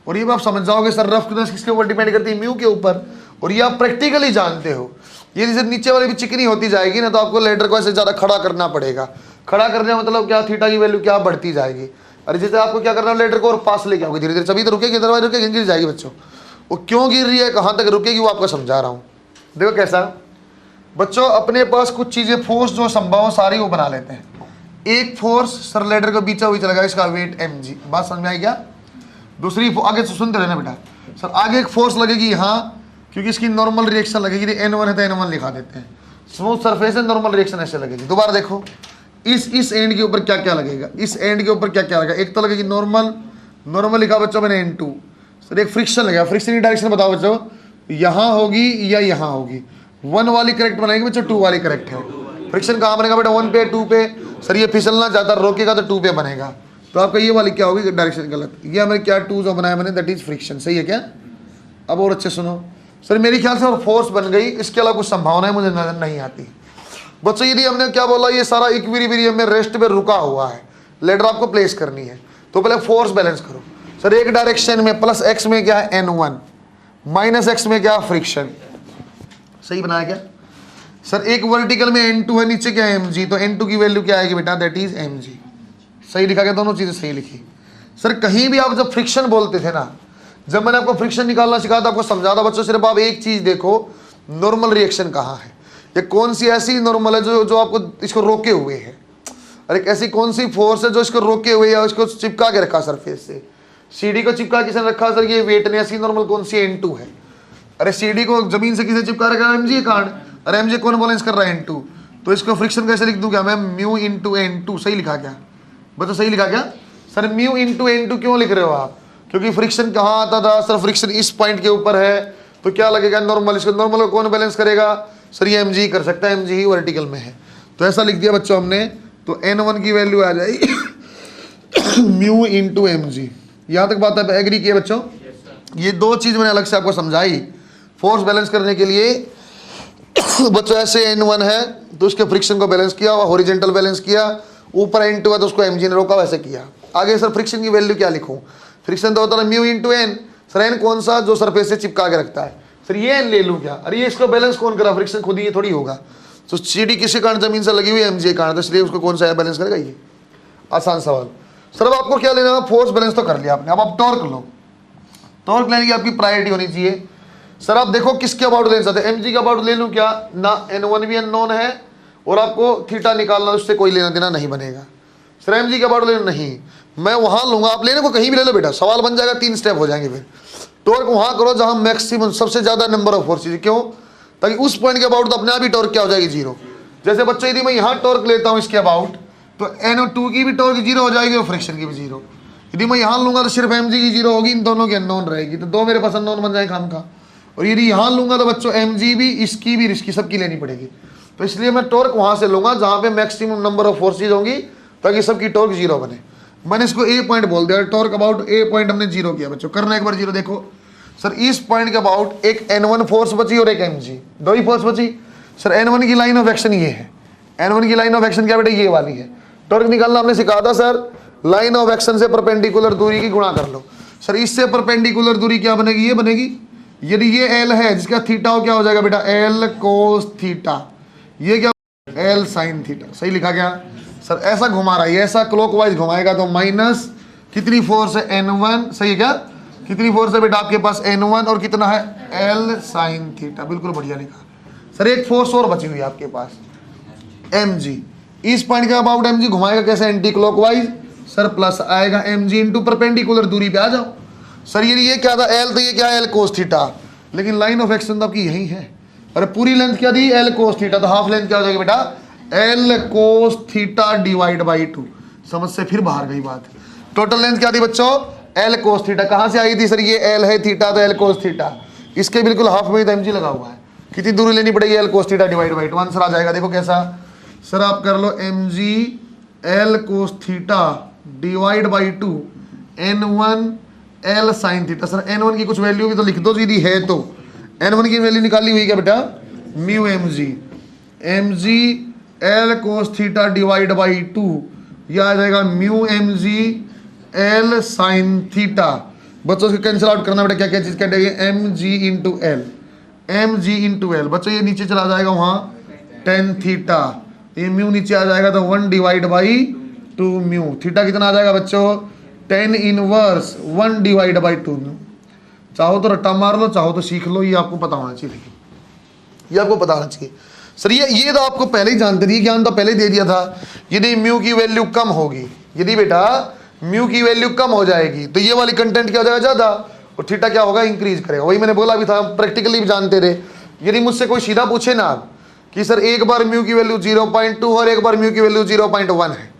और ये आप समझ जाओगे सर रफ किसके ऊपर डिपेंड करती है? म्यू के ऊपर। और ये आप प्रैक्टिकली जानते हो, ये जैसे नीचे वाली भी चिकनी होती जाएगी ना, तो आपको लेडर को ऐसे ज़्यादा खड़ा करना पड़ेगा। खड़ा करने का मतलब क्या? थीटा की वैल्यू क्या बढ़ती जाएगी। अरे जैसे आपको क्या करना है, लेडर को और पास लेके आओगे धीरे धीरे, सभी तो रुकेगी, दरवाजे रुकेगी, गिर जाएगी बच्चों। वो क्यों गिर रही है, कहाँ तक रुकेगी, वो आपको समझा रहा हूँ। देखो कैसा बच्चों, अपने पास कुछ चीज़ें फोर्स जो संभव हो सारी वो बना लेते हैं। एक फोर्स सर लेडर को बीचा बीच लगा, इसका वेट mg। बात समझ में आई क्या? दूसरी आगे सुनते रहना बेटा, सर आगे एक फोर्स लगेगी यहाँ, क्योंकि इसकी नॉर्मल रिएक्शन लगेगी। N1 है तो N1 लिखा देते हैं। स्मूथ सरफेस है, नॉर्मल रिएक्शन ऐसे लगेगी। दोबारा देखो, इस एंड के ऊपर क्या क्या लगेगा, इस एंड के ऊपर क्या क्या लगेगा। एक तो लगेगी नॉर्मल लिखा बच्चों मैंने N2। सर एक फ्रिक्शन लगेगा, फ्रिक्शन की डायरेक्शन बताओ बच्चों, यहाँ होगी या यहाँ होगी? 1 वाली करेक्ट बनाएंगे बच्चों, 2 वाली करेक्ट है। फ्रिक्शन कहाँ बनेगा बेटा? 1 पे, 2 पे। सर ये फिसलना ज़्यादा रोकेगा तो 2 पे बनेगा, तो आपका ये वाली क्या होगी? डायरेक्शन गलत। ये हमें क्या 2 जो बनाया मैंने, दैट इज फ्रिक्शन। सही है क्या? अब और अच्छे सुनो सर, मेरी ख्याल से और फोर्स बन गई, इसके अलावा कुछ संभावना है मुझे नजर नहीं आती। बच्चों यदि हमने क्या बोला, ये सारा इक्विलिब्रियम में रेस्ट पे रुका हुआ है, लेडर आपको प्लेस करनी है, तो पहले फोर्स बैलेंस करो। सर एक डायरेक्शन में प्लस x में क्या है? N1, माइनस x में क्या? फ्रिक्शन। सही बनाया क्या? सर एक वर्टिकल में N2 है, नीचे क्या है? mg। तो N2 की वैल्यू क्या आएगी बेटा? That is mg। सही लिखा गया, दोनों चीजें सही लिखी। सर कहीं भी आप जब फ्रिक्शन बोलते थे ना, जब मैंने आपको फ्रिक्शन निकालना सिखाया था, आपको समझा था बच्चों, सिर्फ आप एक चीज देखो, नॉर्मल रिएक्शन कहाँ है, ये कौन सी ऐसी नॉर्मल है जो आपको इसको रोके हुए है। अरे ऐसी कौन सी फोर्स है जो इसको रोके हुए है, इसको चिपका के रखा सरफेस से। सीढ़ी को चिपका किसने रखा सर? ये वेट ने। ऐसी नॉर्मल कौन सी? N2 है। अरे सीढ़ी को जमीन से किसे चिपका रखा? mg कांड। अरे mg कौन बैलेंस कर रहा है? N2। तो इसको फ्रिक्शन कैसे लिख दूं क्या मैं? Mu into N2। सही लिखा क्या बच्चों? सही लिखा क्या सर? म्यू इंटू N2 क्यों लिख रहे हो आप? क्योंकि फ्रिक्शन कहाँ आता था सर, फ्रिक्शन इस पॉइंट के ऊपर है, तो क्या लगेगा नॉर्मल, इसको नॉर्मल को कौन बैलेंस करेगा सर, ये एम जी कर सकता है, एम जी ही वर्टिकल में है, तो ऐसा लिख दिया बच्चों हमने। तो N1 की वैल्यू आ जाएगी म्यू इंटू एम जी। यहाँ तक बात है एग्री किए बच्चों? ये दो चीज़ मैंने अलग से आपको समझाई फोर्स बैलेंस करने के लिए। बच्चों ऐसे N1 है तो उसके फ्रिक्शन को बैलेंस किया, हॉरिजेंटल बैलेंस किया, ऊपर N2 है तो उसको mg ने रोका, वैसे किया। आगे सर फ्रिक्शन की वैल्यू क्या लिखूं? फ्रिक्शन तो होता है mu into N. Sir N कौन सा? जो सरफेस से चिपका के रखता है। सर ये एन ले लूं क्या? अरे ये इसको बैलेंस कौन करा? फ्रिक्शन खुद ही ये थोड़ी होगा। तो सीडी किसी कारण जमीन से लगी हुई है, mg कारण, तो इसलिए उसको कौन सा बैलेंस करेगा? ये आसान सवाल। सर अब आपको क्या लेना है? फोर्स बैलेंस तो कर लिया आपने, अब आप टॉर्क लो। टॉर्क लेने की आपकी प्रायोरिटी होनी चाहिए। सर आप देखो किसके अबाउट लेना चाहते हैं, mg के अबाउट ले लूं क्या? ना n1 भी अननोन है और आपको थीटा निकालना, उससे कोई लेना देना नहीं बनेगा। सर mg के अबाउट ले लूं, नहीं मैं वहां लूंगा, आप लेने को कहीं भी ले लो बेटा, सवाल बन जाएगा, 3 स्टेप हो जाएंगे। फिर टॉर्क वहां करो जहां मैक्सिमम सबसे ज्यादा नंबर ऑफ फोर्सेज, क्यों? ताकि उस पॉइंट के अबाउट तो अपने आप ही टॉर्क क्या हो जाएगी? जीरो। जैसे बच्चों यदि मैं यहाँ टॉर्क लेता हूँ इसके अबाउट, तो NO2 की भी टॉर्क जीरो हो जाएगी और फ्रिक्शन की भी जीरो। यदि मैं यहाँ लूंगा तो सिर्फ mg की जीरो होगी, इन दोनों की अननोन रहेगी, तो दो मेरे पास अननोन बन जाए खाम का। और यदि यहाँ लूंगा तो बच्चों mg भी, इसकी भी, इसकी सबकी लेनी पड़ेगी। तो इसलिए मैं टॉर्क वहां से लूंगा जहां पे मैक्सिमम नंबर ऑफ फोर्सेज होंगी, ताकि सबकी टॉर्क जीरो बने। मैंने इसको ए पॉइंट बोल दिया, टॉर्क अबाउट ए पॉइंट हमने जीरो किया बच्चों। करना एक बार जीरो। देखो सर इस पॉइंट के अबाउट एक N1 फोर्स बची और एक mg, दो ही फोर्स बची। सर N1 की लाइन ऑफ एक्शन ये है, N1 की लाइन ऑफ एक्शन क्या बेटा? ये वाली है। टॉर्क निकालना हमने सिखा था सर, लाइन ऑफ एक्शन से परपेंडिकुलर दूरी की गुणा कर लो। सर इससे परपेंडिकुलर दूरी क्या बनेगी? ये बनेगी। यदि ये L है जिसका थीटा हो, क्या हो जाएगा बेटा? L cos theta. ये क्या? L sine theta. सही लिखा गया? सर ऐसा घुमा रहा है, ऐसा क्लॉकवाइज घुमाएगा तो माइनस कितनी फोर्स है? N1। सही है क्या? कितनी फोर्स है बेटा आपके पास? N1 और कितना है? L sine theta. बिल्कुल बढ़िया लिखा। सर एक फोर्स और बची हुई है आपके पास, mg। इस पॉइंट के अबाउट mg घुमाएगा कैसे? Anti clockwise. सर प्लस आएगा mg इंटू परपेंडिकुलर दूरी पे आ जाओ। सर ये क्या था? L, तो ये क्या है? L cos theta. लेकिन लाइन ऑफ एक्शन तो आपकी यही है। अरे पूरी लेंथ क्या दी? L cos theta. तो हाफ लेंथ क्या हो जाएगी बेटा? L cos theta divide by 2। समझ से फिर बाहर गई बात। टोटल लेंथ क्या थी बच्चों? L cos theta. कहाँ से आई थी? सर ये L है थीटा, तो L कोस थीटा। इसके बिल्कुल हाफ में तो mg लगा हुआ है। कितनी दूरी लेनी पड़ेगी? L cos theta divide by 2। Answer आ जाएगा। देखो कैसा? सर आप कर लो mg L cos theta divide by 2 N1 L sine theta. Sir N1 की कुछ वैल्यू भी तो लिख दो यदि है तो। N1 की वैल्यू निकाली हुई क्या बेटा? Mu mg L cos theta divide by 2, यह आ जाएगा mu mg L sine theta. बच्चों इसको कैंसिल आउट करना बेटा, क्या क्या चीज कटेगी? mg into L, mg into L. बच्चों ये नीचे चला जाएगा वहाँ टेन थीटा, ये म्यू नीचे आ जाएगा तो 1 डिवाइड बाई 2 म्यू। थीटा कितना आ जाएगा बच्चों? 10 इनवर्स 1 डिवाइड बाई 2 म्यू। चाहो तो रट्टा मार लो, चाहो तो सीख लो, ये आपको पता होना चाहिए। लेकिन ये आपको पता होना चाहिए। सर ये तो आपको पहले ही जानते थे, ज्ञान तो पहले ही दे दिया था। यदि म्यू की वैल्यू कम होगी, यदि बेटा म्यू की वैल्यू कम हो जाएगी तो ये वाली कंटेंट क्या हो जाएगा? ज्यादा, और थीटा क्या होगा? इंक्रीज करेगा। वही मैंने बोला भी था, प्रैक्टिकली भी जानते थे। यदि मुझसे कोई सीधा पूछे ना कि सर एक बार म्यू की वैल्यू 0.2 और एक बार म्यू की वैल्यू 0.1 है,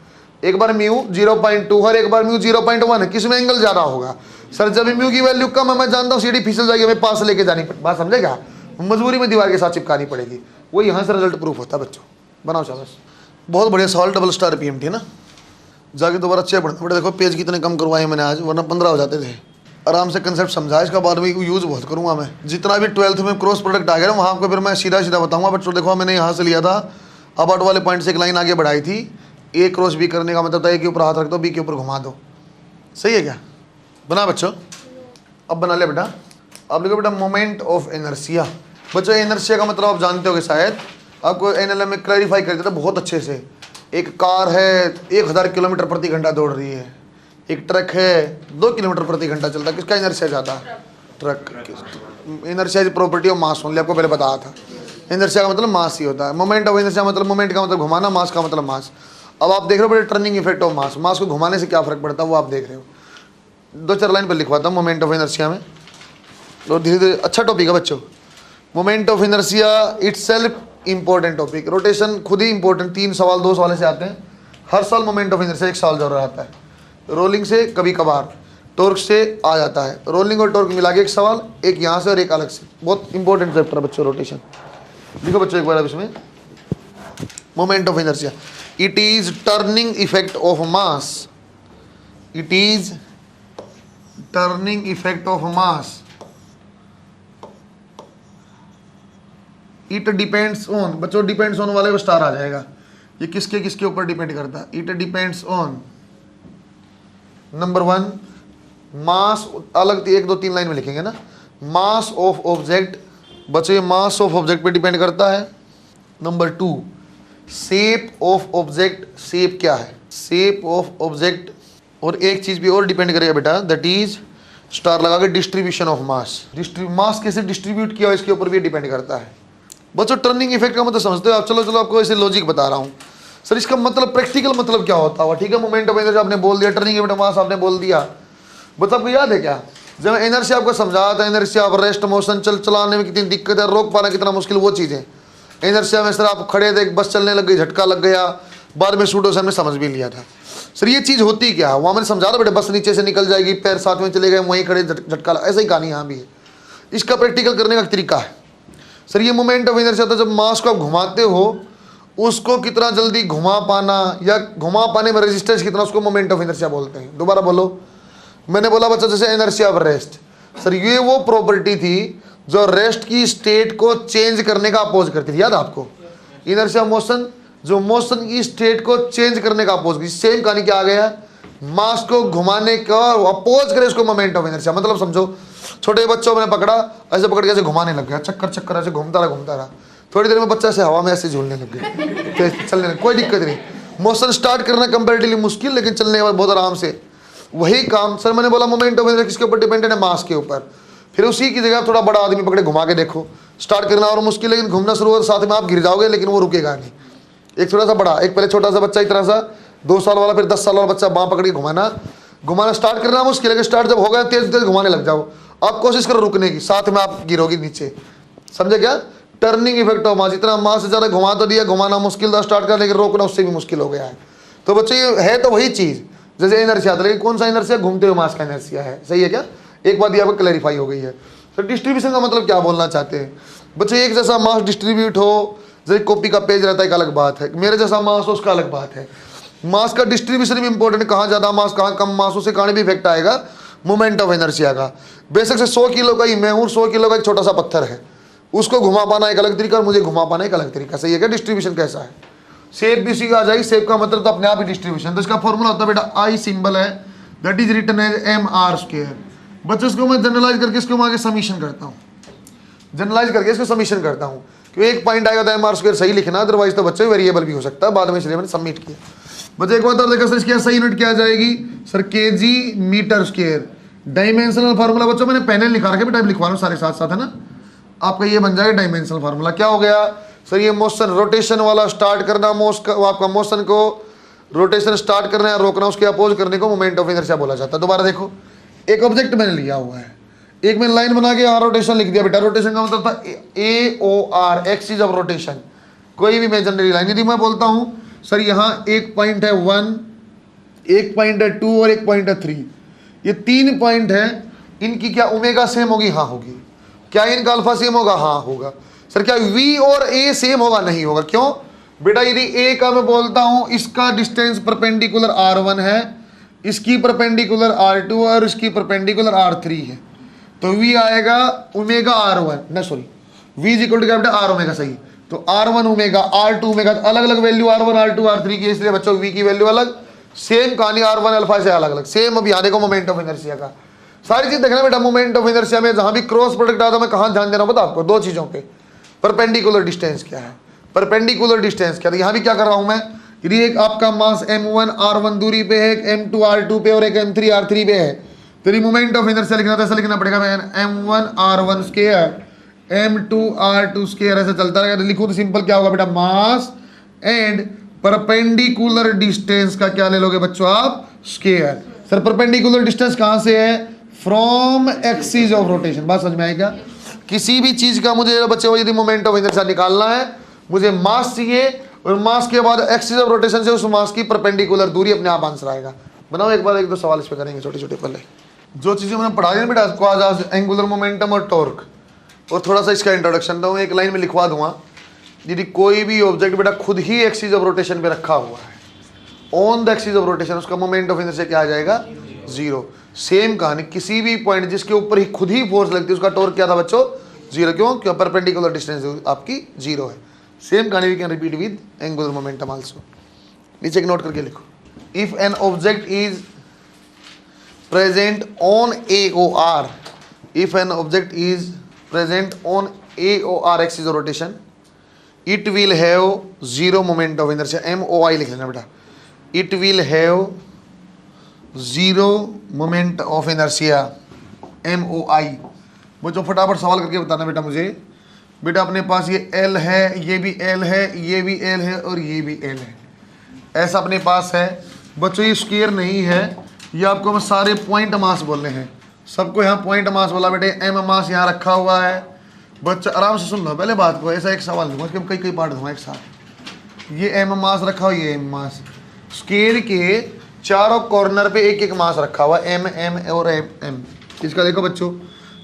एक बार म्यू 0.2 और एक बार म्यू 0.1 है, किसमें एंगल ज्यादा होगा? सर जब म्यू की वैल्यू कम है, मैं जानता हूँ सीढ़ी फिसल जाएगी, हमें पास लेके जानी पड़ेगी। बात समझेगा? मजबूरी में दीवार के साथ चिपकानी पड़ेगी। वो यहाँ से रिजल्ट प्रूफ होता है बच्चों। बनाओ शाबाश। बहुत बढ़िया सवाल, डबल स्टार पीएमटी है ना। जाके दोबारा अच्छे पढ़ना बेटा। देखो पेज कितने कम करवाए मैंने आज, वरना 15 हो जाते थे। आराम से कंसेप्ट समझा, इसका बाद में यूज़ बहुत करूँगा मैं। जितना भी 12th में क्रॉस प्रोडक्ट आ गया ना, वहाँ को फिर मैं सीधा सीधा बताऊँगा बच्चों। देखो मैंने यहाँ से लिया था, अबाउट वाले पॉइंट से एक लाइन आगे बढ़ाई थी। ए क्रॉस बी करने का मतलब था ए के ऊपर हाथ रख दो, बी के ऊपर घुमा दो। सही है क्या? बना बच्चों? अब बना ले बेटा। अब लिखो बेटा मोमेंट ऑफ इनर्शिया। बच्चों इनर्शिया का मतलब आप जानते होगे शायद, आपको एनएलएम में क्लैरिफाई कर देता बहुत अच्छे से। एक कार है 1000 किलोमीटर प्रति घंटा दौड़ रही है, एक ट्रक है 2 किलोमीटर प्रति घंटा चलता है, किसका इनर्शिया ज़्यादा? Truck. Inertia is property of mass only, आपको पहले बताया था। इनर्शिया का मतलब मास ही होता है। मोमेंट ऑफ इनर्शिया मतलब, मोमेंट का मतलब घुमाना, मास का मतलब मास। अब आप देख रहे हो बेटे टर्निंग इफेक्ट ऑफ मास, मास को घुमाने से क्या फर्क पड़ता है वो आप देख रहे हो। 2-4 लाइन पर लिखवाता हूँ मोमेंट ऑफ इनर्शिया में, तो धीरे धीरे। अच्छा टॉपिक है बच्चों moment of inertia, it's self important topic. Rotation खुद ही इंपॉर्टेंट। 3 सवाल 2 सवाल से आते हैं हर साल। मोमेंट ऑफ इनर्शिया 1 साल जरूर आता है, रोलिंग से कभी कभार। टॉर्क से आ जाता है। रोलिंग और टॉर्क मिला के एक सवाल, एक यहाँ से और एक अलग से। बहुत इंपॉर्टेंट चैप्टर है बच्चों रोटेशन। देखो बच्चों एक बार अब इसमें moment of inertia, it is turning effect of mass, it is turning effect of mass, it depends on, बच्चों डिपेंड्स ऑन वाले को स्टार आ जाएगा, ये किसके किसके ऊपर डिपेंड करता है। इट डिपेंड्स ऑन नंबर 1 मास, अलग 1 2 3 लाइन में लिखेंगे ना, मास ऑफ ऑब्जेक्ट, बच्चों ये मास ऑफ ऑब्जेक्ट पे डिपेंड करता है। Number 2 shape of object, shape क्या है, शेप ऑफ ऑब्जेक्ट, और एक चीज भी और डिपेंड करेगा बेटा, दैट इज स्टार लगा के डिस्ट्रीब्यूशन ऑफ मास, मास कैसे डिस्ट्रीब्यूट किया इसके ऊपर भी डिपेंड करता है। बच्चों टर्निंग इफेक्ट का मतलब समझते हो आप, चलो आपको ऐसे लॉजिक बता रहा हूँ सर, इसका मतलब प्रैक्टिकल मतलब क्या होता होगा, ठीक है। मोमेंट ऑफ इनर्शिया आपने बोल दिया, टर्निंग इफेक्ट ऑफ मास आपने बोल दिया, बच्चों आपको याद है क्या जब इनर्शिया आपको समझाया था, इनर्शिया ऑफ रेस्ट मोशन, चलाने में कितनी दिक्कत है, रोक पाना कितना मुश्किल, वो चीज़ें इनर्शिया में। सर आप खड़े थे, बस चलने लग गई, झटका लग गया, बाद में सूडो से हमने समझ भी लिया था। सर ये चीज़ होती क्या, वहाँ मैंने समझा था बेटा, बस नीचे से निकल जाएगी, पैर साथ में चले गए, वहीं खड़े झटका, ऐसा ही कहानी यहाँ भी है। इसका प्रैक्टिकल करने का तरीका है सर, ये मोमेंट ऑफ इनर्शिया था, जब मास को आप घुमाते हो उसको कितना जल्दी घुमा पाना या घुमा पाने में रेजिस्टेंस कितना, उसको मोमेंट ऑफ इनर्शिया बोलते हैं। दोबारा बोलो, मैंने बोला बच्चा जैसे इनर्शिया ऑफ रेस्ट, सर ये वो प्रॉपर्टी थी जो रेस्ट की स्टेट को चेंज करने का अपोज करती थी, याद आपको। इनर्शिया मोशन जो मोशन की स्टेट को चेंज करने का अपोज, सेम कहानी क्या आ गया, मास को घुमाने का अपोज करे उसको मोमेंट ऑफ इनर्शिया। मतलब समझो छोटे बच्चों मैंने पकड़ा, ऐसे पकड़ के ऐसे घुमाने लग गया, चक्कर चक्कर ऐसे घूमता रहा, थोड़ी देर में बच्चा ऐसे हवा में ऐसे झूलने लग गया, चलने लग, कोई दिक्कत नहीं। मोशन स्टार्ट करना कंपैरेटिवली मुश्किल, लेकिन चलने के बाद बहुत आराम से। वही काम सर मैंने बोला मोमेंट ऑफ इनर्शिया किसके ऊपर डिपेंडेंट है, मास के ऊपर। फिर उसी की जगह थोड़ा बड़ा आदमी पकड़े घुमा के देखो, स्टार्ट करना और मुश्किल, लेकिन घूमना शुरू हो साथ में आप गिर जाओगे, लेकिन वो रुकेगा नहीं। एक थोड़ा सा बड़ा, एक पहले छोटा सा बच्चा इतना सा 2 साल वाला, फिर 10 साल वाला बच्चा, बाँ पकड़ के घुमाना स्टार्ट करना मुश्किल, लेकिन स्टार्ट जब हो गया तेज तेज घुमाने लग जाओ, आप कोशिश करो रुकने की, साथ में आप गिरोगे नीचे, समझे क्या। टर्निंग इफेक्ट ऑफ मास, इतना मास से ज़्यादा घुमा तो दिया, घुमाना मुश्किल था स्टार्ट कर, लेकिन रोकना उससे भी मुश्किल हो गया है। तो बच्चों ये है तो वही चीज़ जैसे इनर्शिया था, लेकिन कौन सा इनर्शिया, घूमते हुए मास का इनर्शिया है, सही है क्या। एक बात ये आपको क्लैरिफाई हो गई है। तो डिस्ट्रीब्यूशन का मतलब क्या बोलना चाहते हैं बच्चों, एक जैसा मास डिस्ट्रीब्यूट हो, जैसे कॉपी का पेज रहता है एक अलग बात है, मेरे जैसा मास हो उसका अलग बात है। मास का डिस्ट्रीब्यूशन भी इंपॉर्टेंट, कहाँ ज़्यादा मास कहाँ कम मास, उससे कहाँ भी इफेक्ट आएगा मोमेंट ऑफ इनर्शिया का। बेशक से 100 किलो का ही मैं हूँ, 100 किलो का एक छोटा सा पत्थर है, उसको घुमा पाना एक अलग तरीका और मुझे घुमा पाना एक अलग तरीका, सही है क्या। डिस्ट्रीब्यूशन कैसा है, शेप भी उसी का आ जाएगी, शेप का मतलब तो अपने आप ही डिस्ट्रीब्यूशन। तो इसका फॉर्मूला होता है बेटा, आई सिंबल है, that is written as mr²। बच्चों इसको मैं जनरलाइज करके इसको मैं आगे समीशन करता हूँ, जनरलाइज करके इसको समीशन करता हूँ, क्योंकि एक पॉइंट आएगा तो mr² सही लिखना, अदरवाइज तो बच्चे वेरिएबल भी हो सकता है, बाद में इसलिए मैंने सबमिट किया। बच्चे एक बात और देखा सर, इसकी सही यूनिट क्या आ जाएगी sir, kg metre square. Dimensional formula बच्चों मैंने पहले लिखा रखे, बेटा लिखवा लो सारे साथ साथ है ना, आपका ये बन जाएगा डायमेंशनल फार्मूला। क्या हो गया सर, ये मोशन रोटेशन वाला स्टार्ट करना, आपका मोशन को रोटेशन स्टार्ट करना है, रोकना, उसके अपोज करने को मोमेंट ऑफ इनर्शिया बोला जाता है। दोबारा देखो, एक ऑब्जेक्ट मैंने लिया हुआ है, एक मैंने लाइन बना के यहाँ रोटेशन लिख दिया बेटा, रोटेशन का मतलब था AOR, एक्सिस ऑफ रोटेशन। कोई भी इमेजिनरी लाइन, यदि मैं बोलता हूँ सर यहाँ एक पॉइंट है 1, एक पॉइंट है 2 और एक पॉइंट है 3, ये 3 पॉइंट है, इनकी क्या ओमेगा सेम होगी, हाँ होगी। क्या इनका अल्फा सेम होगा, हाँ होगा। सर क्या V और A सेम होगा, नहीं होगा। क्यों बेटा, यदि A का मैं बोलता हूं इसका डिस्टेंस परपेंडिकुलर R1 है, इसकी परपेंडिकुलर R2 और इसकी परपेंडिकुलर R3 है, तो V आएगा ओमेगा R1 ना, sorry V is equal to क्या बेटा, R ओमेगा, सही। तो R1 ओमेगा, R2 ओमेगा, अलग अलग वैल्यू R1 R2 R3 की, इसलिए बच्चों V की वैल्यू अलग, सेम कहानी R1 अल्फा से अलग अलग, सेम। अब यहाँ देखो मोमेंट ऑफ इनर्शिया का सारी चीज देखना बेटा, मोमेंट ऑफ इनर्शिया में जहां भी क्रॉस प्रोडक्ट आता है, मैं कहां ध्यान देना पता आपको, 2 चीजों पे, परपेंडिकुलर डिस्टेंस क्या है, परपेंडिकुलर डिस्टेंस क्या है। यहाँ भी क्या कर रहा हूं मैं, यदि एक आपका मास m1 r1 दूरी पे है, एक m2 r2 पे और एक m3 r3 पे है, तो मोमेंट ऑफ इनर्शिया लिखना था, ऐसा लिखना पड़ेगा मैं m1 r1 square m2 r2 square, ऐसा चलता रहेगा। तो लिखो तो सिंपल क्या होगा बेटा, मास एंड परपेंडिकुलर डिस्टेंस का क्या ले लोगे बच्चों आप, स्क्वायर। सर परपेंडिकुलर डिस्टेंस कहां से है, फ्रॉम एक्सिस ऑफ रोटेशन। बात समझ में आई क्या। किसी भी चीज का मुझे बच्चों यदि मोमेंट ऑफ इनर्शिया निकालना है, मुझे मास चाहिए, और मास के बाद एक्सिस ऑफ रोटेशन से उस मास की परपेंडिकुलर दूरी, अपने आप आंसर आएगा। बनाओ एक बार 1-2 सवाल इस पे करेंगे छोटे छोटे पहले। जो चीज़ें मैंने पढ़ा दी ना बेटा आपको आज, एंगुलर मोमेंटम और टॉर्क, और थोड़ा सा इसका इंट्रोडक्शन तो एक लाइन में लिखवा दूंगा। यदि कोई भी ऑब्जेक्ट बेटा खुद ही एक्सिस ऑफ रोटेशन पे रखा हुआ है, on the axis of rotation, उसका मोमेंट ऑफ इनर्शिया क्या आ जाएगा? जीरो। सेम कहानी, किसी भी पॉइंट जिसके ऊपर ही खुद ही फोर्स लगती है उसका टॉर्क क्या था बच्चों? जीरो। क्यों? क्यों? परपेंडिकुलर डिस्टेंस आपकी जीरो है। सेम कहानी we can repeat with angular momentum also. नीचे एक नोट करके लिखो, if an object is present on AOR, if an object is present on AOR axis of rotation, it will have zero moment of inertia, MOI लिख लेना बेटा, it will have zero moment of inertia, MOI। बच्चों फटाफट सवाल करके बताना बेटा मुझे। बेटा अपने पास ये L है, ये भी L है, ये भी L है और ये भी L है, ऐसा अपने पास है बच्चों। ये स्क्वायर नहीं है, ये आपको मैं सारे पॉइंट मास बोलने हैं, सबको यहाँ पॉइंट मास बोला बेटे। एम मास यहाँ रखा हुआ है बच्चा, आराम से सुन लो पहले बात को। ऐसा एक सवाल दूंगा कि कई कई पार्ट दूंगा एक साथ। ये एम मास रखा हुआ, ये एम मास, स्केल के चारों कॉर्नर पे एक एक मास रखा हुआ, एम एम और एम एम। इसका देखो बच्चों,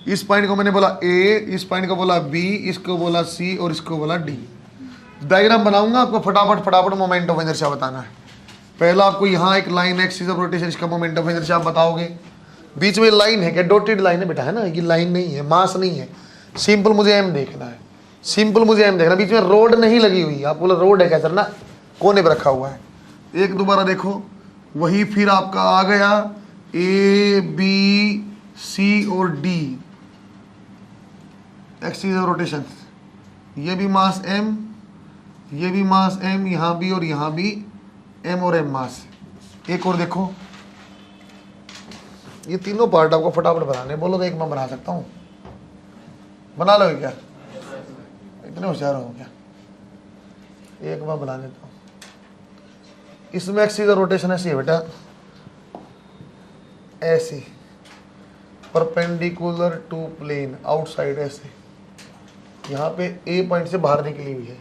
इस पॉइंट को मैंने बोला ए, इस पॉइंट को बोला बी, इसको बोला सी और इसको बोला डी। डायग्राम बनाऊंगा, आपको फटाफट फटाफट मोमेंट ऑफ इनर्शिया बताना है। पहला आपको यहाँ एक लाइन एक्सिस ऑफ रोटेशन, इसका मोमेंट ऑफ इनर्शिया आप बताओगे। बीच में लाइन है क्या? डॉटेड लाइन है बेटा, है ना, ये लाइन नहीं है, मास नहीं है। सिंपल मुझे एम देखना है, सिंपल मुझे एम देखना। बीच में रोड नहीं लगी हुई, आप बोलो रोड है क्या सर? ना, कोने पर रखा हुआ है। एक दोबारा देखो, वही फिर आपका आ गया ए बी सी और डी एक्सिस ऑफ रोटेशन। ये भी मास एम, ये भी मास एम, यहाँ भी और यहाँ भी एम और एम मास। एक और देखो, ये तीनों पार्ट आपको फटाफट बनाने, बोलो तो एक मैं बना सकता हूँ, बना लो क्या? इतने होशियार हो क्या? एक मैं बना देता हूँ। इसमें एक्सिस ऑफ रोटेशन ऐसी है बेटा, ऐसी परपेंडिकुलर टू प्लेन आउटसाइड, ऐसे यहाँ पे ए पॉइंट से बाहर निकली हुई है।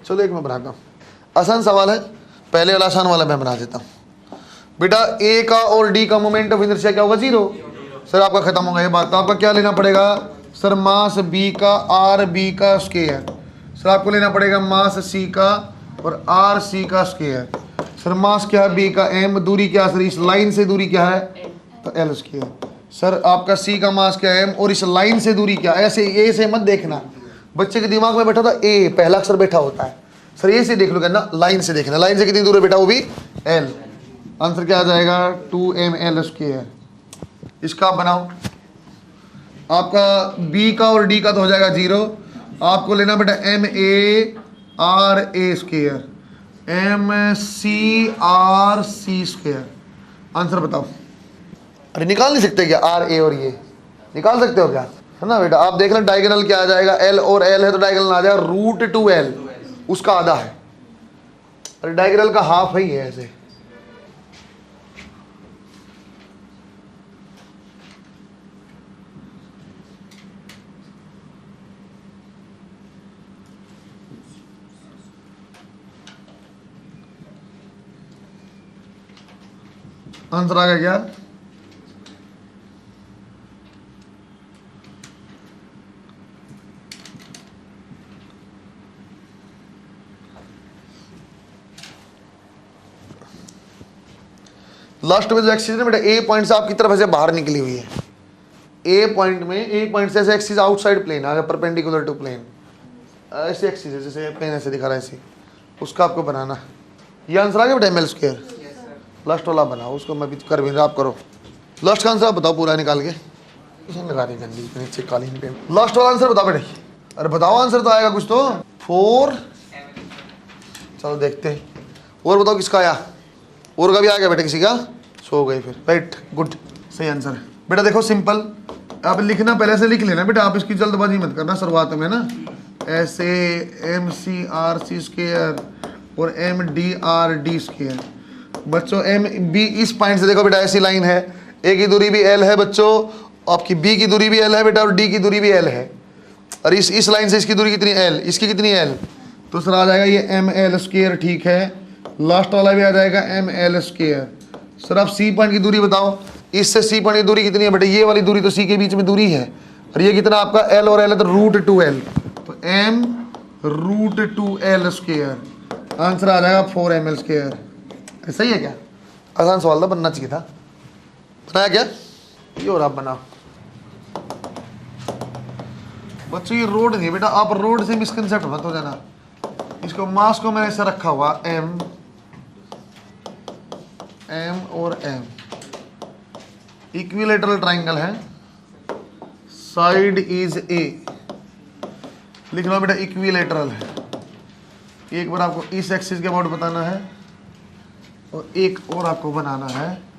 चलो एक मैं बनाता हूँ, आसान सवाल है, पहले वाला आसान वाला मैं बना देता हूँ बेटा। ए का और डी का मोमेंट ऑफ इनर्शिया क्या होगा? जीरो। सर आपका खत्म होगा ये बात, तो आपका क्या लेना पड़ेगा सर? मास बी का आर बी का स्क्वायर। सर आपको लेना पड़ेगा मास सी का और आर सी का स्क्वायर। सर मास क्या है? बी का एम, दूरी क्या सर? इस लाइन से दूरी क्या है? तो एल स्क्वायर। सर आपका सी का मास क्या है? एम, और इस लाइन से दूरी क्या? ऐसे ए से मत देखना, बच्चे के दिमाग में बैठा था ए, पहला अक्षर बैठा होता है। सर ये से देख लो कहना, लाइन से देखना, लाइन से कितनी दूर है बेटा? वो भी एल। आंसर क्या आ जाएगा? 2ml square. इसका आप बनाओ, आपका बी का और डी का तो हो जाएगा जीरो। आपको लेना बेटा M A R A square, M C R C square. Answer बताओ। अरे निकाल नहीं सकते क्या? आर ए और ये निकाल सकते हो क्या? है ना बेटा, आप देख लें डायगोनल क्या आ जाएगा? एल और एल है तो डायगोनल आ जाएगा √2l, उसका आधा है। अरे डायगोनल का हाफ ही है ऐसे। आंसर आ गया क्या? लास्ट में जो एक्सिस है बेटा, ए पॉइंट से आपकी तरफ ऐसे बाहर निकली हुई है। ए पॉइंट में, ए पॉइंट से ऐसे एक्सिस आउटसाइड प्लेन आ गया, परपेंडिकुलर टू प्लेन, ऐसे एक्सिस है जैसे प्लेन ऐसे दिखा रहा है ऐसे, उसका आपको बनाना है। ये आंसर आ गया बेटा ml स्क्वायर। लास्ट वाला बनाओ, उसको मैं भी कर भी रहा, आप करो। लास्ट का आंसर आप बताओ पूरा निकाल के, इसे लगा रही गंदी नीचे कालीन पे। लास्ट वाला आंसर बताओ बेटा। अरे बताओ, आंसर तो आएगा कुछ तो। 4, चलो देखते हैं। और बताओ किसका आया? और का भी आ गया बेटा किसी का? सो गए फिर। राइट, गुड, सही आंसर है बेटा। देखो सिंपल, आप लिखना पहले से लिख लेना बेटा, आप इसकी जल्दबाजी मत करना शुरुआत में ना। ऐसे M C R C square और M D R D square. बच्चों एम बी इस पॉइंट से देखो बेटा ऐसी लाइन है, ए की दूरी भी एल है बच्चों, आपकी बी की दूरी भी एल है बेटा, और डी की दूरी भी एल है। और इस लाइन से इसकी दूरी कितनी? एल, इसकी कितनी? एल। तो सर आ जाएगा ये एम एल स्क्वायर, ठीक है। लास्ट वाला भी आ जाएगा एम एल स्क्वायर। सर आप सी पॉइंट की दूरी बताओ, इससे सी पॉइंट की दूरी कितनी है बेटा, ये वाली दूरी तो सी के बीच में दूरी है, और ये कितना आपका एल और एल है तो √2l, तो m √2l स्क्वायर, आंसर आ जाएगा 4ml स्क्वायर। ऐसा ही है क्या? आसान सवाल था, बनना चाहिए था। बनाया क्या? ये और आप बनाओ बच्चों। ये रोड नहीं बेटा, आप रोड से मिसकंसेप्ट मत हो जाना। इसको मास को मैंने ऐसा रखा हुआ m और m, इक्विलेटरल ट्राइंगल है, साइड इज a, लिखना बेटा इक्विलेटरल है। एक बार आपको इस एक्सिस के अबाउट बताना है और एक और आपको बनाना है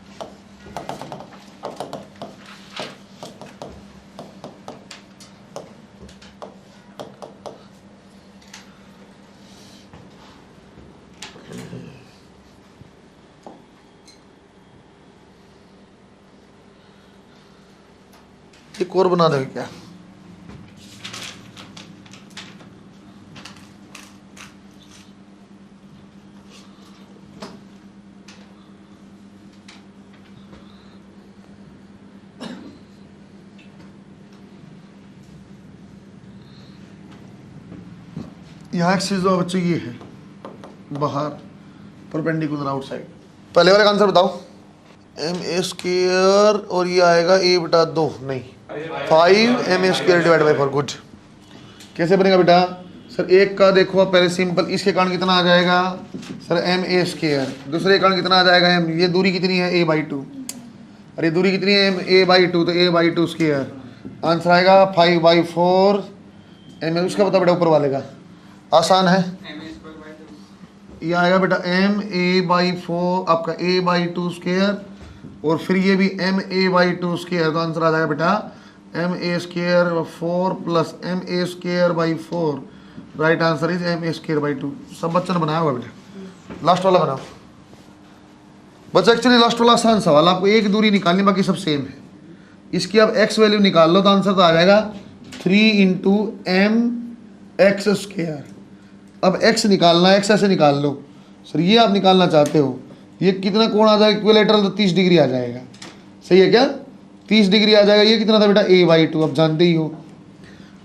एक और बना दोगे क्या? यहाँ एक्सिस जो बच्चों ये है बाहर, परपेंडिकुलर आउटसाइड। पहले वाले का आंसर बताओ। m² और ये आएगा a/2, नहीं 5m² / 4। गुड। कैसे बनेगा बेटा? सर एक का देखो आप पहले सिंपल, इसके कारण कितना आ जाएगा सर ma², दूसरे कारण कितना आ जाएगा m, ये दूरी कितनी है a/2, और ये दूरी कितनी है a/2, तो a/2², आंसर आएगा 5/4 m। उसका पता बेटा ऊपर वाले का, आसान है, ये आएगा बेटा ma/4 आपका a/2², और फिर ये भी ma/2², तो आंसर आ जाएगा बेटा ma² 4 + ma²/4। Right answer is ma²/2। सब बच्चों ने बनाया होगा बेटा। लास्ट वाला बनाओ बच्चा। एक्चुअली लास्ट वाला आसान सवाल, आपको एक दूरी निकालनी, बाकी सब सेम है। इसकी आप x वैल्यू निकाल लो तो आंसर तो आ जाएगा 3 × mx²। अब x निकालना है, x ऐसे निकाल लो सर, ये आप निकालना चाहते हो, ये कितना कोण आ जाएगा इक्विलेटरल, तो 30 डिग्री आ जाएगा। सही है क्या? 30 डिग्री आ जाएगा। ये कितना था बेटा a/2, आप जानते ही हो।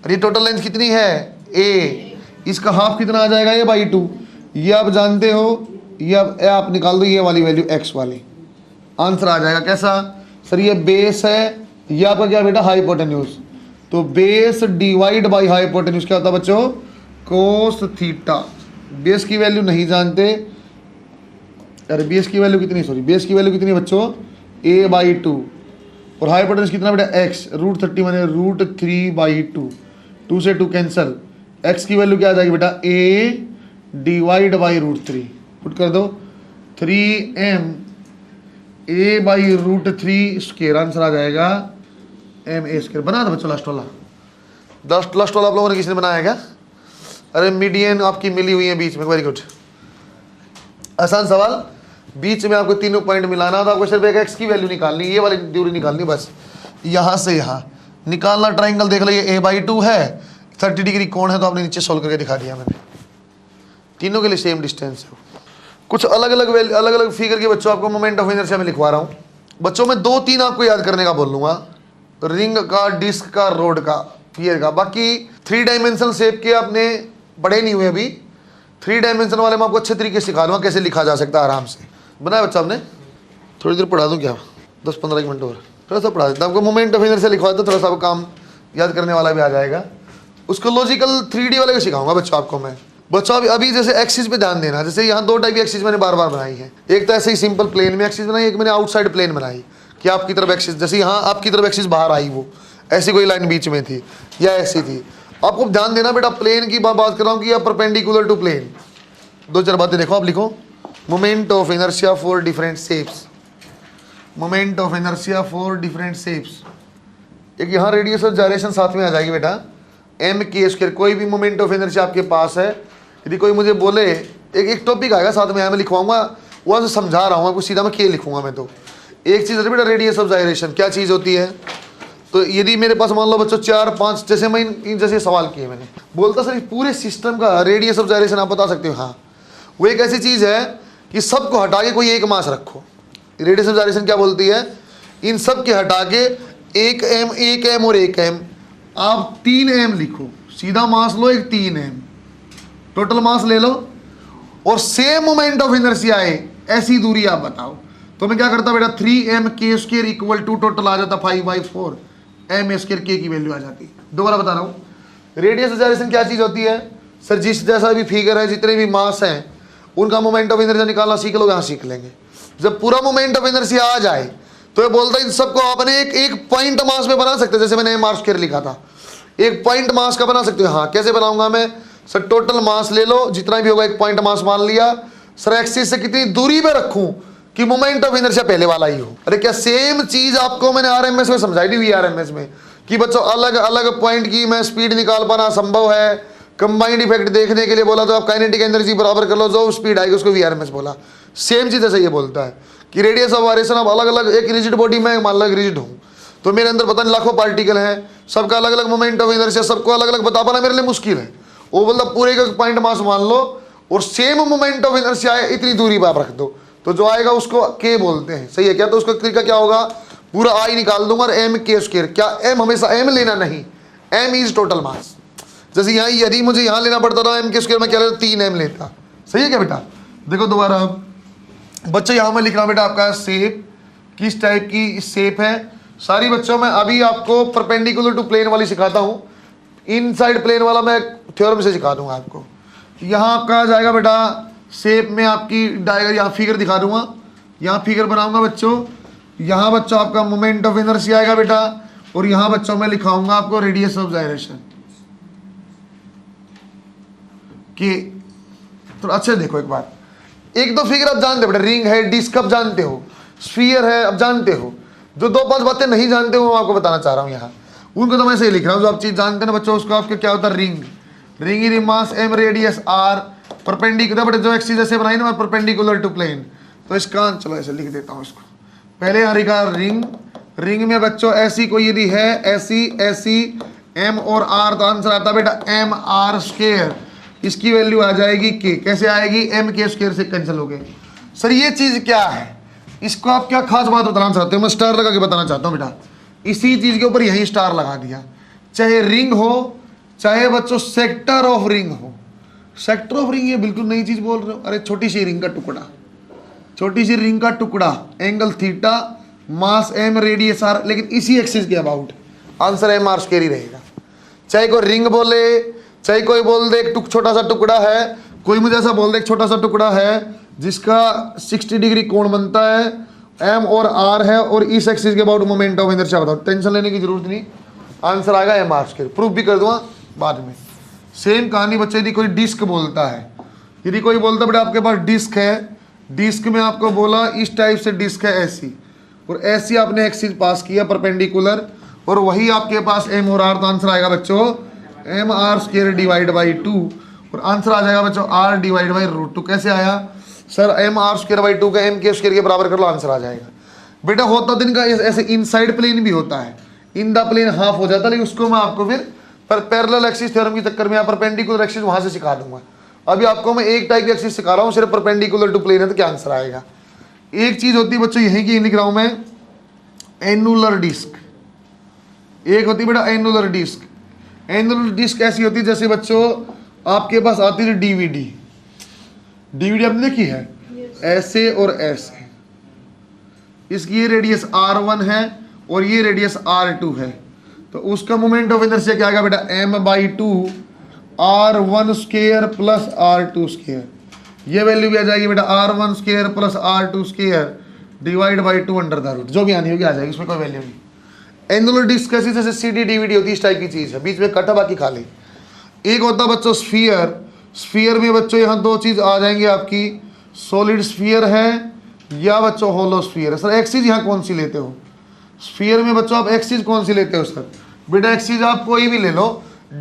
और ये टोटल लेंथ कितनी है a, इसका हाफ कितना आ जाएगा a/2, ये आप जानते हो। ये आप निकाल दो ये वाली वैल्यू x वाली, आंसर आ जाएगा कैसा सर? ये बेस है, ये आपका क्या बेटा हाइपोटेन्यूज, तो बेस डिवाइड बाई हाइपोटेन्यूज क्या होता है बच्चों? cos theta. बेस की वैल्यू नहीं जानते, अरे बेस की वैल्यू कितनी, सॉरी बेस की वैल्यू कितनी है बच्चों? a/2, और हाइपोटेन्यूज कितना बेटा x, √30 माने √3/2, 2 से 2 कैंसल, x की वैल्यू क्या आ जाएगी बेटा a डिवाइड बाई √3, पुट कर दो 3m a/√3², आंसर आ जाएगा ma²। बना दो बच्चों लास्ट वाला। लास्ट वाला आप लोगों ने किसी ने बनाया क्या? अरे मीडियन आपकी मिली हुई है बीच में, वेरी गुड। आसान सवाल, बीच में आपको तीनों पॉइंट मिलाना था, आपको सिर्फ एक x की वैल्यू निकालनी, ये वाली दूरी निकालनी बस, यहाँ से यहाँ निकालना। ट्राइंगल देख लो, ये a/2 है, 30 डिग्री कोण है, तो आपने नीचे सोल्व करके दिखा दिया मैंने। तीनों के लिए सेम डिस्टेंस है। कुछ अलग अलग फिगर के बच्चों आपको मोमेंट ऑफ इनर्शिया में लिखवा रहा हूँ बच्चों। मैं 2-3 आपको याद करने का बोल लूँगा, रिंग का, डिस्क का, रोड का, फियर का। बाकी 3 डायमेंशनल शेप के आपने पढ़े नहीं हुए अभी, 3 डायमेंशन वाले मैं आपको अच्छे तरीके से सिखा दूँगा कैसे लिखा जा सकता है आराम से। बनाया बच्चा आपने? थोड़ी देर पढ़ा दूँ क्या? 10-15 मिनट और थोड़ा सा पढ़ा देता आपको। मोमेंट ऑफ इनर्शिया लिखवा देता, थोड़ा सा काम याद करने वाला भी आ जाएगा। उसको लॉजिकल 3D वाले को सिखाऊंगा बच्चों आपको मैं। बच्चों अभी जैसे एक्सिस पे ध्यान देना, जैसे यहाँ 2 टाइप की एक्सिस मैंने बार बार बनाई है। एक तो ऐसे ही सिंपल प्लेन में एक्सिस बनाई, एक मैंने आउटसाइड प्लेन बनाई कि आपकी तरफ एक्सिस, जैसे यहाँ आपकी तरफ एक्सिस बाहर आई, वो ऐसी कोई लाइन बीच में थी या ऐसी थी। आपको ध्यान देना बेटा, प्लेन की बात कर रहा हूँ कि परपेंडिकुलर टू प्लेन। 2-4 बातें देखो, आप लिखो moment of inertia for different shapes, moment of inertia for different shapes. एक यहाँ रेडियस ऑफ जायरेशन साथ में आ जाएगी बेटा, m² कोई भी मोमेंट ऑफ इनर्शिया आपके पास है, यदि कोई मुझे बोले, एक टॉपिक आएगा साथ में, मैं लिखवाऊंगा, वहाँ से समझा रहा हूँ आपको, सीधा मैं के लिखूंगा मैं। तो एक चीज़ है बेटा रेडियस ऑफ जायरेशन, क्या चीज़ होती है? तो यदि मेरे पास मान लो बच्चों 4-5 जैसे मैं इन जैसे सवाल किए मैंने, बोलता सर पूरे सिस्टम का रेडियस ऑफ जायरेशन आप बता सकते हो? हाँ, वो एक ऐसी चीज़ है कि सबको हटा के कोई एक मास रखो, रेडियस ऑफ जाइरेशन क्या बोलती है, इन सब के हटा के एक एम और एक एम, आप 3 एम लिखो, सीधा मास लो एक 3 एम, टोटल मास ले लो और सेम मोमेंट ऑफ इनर्शिया है, ऐसी दूरी आप बताओ। तो मैं क्या करता बेटा 3m k square equal to total आ जाता 5/4 m स्क्वायर k की वैल्यू आ जाती। दोबारा बता रहा हूँ, रेडियस ऑफ जाइरेशन क्या चीज होती है सर, जिस जैसा भी फिगर है, जितने भी मास हैं उनका मोमेंट ऑफ इनर्शिया निकालना सीख लो, यहाँ सीख लेंगे। जब पूरा मोमेंट ऑफ इनर्शिया आ जाए तो ये बोलता है इन सबको आपने एक पॉइंट मास में बना सकते, जैसे मैंने m r स्क्वायर लिखा था, एक पॉइंट मास का बना सकते हो। हाँ कैसे बनाऊंगा मैं सर, टोटल मास ले लो जितना भी होगा, एक पॉइंट मास मान लिया सर, एक्सिस से कितनी दूरी पे रखूं कि मोमेंट ऑफ इनर्शिया पहले वाला ही हो। अरे क्या सेम चीज आपको मैंने आरएमएस में समझाई थी, वीआरएमएस में, कि बच्चों अलग अलग पॉइंट की मैं स्पीड निकाल पाना संभव है। कंबाइंड इफेक्ट देखने के लिए बोला तो आप काइनेटिक एनर्जी बराबर कर लो, जो स्पीड आएगी उसको वीआरएमएस बोला। सेम चीज ऐसे ये बोलता है कि रेडियस ऑफ वाइब्रेशन अब अलग अलग, एक रिजिड बॉडी में मान लो रिजिड हूँ तो मेरे अंदर पता नहीं लाखों पार्टिकल हैं, सबका अलग अलग मोमेंट ऑफ इनर्शिया, सबको अलग अलग बता पाना मेरे लिए मुश्किल है। वो बोलता पूरे का पॉइंट मास मान लो और सेम मोमेंट ऑफ इनर्शिया है, इतनी दूरी पर आप रख दो, तो जो आएगा उसको के बोलते हैं। सही है क्या? तो उसका तरीका क्या होगा, पूरा आई निकाल दूंगा और एम के स्क्वायर, क्या एम हमेशा एम लेना नहीं, एम इज टोटल मास। जैसे यहाँ यदि मुझे यहाँ लेना पड़ता था एम के स्क्वायर में क्या लेता, 3m लेता। सही है क्या बेटा? देखो दोबारा बच्चों यहाँ मैं लिख रहा हूँ बेटा आपका शेप, किस टाइप की शेप है सारी बच्चों में। अभी आपको परपेंडिकुलर टू प्लेन वाली सिखाता हूँ, इनसाइड प्लेन वाला मैं थ्योरम से सिखा दूंगा आपको। यहाँ आपका आ जाएगा बेटा शेप में आपकी डायग्राम, यहाँ फिगर दिखा दूंगा, यहाँ फिगर बनाऊंगा बच्चों। यहाँ बच्चों आपका मोमेंट ऑफ इनर्शिया आएगा बेटा, और यहाँ बच्चों में लिखाऊंगा आपको रेडियस ऑफ जाइरेशन कि। तो अच्छे देखो एक बार, एक दो फिगर आप जानते हो बेटा, रिंग है, डिस्क आप जानते हो, स्फीयर है आप जानते हो, जो 2-5 बातें नहीं जानते हो मैं आपको बताना चाह रहा हूँ यहाँ, उनको तो मैं सही लिख रहा हूँ। जो आप चीज जानते हैं ना बच्चों, उसका आपका क्या होता है, ring, ring in mass M radius R, perpendicular बेटा जो एक्सिस ऐसे बनाई ना परपेंडिकुलर टू प्लेन, तो इसका चलो ऐसे लिख देता हूँ इसको। पहले यहाँ लिखा रिंग, रिंग में बच्चों ऐसी कोई यदि है, ऐसी ऐसी एम और आर, तो आंसर आता बेटा एम आर स्क्वायर, इसकी वैल्यू आ जाएगी के। कैसे आएगी, एम के स्क्वायर से कैंसिल हो गए। सर ये चीज क्या है, इसको आप क्या खास बात बताना चाहते हो, मैं स्टार लगा के बताना चाहता हूँ बेटा। इसी चीज के ऊपर यही स्टार लगा दिया, चाहे रिंग हो चाहे बच्चों सेक्टर ऑफ रिंग हो। सेक्टर ऑफ रिंग ये बिल्कुल नई चीज बोल रहे हो, अरे छोटी सी रिंग का टुकड़ा, छोटी सी रिंग का टुकड़ा, angle theta, mass M, radius R, लेकिन इसी एक्सिस के about, answer M R square ही रहेगा। चाहे कोई रिंग बोले, चाहे कोई बोल दे एक छोटा सा टुकड़ा है, कोई मुझे ऐसा बोल दे एक छोटा सा टुकड़ा है जिसका 60 डिग्री कोण बनता है, एम और आर है, और इस एक्सिस के अबाउट मोमेंट ऑफ इनर्शिया बताओ, टेंशन लेने की जरूरत नहीं, आंसर आएगा एम आर स्क्वायर। प्रूफ भी कर दूंगा बाद में। सेम कहानी बच्चे, यदि कोई डिस्क बोलता है, यदि कोई बोलता है बेटा आपके पास डिस्क है, डिस्क में आपको बोला इस टाइप से डिस्क है ऐसी, और ऐसी आपने एक्सिस पास किया परपेंडिकुलर, और वही आपके पास एम और आर, तो आंसर आएगा बच्चों M R square divide by 2, और आंसर आ जाएगा बच्चों आर डिवाइड बाई √2। कैसे आया sir, M R square by 2 का एम के स्क्वायर के बराबर कर लो, आंसर आ जाएगा बेटा। होता दिन का ऐसे इनसाइड प्लेन भी होता है, इन द प्लेन हाफ हो जाता है, लेकिन उसको मैं आपको फिर पर पैरेलल एक्सिस थ्योरम के चक्कर में परपेंडिकुलर एक्सिस वहां से सिखा दूंगा। अभी आपको मैं एक टाइप की एक्सिस सिखा रहा हूँ, सिर्फ परपेंडिकुलर टू प्लेन है, तो क्या आंसर आएगा। एक चीज होती है बच्चों यही की लिख रहा हूं मैं, एनुलर डिस्क, एक होती है बेटा एनुलर डिस्क। एनुलर डिस्क ऐसी होती है जैसे बच्चों आपके पास आती है डीवीडी, डीवीडी आपने देखी है, ऐसे और ऐसे, इसकी ये रेडियस R1 है और ये रेडियस R2 है, तो उसका मोमेंट ऑफ इनर्शिया क्या आएगा बेटा, m/2 R1 square plus R2 square, ये वैल्यू भी आ जाएगी बेटा R1 square plus R2 square divide by 2 under the root, जो भी आनी होगी आ जाएगी, इसमें कोई वैल्यू नहीं। एनुलर डिस्क कैसी, जैसे CD DVD होती है, इस टाइप की चीज है, बीच में कटा बाकी खाली। एक होता बच्चों स्फीयर, स्फीयर में बच्चों यहाँ दो चीज आ जाएंगी आपकी, सॉलिड स्फीयर है या बच्चों होलो स्फीयर है। सर एक्सिस यहाँ कौन सी लेते हो, स्फीयर में बच्चों आप एक्सिस कौन सी लेते हो सर? बेटा एक्सिस आप कोई भी ले लो,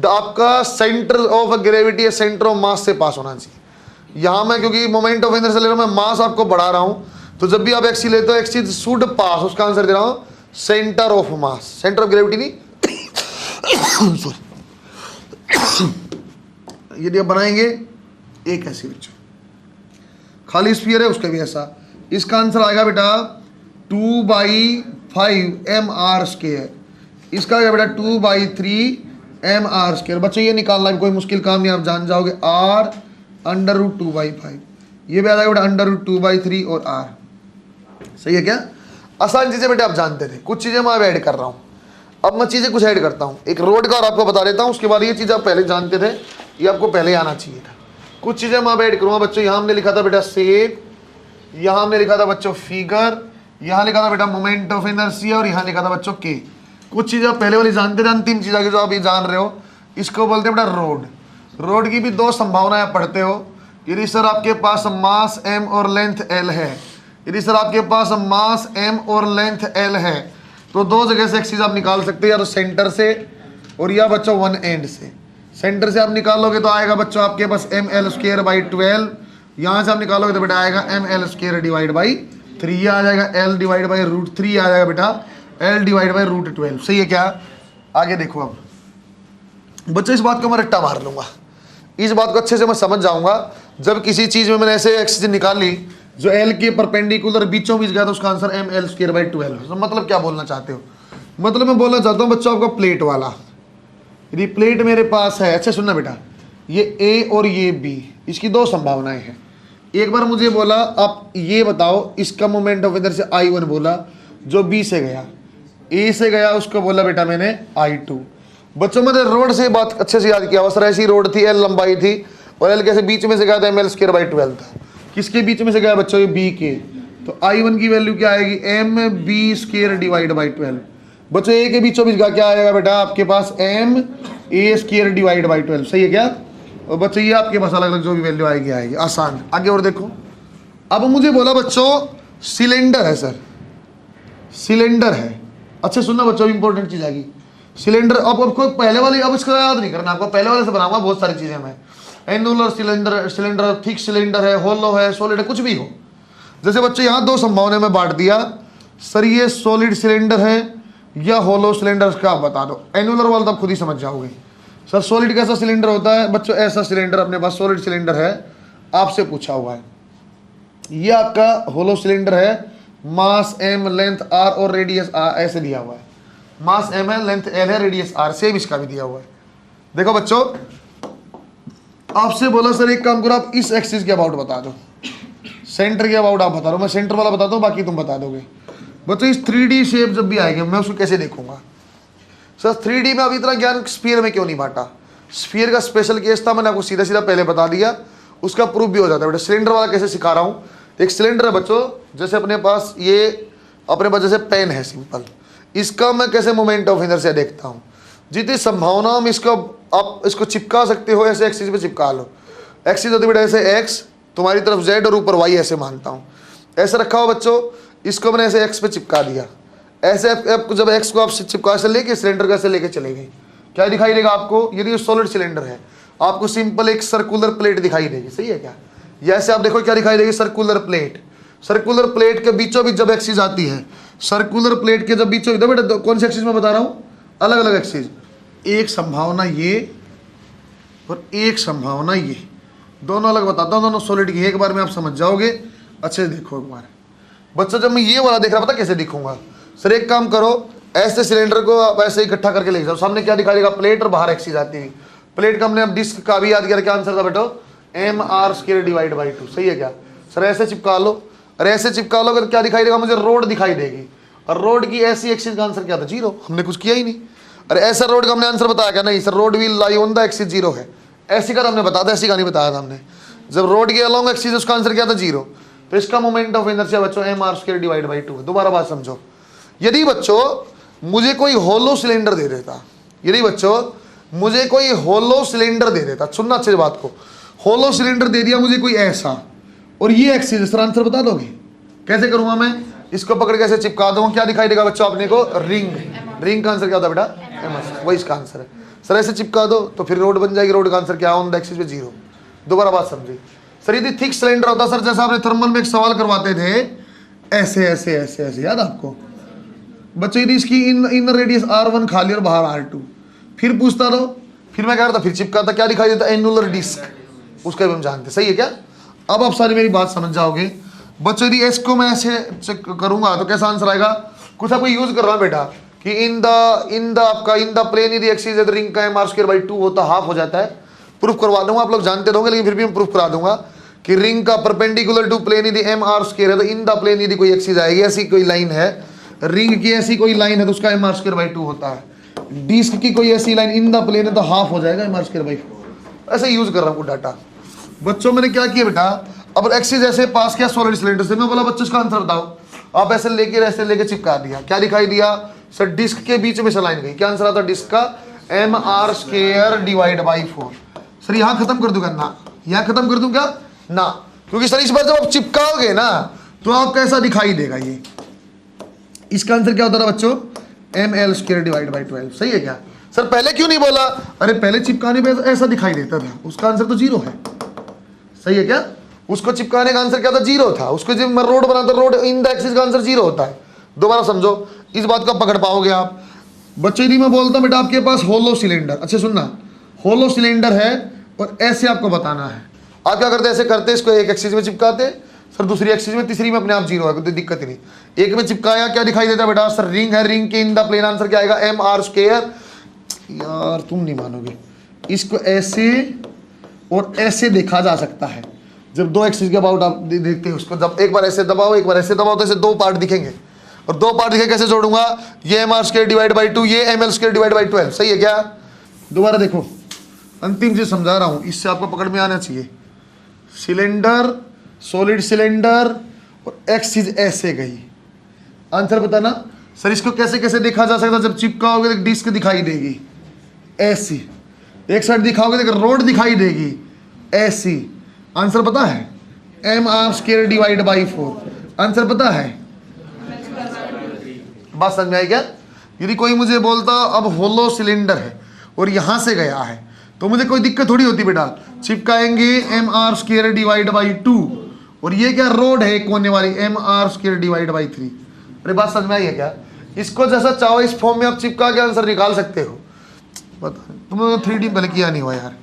आपका सेंटर ऑफ ग्रेविटी या सेंटर ऑफ मास से पास होना चाहिए। यहाँ मैं क्योंकि मोमेंट ऑफ इनर्शिया ले रहा हूँ, मैं मास आपको बढ़ा रहा हूँ, तो जब भी आप एक्सिस लेते हो एक्सिस शुड पास, उसका आंसर दे रहा हूँ centre of mass, centre of gravity नहीं सॉरी। यदि आप बनाएंगे एक ऐसी बच्चों खाली स्फीयर है, उसका भी ऐसा, इसका आंसर आएगा बेटा 2/5 mr²। इसका क्या बेटा 2/3 mr²। बच्चों ये निकालना भी कोई मुश्किल काम नहीं, आप जान जाओगे। r √2/5, ये भी आ जाएगा बेटा √2/3 और r। सही है क्या? आसान चीजें बेटा आप जानते थे, कुछ चीजें मैं अब ऐड कर रहा हूँ। अब मैं चीजें कुछ ऐड करता हूँ, एक रोड का और आपको बता देता हूँ, उसके बाद ये चीज आप पहले जानते थे, ये आपको पहले आना चाहिए था। कुछ चीजें मैं अब ऐड करूँगा बच्चों। यहाँ हमने लिखा था बेटा शेप, यहाँ हमने लिखा था बच्चों फिगर, यहाँ लिखा था बेटा मोमेंट ऑफ इनर्शिया और यहाँ लिखा था बच्चों के। कुछ चीजें आप पहले वाली जानते थे, अंतिम चीज आगे जो आप ये जान रहे हो, इसको बोलते हैं बेटा रोड। रोड की भी दो संभावनाएं पढ़ते हो। यदि सर आपके पास मास m और लेंथ l है, यदि सर आपके पास मास m और लेंथ l है, तो दो जगह से एक्सिस आप निकाल सकते हैं, या तो सेंटर से और या बच्चों वन एंड से। सेंटर से आप निकालोगे तो आएगा बच्चों आपके पास ml²/12, यहाँ से आप निकालोगे तो बेटा आएगा ml²/3, ये आ जाएगा l/√3 आ जाएगा बेटा l/√12। सही है क्या? आगे देखो अब बच्चों, इस बात को मैं रट्टा मार लूंगा, इस बात को अच्छे से मैं समझ जाऊंगा। जब किसी चीज में मैंने ऐसे एक्सिस निकाली जो l के परपेंडिकुलर बीचों बीच गया तो उसका आंसर ml²/12। तो मतलब क्या बोलना चाहते हो? मतलब मैं बोलना चाहता हूँ बच्चों आपका प्लेट वाला, यदि प्लेट मेरे पास है, अच्छा सुनना बेटा, ये A और ये B, इसकी दो संभावनाएं हैं। एक बार मुझे बोला आप ये बताओ, इसका मोमेंट ऑफ इनर्शिया I1 बोला, जो B से गया, A से गया उसको बोला बेटा मैंने I2। बच्चों मैंने रोड से बात अच्छे से याद किया हुआ। सर ऐसी रोड थी, L लंबाई थी और L कैसे बीच में से गया था, ml²/12 था। किसके बीच में से गया बच्चों? ये B के। तो I1 की वैल्यू क्या आएगी? mb² / 12। बच्चों A के बीचों बीच का क्या आएगा बेटा आपके पास? ma² / 12। सही है क्या? और बच्चों ये आपके पास अलग अलग जो भी वैल्यू आएगी आएगी, आसान। आगे और देखो, अब मुझे बोला बच्चों सिलेंडर है, सर सिलेंडर है। अच्छा सुनना बच्चों, इंपॉर्टेंट चीज आएगी सिलेंडर। अब आपको पहले वाली, अब इसको याद नहीं करना, आपको पहले वाले से बनाऊंगा बहुत सारी चीजें मैं। Annular cylinder, cylinder thick cylinder है, होलो है, सॉलिड है, कुछ भी हो। जैसे बच्चों यहाँ दो संभावनाएं में बांट दिया, सर ये सॉलिड सिलेंडर है या होलो सिलेंडर, का आप बता दो। एनुलर वाला तो आप खुद ही समझ जाओगे। सर सॉलिड कैसा सिलेंडर होता है बच्चों? ऐसा सिलेंडर अपने पास सॉलिड सिलेंडर है, आपसे पूछा हुआ है। ये आपका होलो सिलेंडर है, मास m, लेंथ r और रेडियस r ऐसे दिया हुआ है। मास m है, लेंथ l है, रेडियस r, सेम इसका भी दिया हुआ है। देखो बच्चों, आपसे बोला सर एक काम करो, आप इस एक्सिस के अबाउट बता दो, सेंटर के अबाउट आप बता दो, मैं सेंटर वाला बताता हूँ, बाकी तुम बता दोगे। बच्चों इस 3D शेप जब भी आएगी मैं उसको कैसे देखूंगा? सर 3D में अभी इतना ज्ञान स्फीयर में क्यों नहीं बांटा? स्फीयर का स्पेशल केस था, मैंने आपको सीधा सीधा पहले बता दिया, उसका प्रूफ भी हो जाता है बेटा। सिलेंडर वाला कैसे सिखा रहा हूँ। एक सिलेंडर है बच्चों, जैसे अपने पास ये अपने पास जैसे पेन है सिंपल, इसका मैं कैसे मोमेंट ऑफ इनर्शिया देखता हूँ। जितनी संभावना में इसको आप इसको चिपका सकते हो, ऐसे एक्सिस पे चिपका लो। एक्सिस होती बेटा ऐसे एक्स, तुम्हारी तरफ जेड और ऊपर वाई, ऐसे मानता हूँ। ऐसे रखा हो बच्चों, इसको मैंने ऐसे एक्स पे चिपका दिया। ऐसे जब एक्स को आप चिपका से लेके सिलेंडर कैसे लेके चले गए, क्या दिखाई देगा आपको? यदि ये सॉलिड सिलेंडर है, आपको सिंपल एक सर्कुलर प्लेट दिखाई देगी। सही है क्या? जैसे आप देखो क्या दिखाई देगी? Circular plate. सर्कुलर प्लेट के बीचों बीच जब एक्सिस आती है, सर्कुलर प्लेट के जब बीचों बीच, बेटा कौन सी एक्सिस में बता रहा हूँ? अलग अलग एक्सिस। एक संभावना ये और एक संभावना ये, दोनों अलग बताता हूँ, दोनों सॉलिड की। एक बार में आप समझ जाओगे, अच्छे से देखो एक बार। बच्चा जब मैं ये वाला देख रहा पता कैसे दिखूंगा? सर एक काम करो, ऐसे सिलेंडर को आप ऐसे इकट्ठा करके ले जाओ, सामने क्या दिखाई देगा? प्लेट और बाहर एक्सिस आती है। प्लेट का हमने अब डिस्क का भी याद किया, क्या आंसर था बेटो? mr² / 2। सही है क्या? सर ऐसे चिपका लो, और ऐसे चिपका लो, अगर क्या दिखाई देगा मुझे? रोड दिखाई देगी। और रोड की ऐसी एक्सिस का आंसर क्या था? 0। हमने कुछ किया ही नहीं। अरे ऐसा रोड का हमने आंसर बताया क्या? नहीं sir, road will lie on the axis 0 है, ऐसी का हमने बताया था, ऐसी का नहीं बताया था हमने। जब रोड के अलोंग एक्सिस उसका आंसर क्या था? 0। तो इसका मोमेंट ऑफ इनर्शिया बच्चों mr² / 2 है। दोबारा बात समझो, यदि बच्चों मुझे कोई होलो सिलेंडर दे देता, यदि बच्चों मुझे कोई होलो सिलेंडर दे देता, सुनना अच्छे से बात को, होलो सिलेंडर दे दिया मुझे कोई ऐसा, और ये एक्सिस, सर आंसर बता दोगे? कैसे करूंगा मैं? इसको पकड़ कैसे चिपका दूंगा? क्या दिखाई देगा बच्चों अपने को? रिंग। रिंग का आंसर क्या होता है बेटा? ms, वही इसका आंसर है। सर ऐसे चिपका दो तो फिर रोड बन जाएगी, रोड का आंसर क्या? ऑन द एक्सिस पे 0। दोबारा बात समझिए। सर यदि थिक सिलेंडर होता, सर जैसा आपने थर्मल में एक सवाल करवाते थे, ऐसे ऐसे ऐसे ऐसे, याद आपको बच्चों? यदि इसकी इनर रेडियस r1 खाली और बाहर r2, फिर पूछता तो फिर मैं कह रहा था, फिर चिपका था, क्या दिखाई देता? एनुलर डिस्क, उसका भी हम जानते। सही है क्या? अब आप सारी मेरी बात समझ जाओगे। बच्चों यदि एस को मैं ऐसे चेक करूंगा तो कैसा आंसर आएगा? कुछ आपको यूज कर रहा हूं बेटा कि इन द प्लेन यदि एक्सिस द रिंग का एम आर स्क्वायर बाई 2 होता हाफ हो जाता है। प्रूफ करवा दूंगा, आप लोग जानते होंगे लेकिन फिर भी मैं प्रूफ करा दूंगा कि रिंग का परपेंडिकुलर टू प्लेन यदि एम आर स्क्वायर है तो इन द प्लेन यदि कोई एक्सिस आएगी, ऐसी कोई लाइन है, रिंग की ऐसी कोई लाइन है तो उसका एम आर स्क्वायर बाई 2 होता है। डिस्क की कोई ऐसी लाइन इन द प्लेन है तो हाफ हो जाएगा एम आर स्क्वायर बाई 4। ऐसे यूज कर रहा हूँ डाटा। बच्चों मैंने क्या किया बेटा, अब एक्सिस ऐसे पास किया सॉलिड सिलेंडर से, मैं बोला बच्चों इसका आंसर बताओ। आप ऐसे लेके चिपका दिया, क्या दिखाई दिया सर? डिस्क के बीच में से लाइन गई, क्या आंसर आता डिस्क का? M R square divide by 4। Sir यहाँ खत्म कर दूंगा ना, यहाँ खत्म कर दूं क्या ना, क्योंकि सर इस बार जब आप चिपकाओगे ना तो आपको ऐसा दिखाई देगा। ये इसका आंसर क्या होता था बच्चों? M L square divide by 12। सही है क्या? सर पहले क्यों नहीं बोला? अरे पहले चिपकाने पे ऐसा दिखाई देता था, उसका आंसर तो 0 है। सही है क्या? उसको चिपकाने का आंसर क्या था? 0 था। उसको जब मैं रोड बनाता, रोड इन द एक्सिस का आंसर 0 होता है। दोबारा समझो, इस बात को पकड़ पाओगे आप। बच्चों यदि मैं बोलता हूं बेटा आपके पास होलो सिलेंडर, अच्छा सुनना, होलो सिलेंडर है और ऐसे आपको बताना है, आप क्या करते? ऐसे करते, इसको एक एक्सिस में चिपकाते, सर दूसरी एक्सिस में, तीसरी में अपने आप 0 है, कोई दिक्कत ही नहीं। एक में चिपकाया, क्या दिखाई देता बेटा? सर रिंग है, रिंग के इन द प्लेन आंसर क्या आएगा? M R square. यार तुम नहीं मानोगे, इसको ऐसे और ऐसे देखा जा सकता है। जब दो एक्सिस के अबाउट आप देखते हैं उसको, जब एक बार ऐसे दबाओ एक बार ऐसे दबाओ तो ऐसे 2 पार्ट दिखेंगे, और 2 पार्ट दिखे कैसे जोड़ूंगा? ये M R square divide by 2, ये M L square divide by 12। सही है क्या? दोबारा देखो, अंतिम चीज समझा रहा हूं, इससे आपको पकड़ में आना चाहिए। सिलेंडर, सॉलिड सिलेंडर और एक्सिस ऐसे गई, आंसर बताना। सर इसको कैसे कैसे देखा जा सकता? जब चिपकाओगे तो डिस्क दिखाई देगी ऐसी, एक साइड दिखाओगे तो रोड दिखाई देगी ऐसी। आंसर पता है? M R square divide by 4। Answer पता है? बात समझ में आई क्या? यदि कोई मुझे बोलता अब होलो सिलेंडर है और यहां से गया है तो मुझे कोई दिक्कत थोड़ी होती बेटा, चिपकाएंगे M R square divide by 2, और ये क्या रोड है कोने वाली, M R square divide by 3। अरे बात समझ में आई है क्या? इसको जैसा चाहो इस फॉर्म में आप चिपका के आंसर निकाल सकते हो। तुम लोग 3D पहले किया नहीं हुआ यार,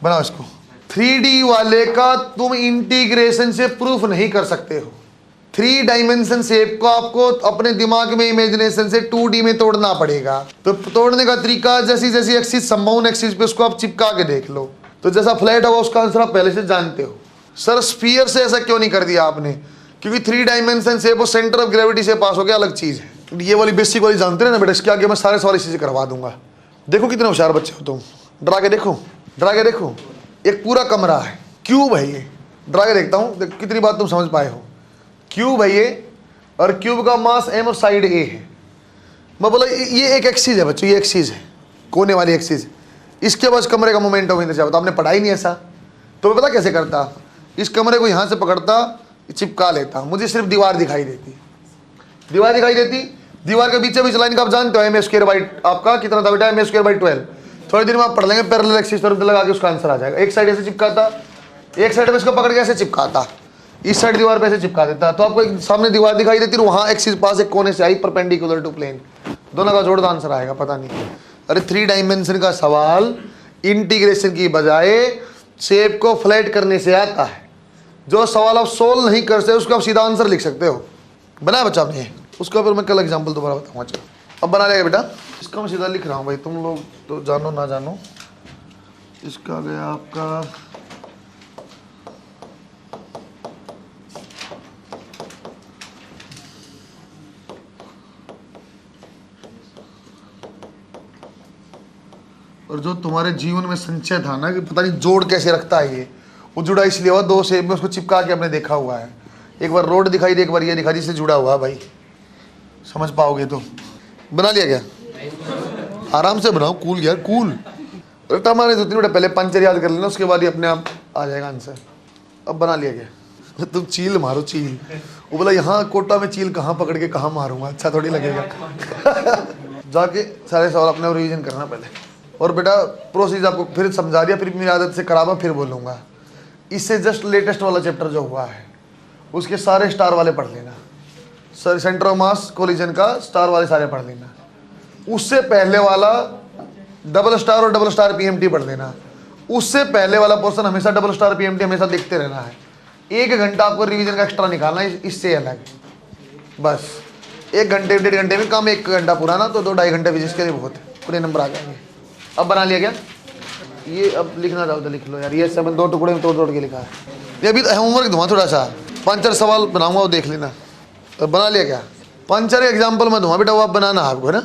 बनाओ इसको। 3D वाले का तुम इंटीग्रेशन से प्रूफ नहीं कर सकते हो। 3 डायमेंशन शेप को आपको अपने दिमाग में इमेजिनेशन से 2D में तोड़ना पड़ेगा। तो तोड़ने का तरीका, जैसी जैसी एक्सिस संभावना एक्सिस पे उसको आप चिपका के देख लो, तो जैसा फ्लैट होगा उसका आंसर आप पहले से जानते हो। सर स्फीयर से ऐसा क्यों नहीं कर दिया आपने? क्योंकि 3 डायमेंशन शेप वो सेंटर ऑफ ग्रेविटी से पास हो गया, अलग चीज है। ये वाली बेसिक वाली जानते हैं ना बेटा, इसके आगे मैं सारे सवाल इसी से करवा दूंगा। देखो कितने होशियार बच्चे हो तुम। डरा के देखो, डरा के देखो। एक पूरा कमरा है, क्यूब है ये, डरा के देखता हूँ कितनी बात तुम समझ पाए हो। क्यूब है ये, और क्यूब का मास m और साइड a है। मैं बोला ये एक एक्सिस है बच्चों, ये एक्सिस है, कोने वाली एक्सिस। इसके बाद कमरे का मोमेंटम इंतजार होता, आपने पढ़ा ही नहीं ऐसा। तो मैं पता कैसे करता, इस कमरे को यहाँ से पकड़ता, चिपका लेता, मुझे सिर्फ दीवार दिखाई देती, दीवार दिखाई देती। दीवार के बीच बीच लाइन का आप जानते हो एम स्क्वायर बाई, आपका कितना था बेटा? M square by 12। थोड़ी देर में आप पढ़ लेंगे, पैरेलल एक्सिस पर लगा के उसका आंसर आ जाएगा। एक साइड ऐसे चिपकाता, एक साइड में इसको पकड़ के ऐसे चिपकाता, इस साइड दीवार पे ऐसे चिपका देता, तो आपको एक सामने दीवार दिखाई देती, वहां एक्सिस पास एक कोने से आई परपेंडिकुलर टू प्लेन, दोनों का जोड़ आंसर आएगा। पता नहीं, अरे 3 डायमेंशन का सवाल इंटीग्रेशन की बजाय शेप को फ्लैट करने से आता है। जो सवाल आप सोल्व नहीं कर सकते उसको आप सीधा आंसर लिख सकते हो। बनाया बच्चा आपने उसका, फिर मैं कल एग्जाम्पल दोबारा बताऊंगा। चलो अब बना लेगा बेटा, इसका मैं सीधा लिख रहा हूँ भाई, तुम लोग तो जानो ना जानो। इसका गया आपका और जो तुम्हारे जीवन में संचय था ना कि पता नहीं जोड़ कैसे रखता है ये, वो जुड़ा इसलिए हुआ 2 शेप में, उसको चिपका के आपने देखा हुआ है। एक बार रोड दिखाई दे, एक बार ये दिखाई, जिससे जुड़ा हुआ भाई, समझ पाओगे तो। बना लिया क्या? आराम से बनाओ, कूल यार कूल। हमारे 2-3 मिनट पहले पंचर याद कर लेना, उसके बाद ही अपने आप आ जाएगा आंसर। अब बना लिया क्या? तुम चील मारो चील। वो बोला यहाँ कोटा में चील कहाँ पकड़ के कहाँ मारूंगा, अच्छा थोड़ी लगेगा। जाके सारे सवाल अपने रिवीजन करना पहले। और बेटा प्रोसीजर आपको फिर समझा दिया, फिर मेरी आदत से खराब है, फिर बोलूँगा। इससे जस्ट लेटेस्ट वाला चैप्टर जो हुआ है उसके सारे स्टार वाले पढ़ लेना, sir centre of mass collision का स्टार वाले सारे पढ़ लेना। उससे पहले वाला डबल स्टार और डबल स्टार पीएमटी पढ़ लेना। उससे पहले वाला पोर्शन हमेशा डबल स्टार पीएमटी हमेशा देखते रहना है। 1 घंटा आपको रिवीजन का एक्स्ट्रा निकालना है इससे अलग, बस 1 घंटे 1.5 घंटे में कम, 1 घंटा पुराना तो 2-2.5 घंटे फिजिक्स के लिए बहुत है, पूरे नंबर आ जाएंगे। अब बना लिया क्या? ये अब लिखना चाहो तो लिख लो यार, ये 7 2 टुकड़े में तोड़ तोड़ के लिखा है। ये अभी होमवर्क दूंगा थोड़ा सा, 5-4 सवाल बनाऊंगा वो देख लेना। तो बना लिया क्या? 5-4 एग्जाम्पल मैं दूंगा बेटा, वो आप बनाना आपको है ना।